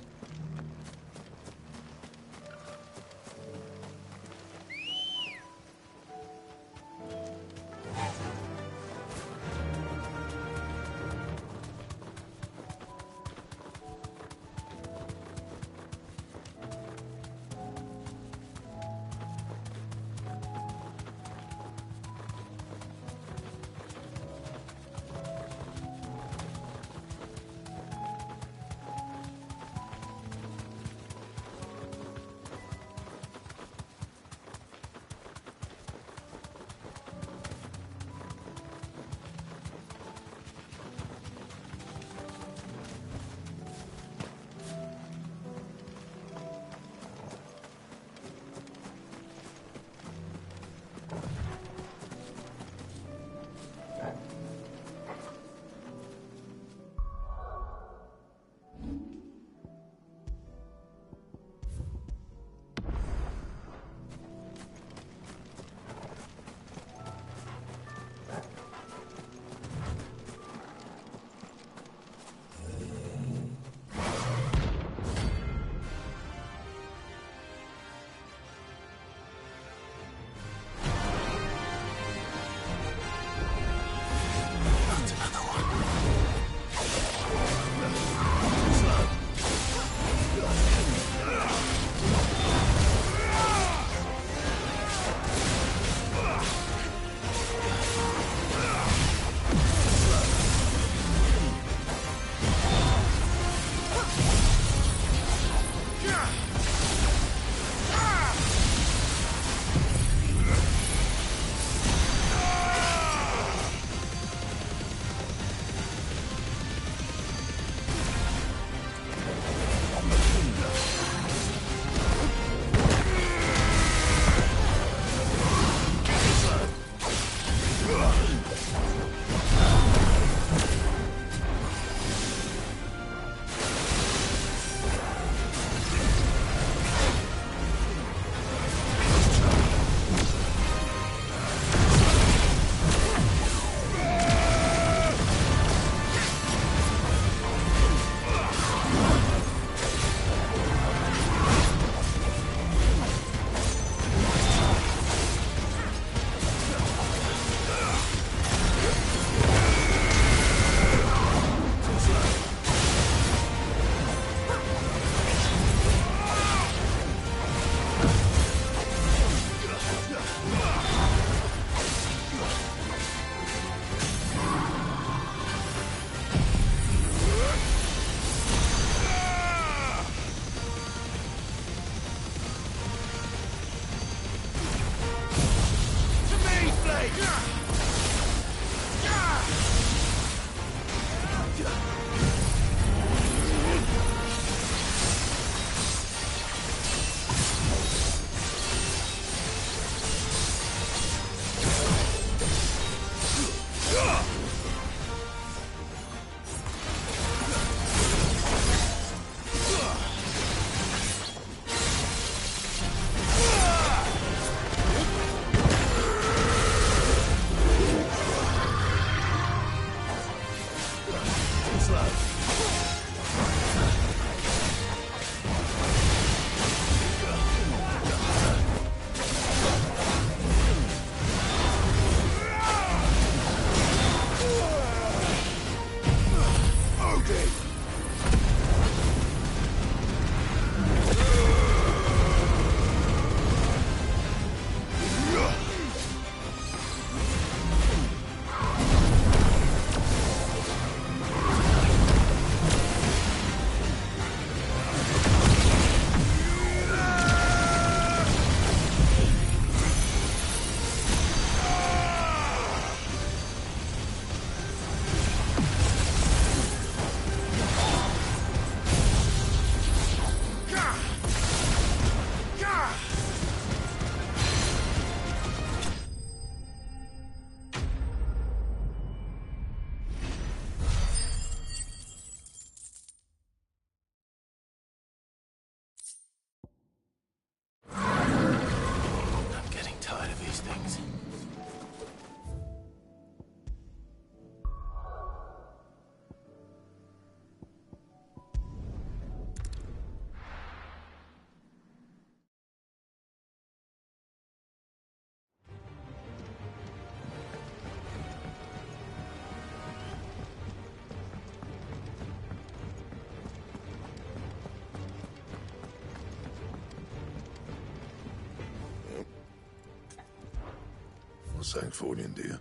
Sancfordian, dear.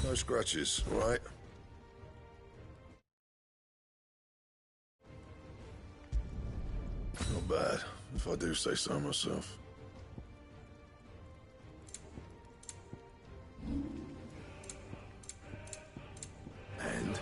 No scratches, all right? Not bad, if I do say so myself. And?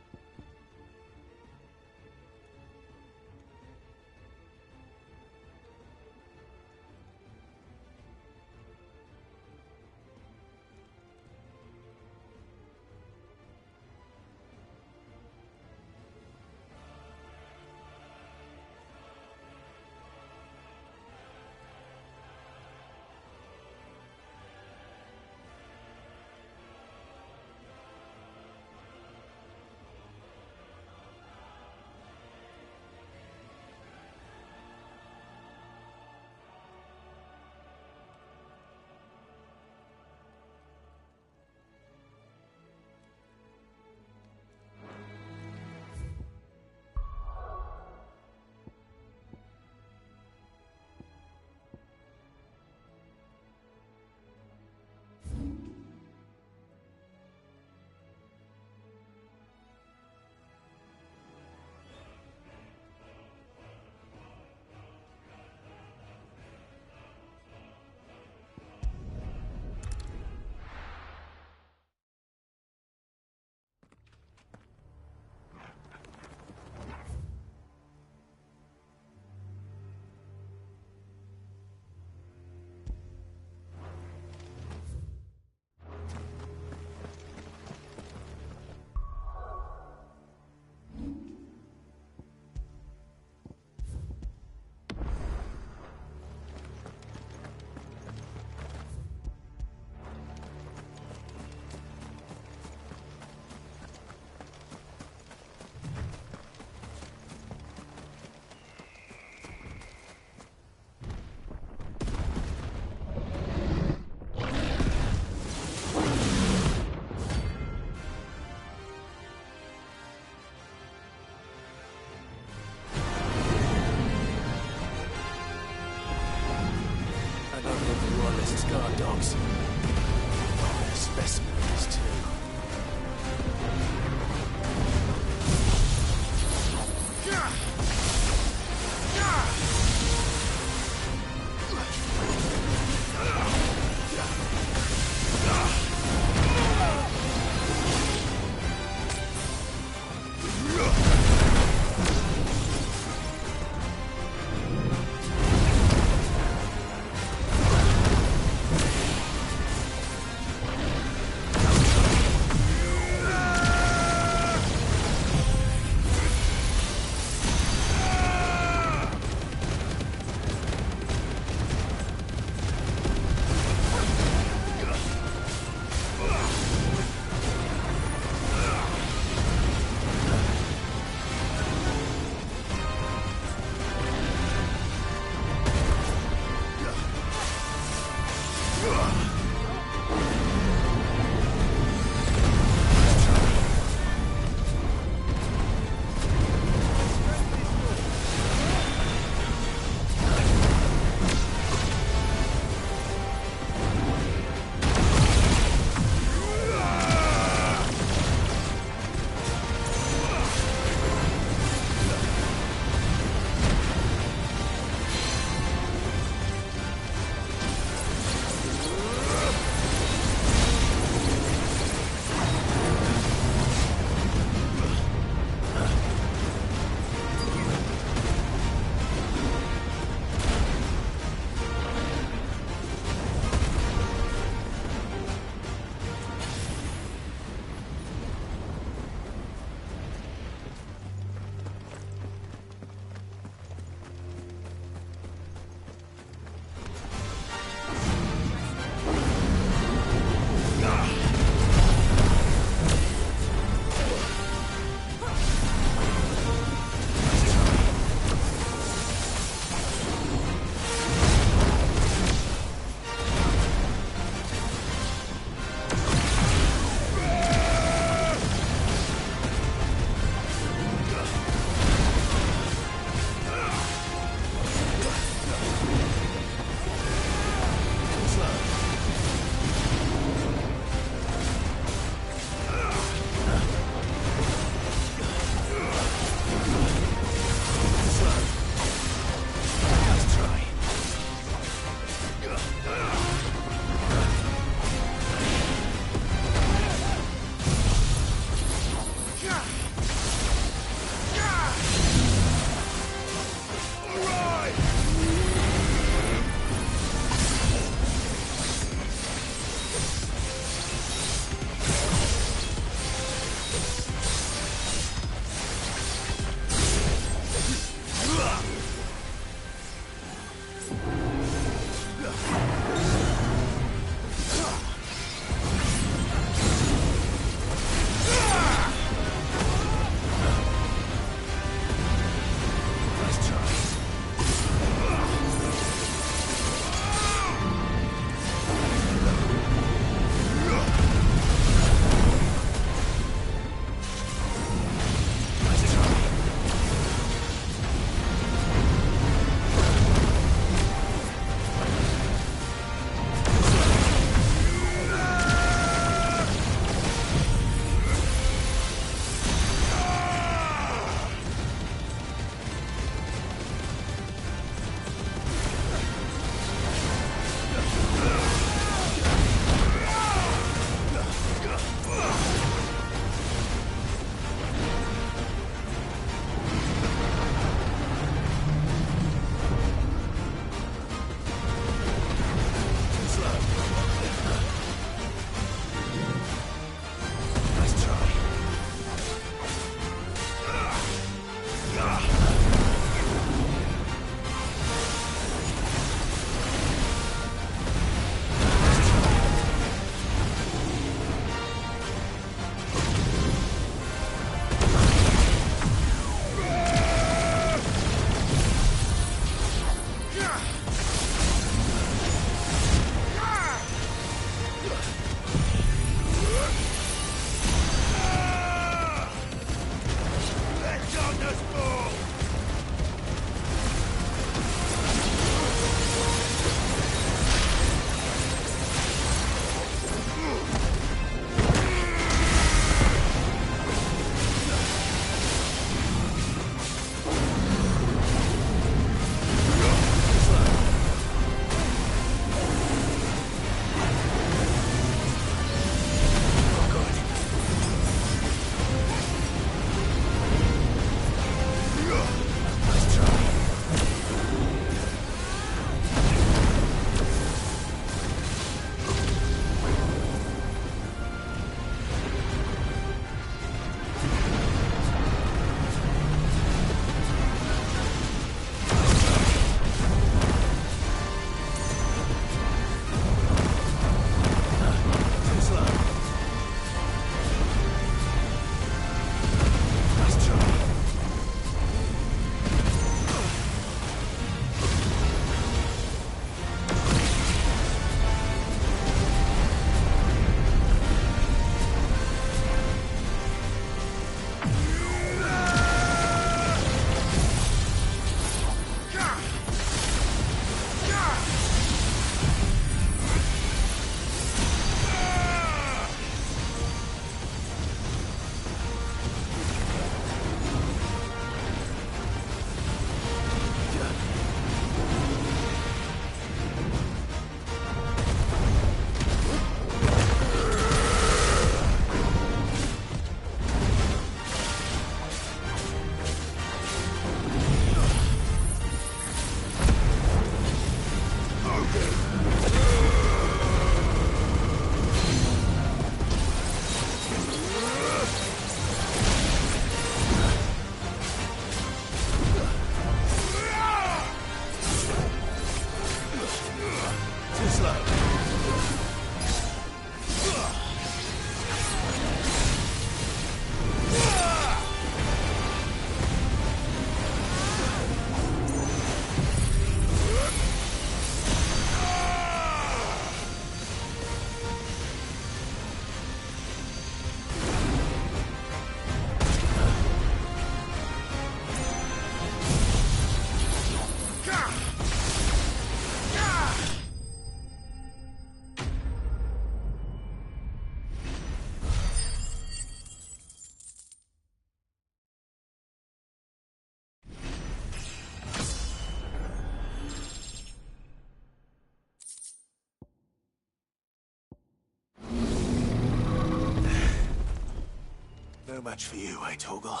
No match for you, eh, Torgal?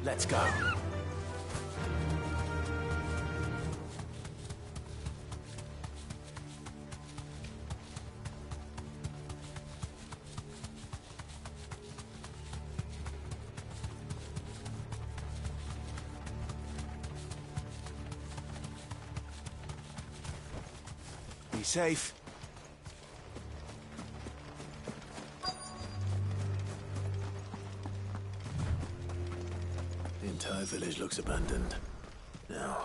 Let's go. Be safe. The entire village looks abandoned. Now,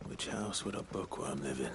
which house would a bookworm live in?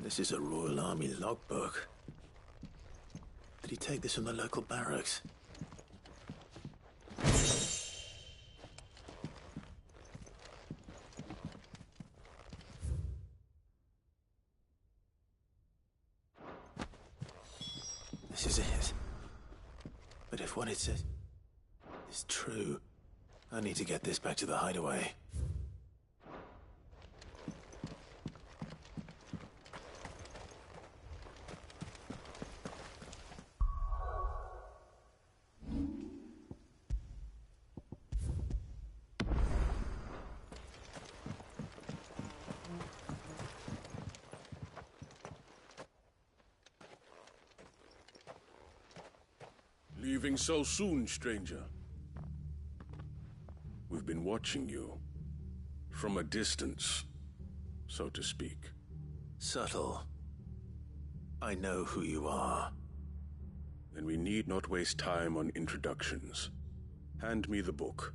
This is a Royal Army logbook. Did he take this from the local barracks? This is it. But if what it says is true, I need to get this back to the hideaway. Leaving so soon, stranger? We've been watching you. From a distance, so to speak. Subtle. I know who you are. Then we need not waste time on introductions. Hand me the book.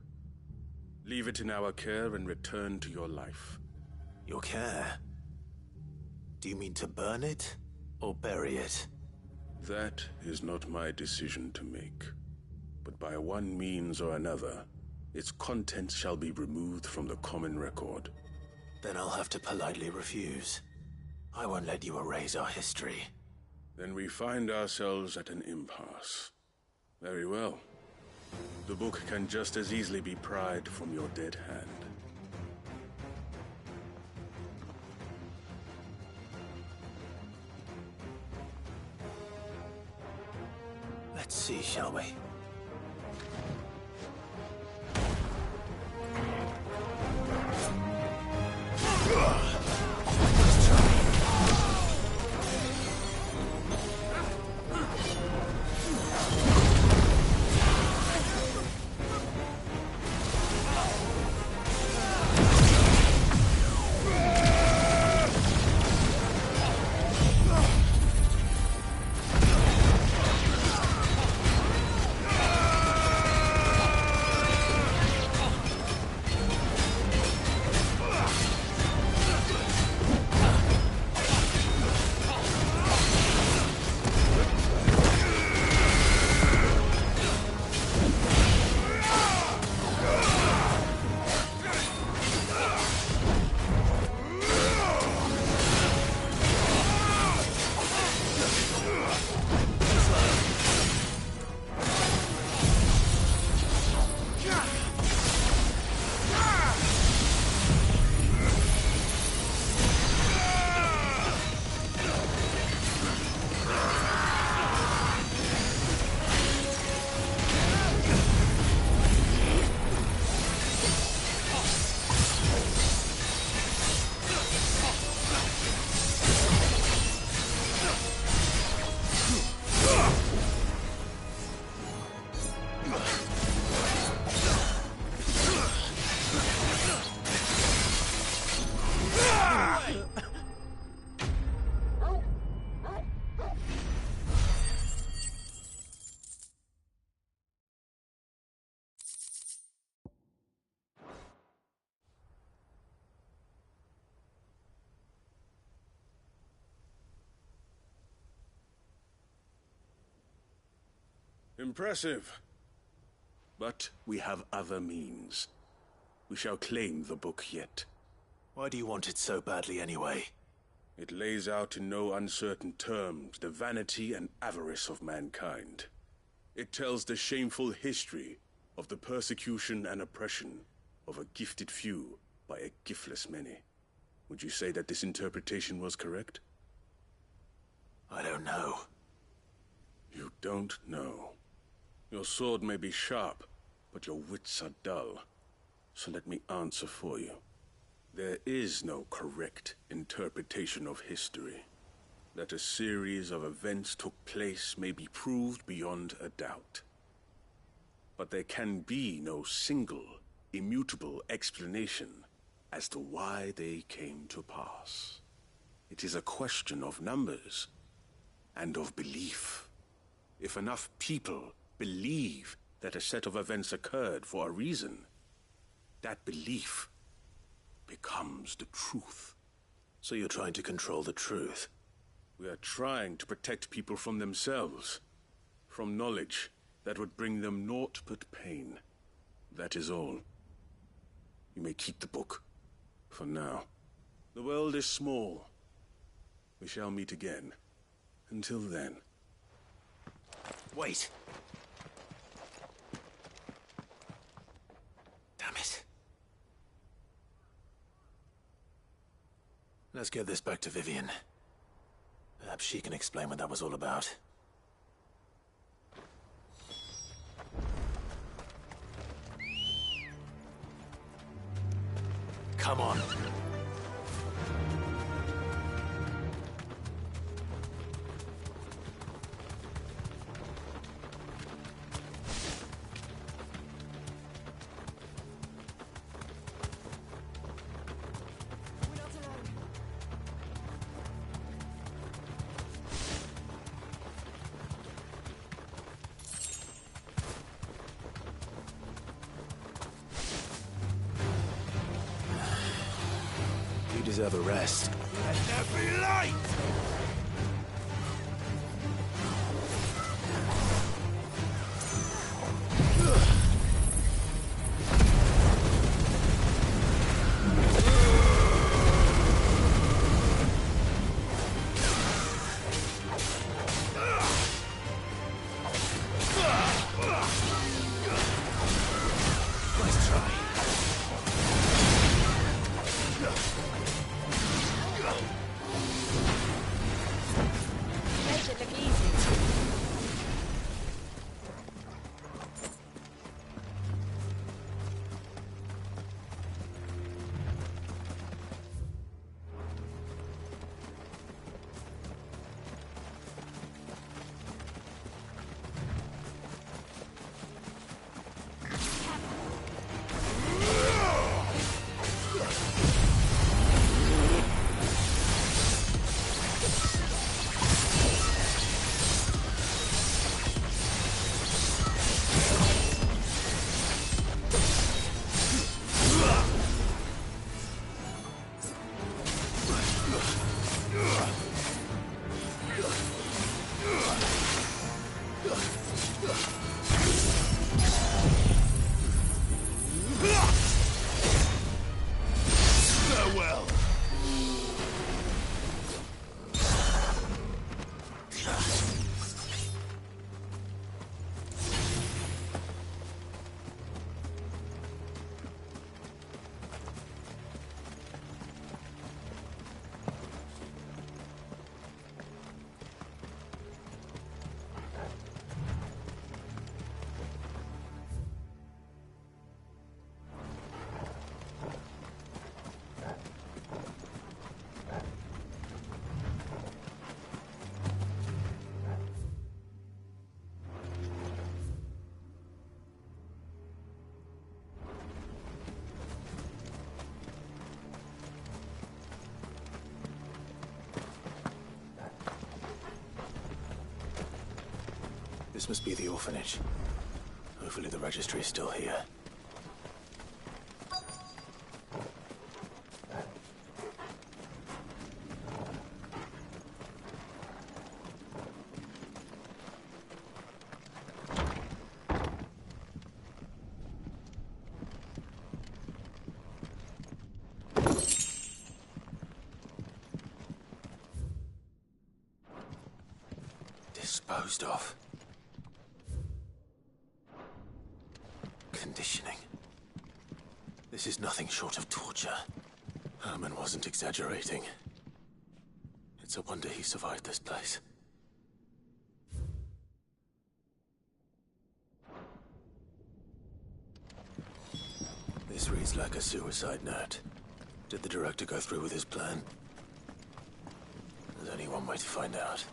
Leave it in our care and return to your life. Your care? Do you mean to burn it or bury it? That is not my decision to make. But by one means or another, its contents shall be removed from the common record. Then I'll have to politely refuse. I won't let you erase our history. Then we find ourselves at an impasse. Very well. The book can just as easily be pried from your dead hand. Let's see, shall we? Impressive. But we have other means. We shall claim the book yet. Why do you want it so badly anyway? It lays out in no uncertain terms the vanity and avarice of mankind. It tells the shameful history of the persecution and oppression of a gifted few by a giftless many. Would you say that this interpretation was correct? I don't know. You don't know. Your sword may be sharp, but your wits are dull. So let me answer for you. There is no correct interpretation of history. That a series of events took place may be proved beyond a doubt. But there can be no single, immutable explanation as to why they came to pass. It is a question of numbers and of belief. If enough people believe that a set of events occurred for a reason, that belief becomes the truth. So you're trying to control the truth? We are trying to protect people from themselves, from knowledge that would bring them naught but pain. That is all. You may keep the book, for now. The world is small. We shall meet again. Until then. Wait! Damn it. Let's get this back to Vivian. Perhaps she can explain what that was all about. Come on. You deserve a rest. Let there be light! This must be the orphanage. Hopefully the registry is still here. disposed of. Conditioning. This is nothing short of torture. Herman wasn't exaggerating. It's a wonder he survived this place. This reads like a suicide note. Did the director go through with his plan? There's only one way to find out.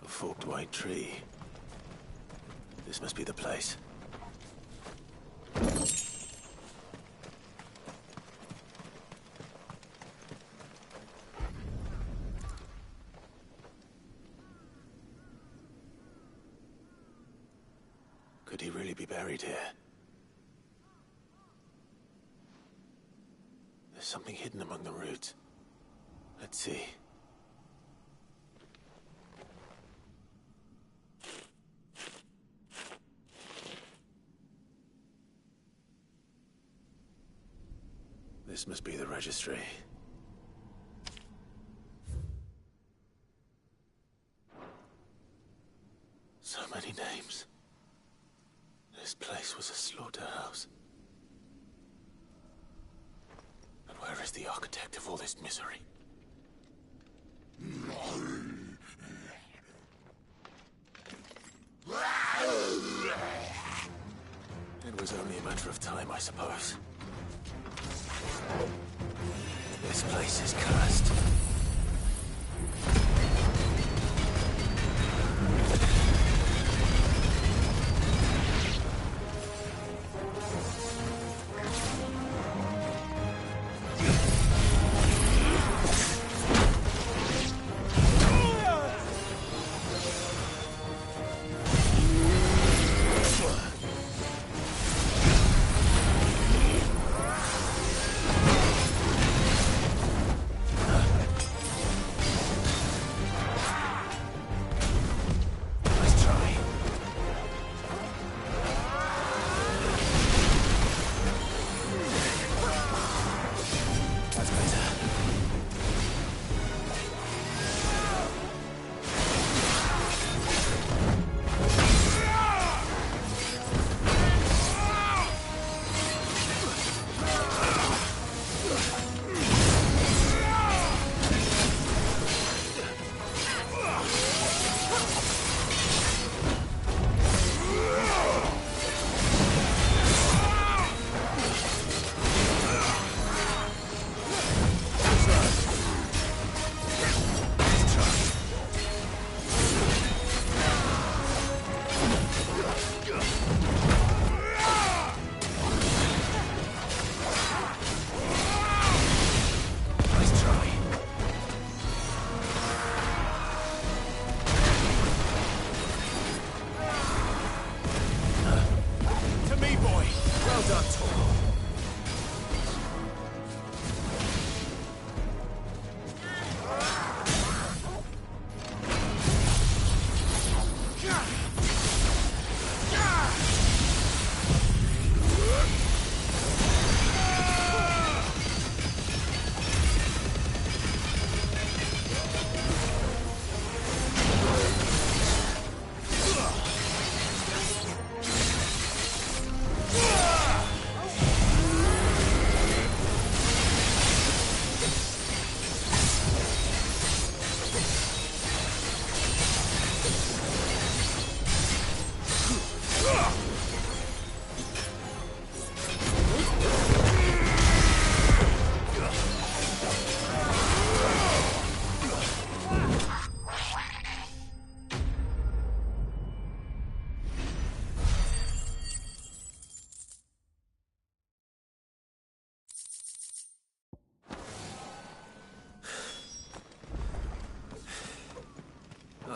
Forked white tree. This must be the place. Could he really be buried here? There's something hidden among the roots. Let's see. This must be the registry. So many names. This place was a slaughterhouse. And where is the architect of all this misery? It was only a matter of time, I suppose. This place is cursed.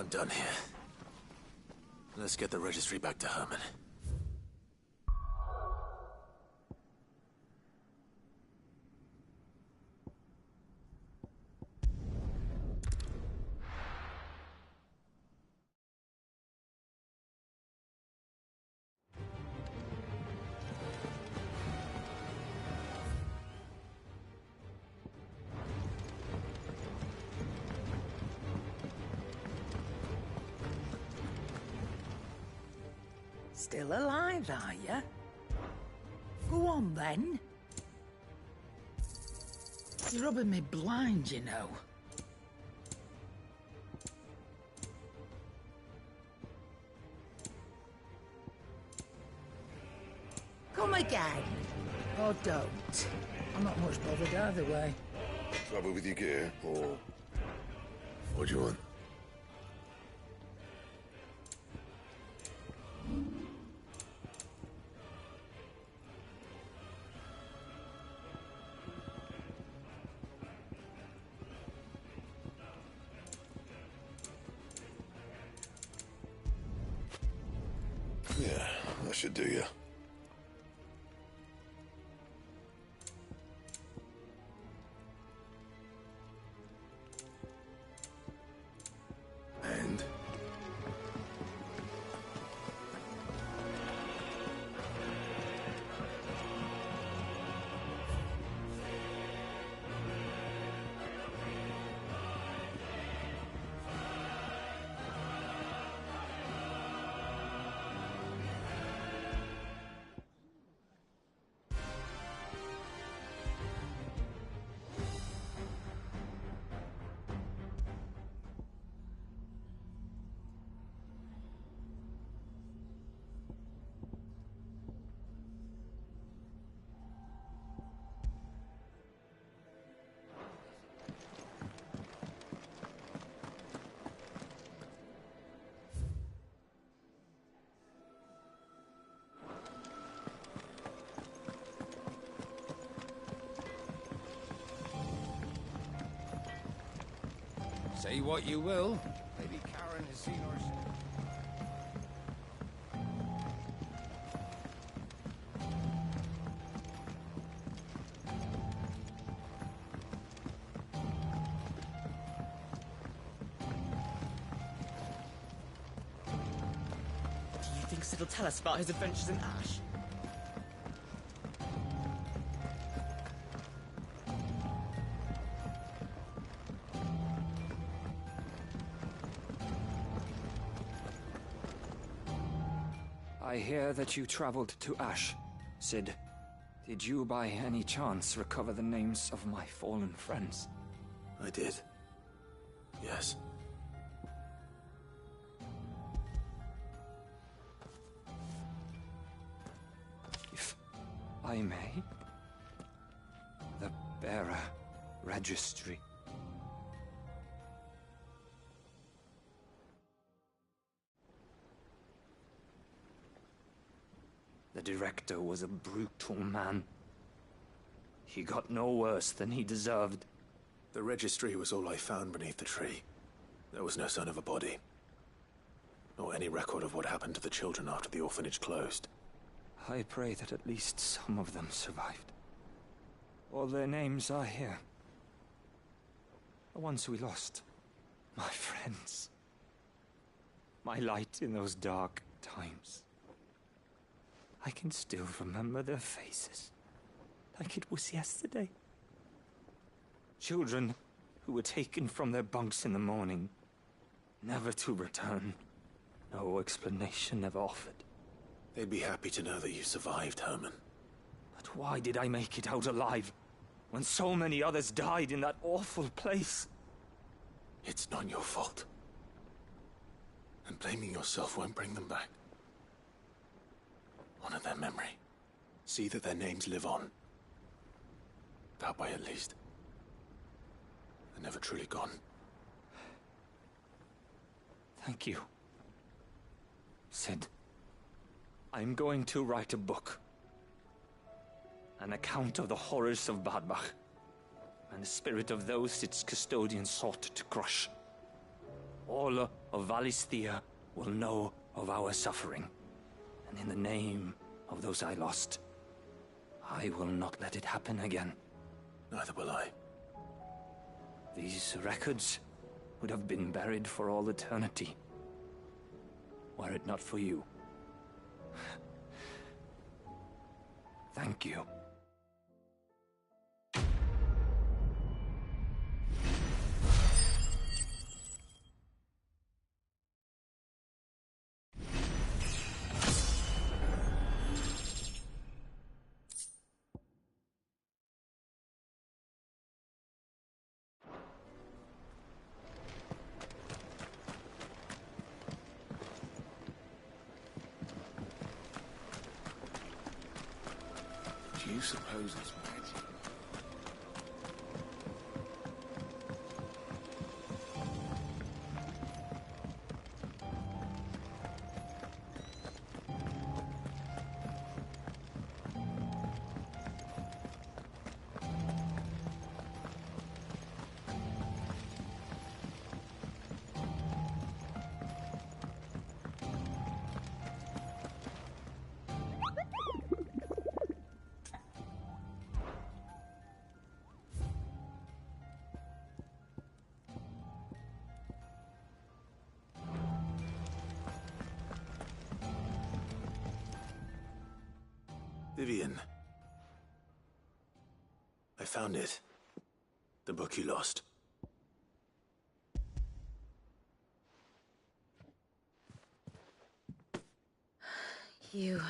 I'm done here. Let's get the registry back to Herman. Still alive, are you? Go on, then. You're rubbing me blind, you know. Come again. Or don't. I'm not much bothered either way. Trouble with your gear, or what do you want? Yeah, that should do you. And? Say what you will, maybe Karen has seen our... Do you think Sid will tell us about his adventures in Ash? I hear that you traveled to Ash, Sid. Did you by any chance recover the names of my fallen friends? I did. Yes. If I may, the bearer registry. The director was a brutal man. He got no worse than he deserved. The registry was all I found beneath the tree. There was no sign of a body. Or any record of what happened to the children after the orphanage closed. I pray that at least some of them survived. All their names are here. The ones we lost. My friends. My light in those dark times. I can still remember their faces, like it was yesterday. Children who were taken from their bunks in the morning, never to return. No explanation ever offered. They'd be happy to know that you survived, Herman. But why did I make it out alive, when so many others died in that awful place? It's not your fault. And blaming yourself won't bring them back. Honor their memory. See that their names live on. That way, at least. They're never truly gone. Thank you, Sid. I'm going to write a book. An account of the horrors of Badbach, and the spirit of those its custodians sought to crush. all of Valisthea will know of our suffering. And in the name of those I lost, I will not let it happen again. Neither will I. These records would have been buried for all eternity, were it not for you. Thank you. Do you suppose it's magic? Vivian. I found it. The book you lost. You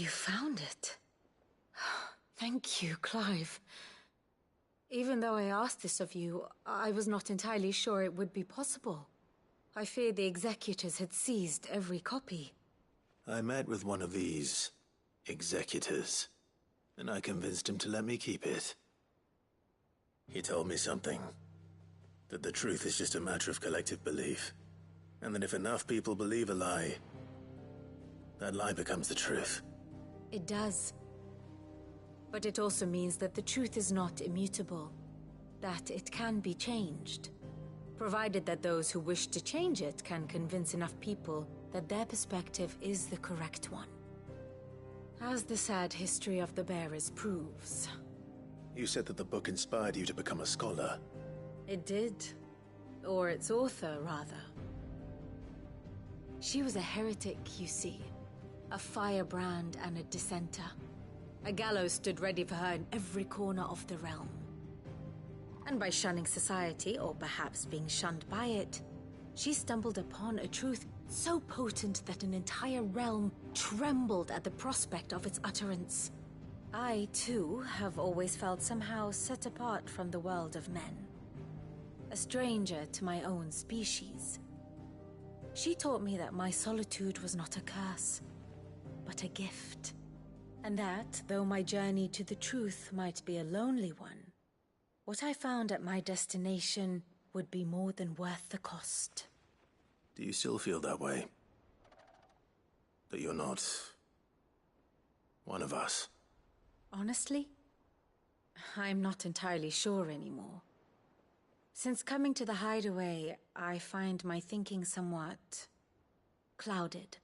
found it. Thank you, Clive. Even though I asked this of you, I was not entirely sure it would be possible. I feared the executors had seized every copy. I met with one of these executors, and I convinced him to let me keep it. He told me something. That the truth is just a matter of collective belief. And that if enough people believe a lie, that lie becomes the truth. It does. But it also means that the truth is not immutable. That it can be changed. Provided that those who wish to change it can convince enough people that their perspective is the correct one. As the sad history of the bearers proves. You said that the book inspired you to become a scholar. It did. Or its author, rather. She was a heretic, you see. A firebrand and a dissenter. A gallows stood ready for her in every corner of the realm. And by shunning society, or perhaps being shunned by it, she stumbled upon a truth so potent that an entire realm trembled at the prospect of its utterance. I, too, have always felt somehow set apart from the world of men. A stranger to my own species. She taught me that my solitude was not a curse, but a gift. And that, though my journey to the truth might be a lonely one, what I found at my destination would be more than worth the cost. Do you still feel that way? That you're not one of us? Honestly, I'm not entirely sure anymore. Since coming to the hideaway, I find my thinking somewhat clouded.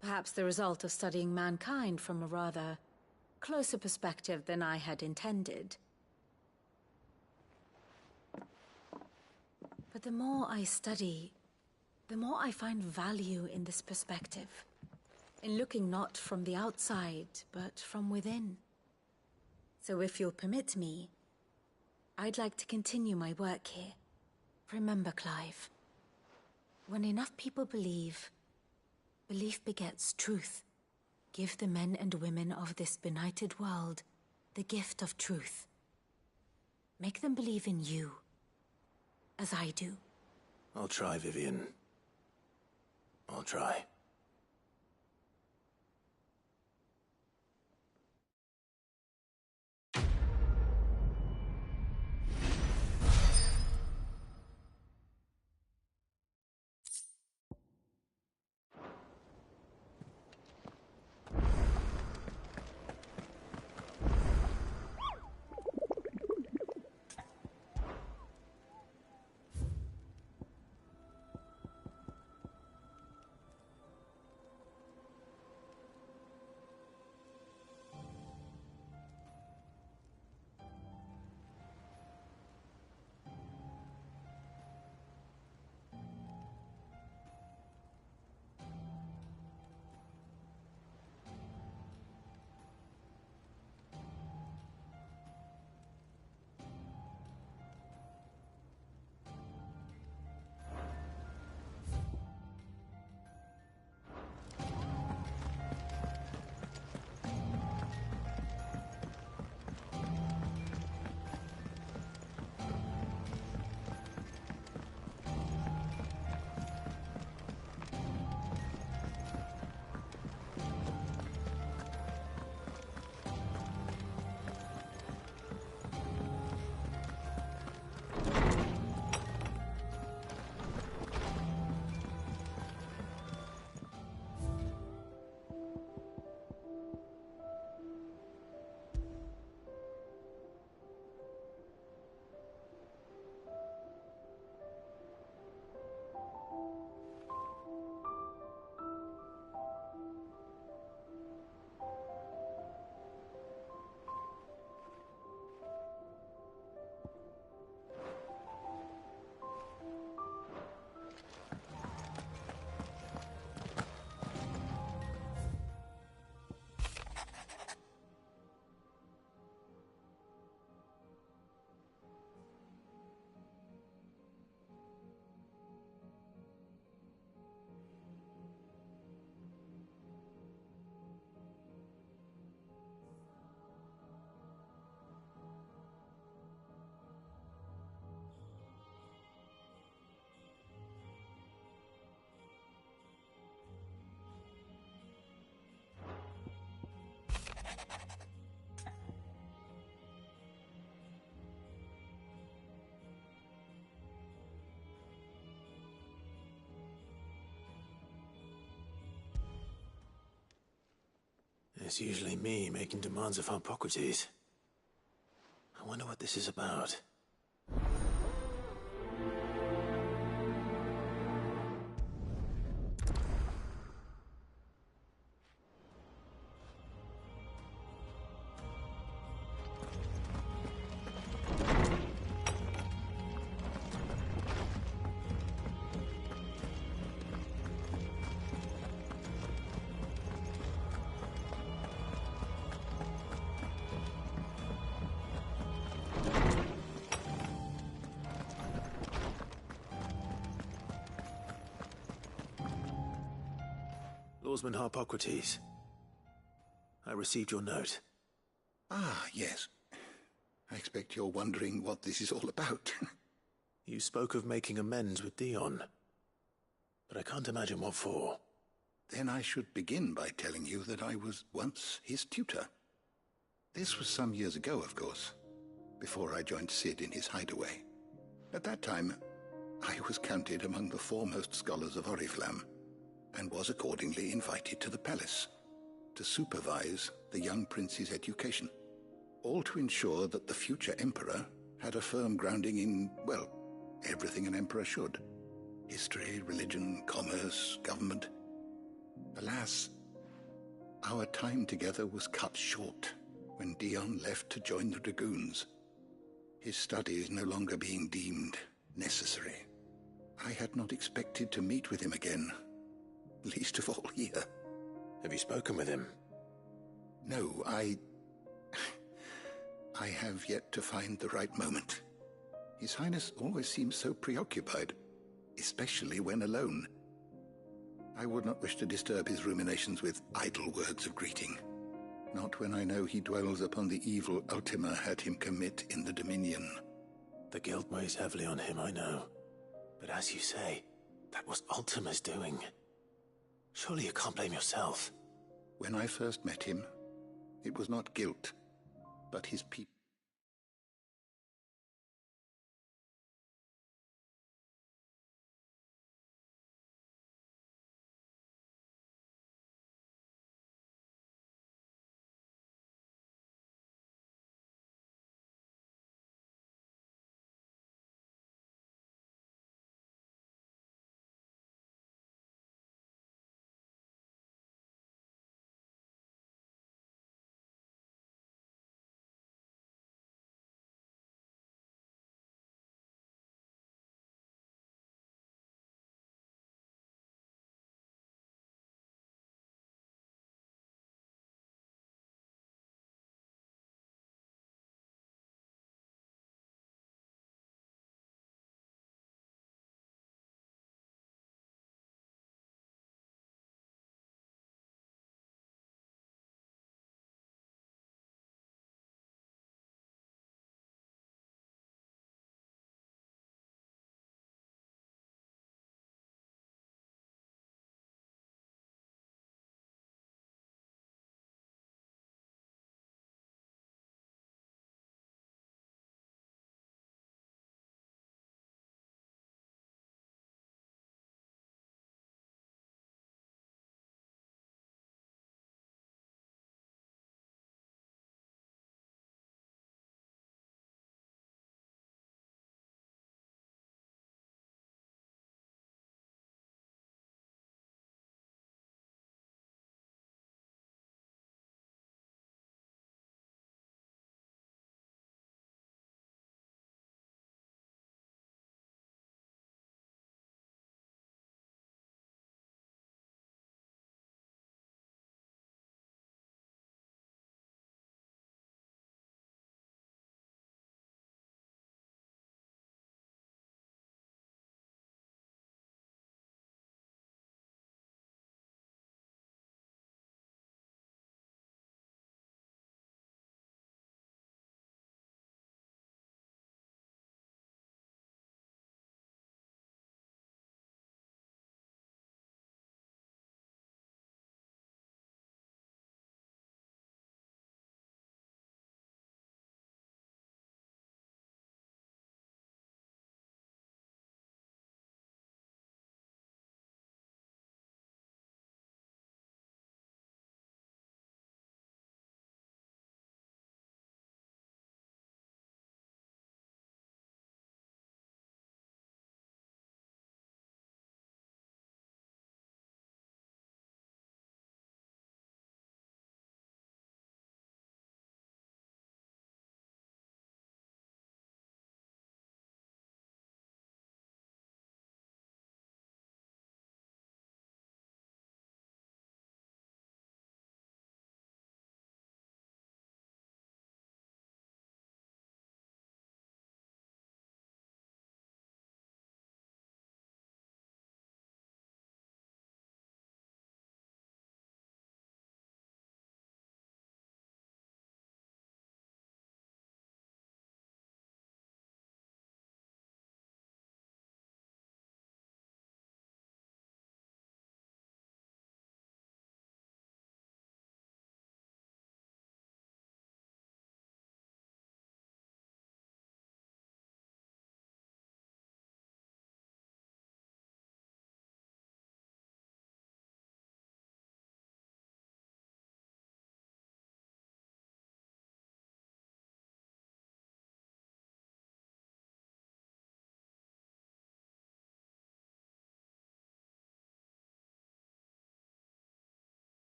Perhaps the result of studying mankind from a rather closer perspective than I had intended. But the more I study, the more I find value in this perspective. In looking not from the outside, but from within. So if you'll permit me, I'd like to continue my work here. Remember, Clive, when enough people believe, belief begets truth. Give the men and women of this benighted world the gift of truth. Make them believe in you, as I do. I'll try, Vivian. I'll try. It's usually me making demands of Hippocrates. I wonder what this is about. Lawsman Hippocrates. I received your note. Ah, yes. I expect you're wondering what this is all about. You spoke of making amends with Dion, but I can't imagine what for. Then I should begin by telling you that I was once his tutor. This was some years ago, of course, before I joined Sid in his hideaway. At that time, I was counted among the foremost scholars of Oriflamme, and was accordingly invited to the palace to supervise the young prince's education, all to ensure that the future emperor had a firm grounding in, well, everything an emperor should. History, religion, commerce, government. Alas, our time together was cut short when Dion left to join the Dragoons, his studies no longer being deemed necessary. I had not expected to meet with him again, least of all here. Have you spoken with him? No, I have yet to find the right moment. His Highness always seems so preoccupied, especially when alone. I would not wish to disturb his ruminations with idle words of greeting, not when I know he dwells upon the evil Ultima had him commit in the Dominion. The guilt weighs heavily on him, I know. But as you say, that was Ultima's doing. Surely you can't blame yourself. When I first met him, it was not guilt, but his people.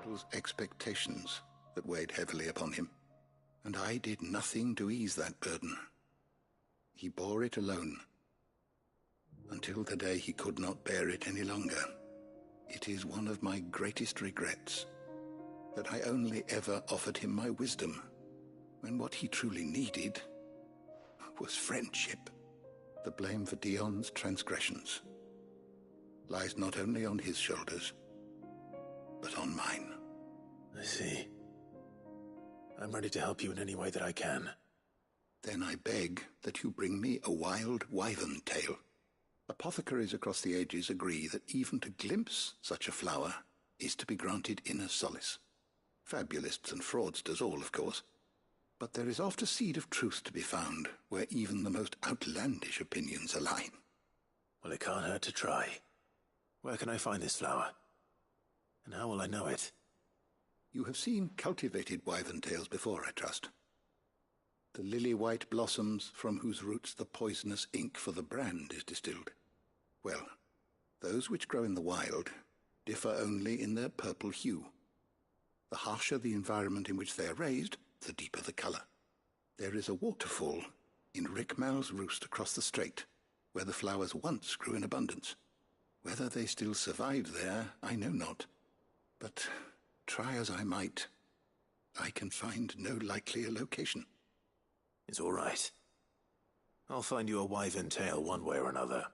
people's expectations that weighed heavily upon him, and I did nothing to ease that burden. He bore it alone, until the day he could not bear it any longer. It is one of my greatest regrets that I only ever offered him my wisdom, when what he truly needed was friendship. The blame for Dion's transgressions lies not only on his shoulders, but on mine. I see. I'm ready to help you in any way that I can. Then I beg that you bring me a wild wyvern tail. Apothecaries across the ages agree that even to glimpse such a flower is to be granted inner solace. Fabulists and fraudsters all, of course. But there is oft a seed of truth to be found where even the most outlandish opinions align. Well, it can't hurt to try. Where can I find this flower? And how will I know it? You have seen cultivated wyvern tails before, I trust. The lily-white blossoms from whose roots the poisonous ink for the brand is distilled. Well, those which grow in the wild differ only in their purple hue. The harsher the environment in which they are raised, the deeper the color. There is a waterfall in Rickmal's roost across the strait, where the flowers once grew in abundance. Whether they still survive there, I know not. But try as I might, I can find no likelier location. It's all right. I'll find you a wyvern tail one way or another.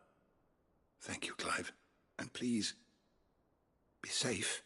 Thank you, Clive. And please, be safe.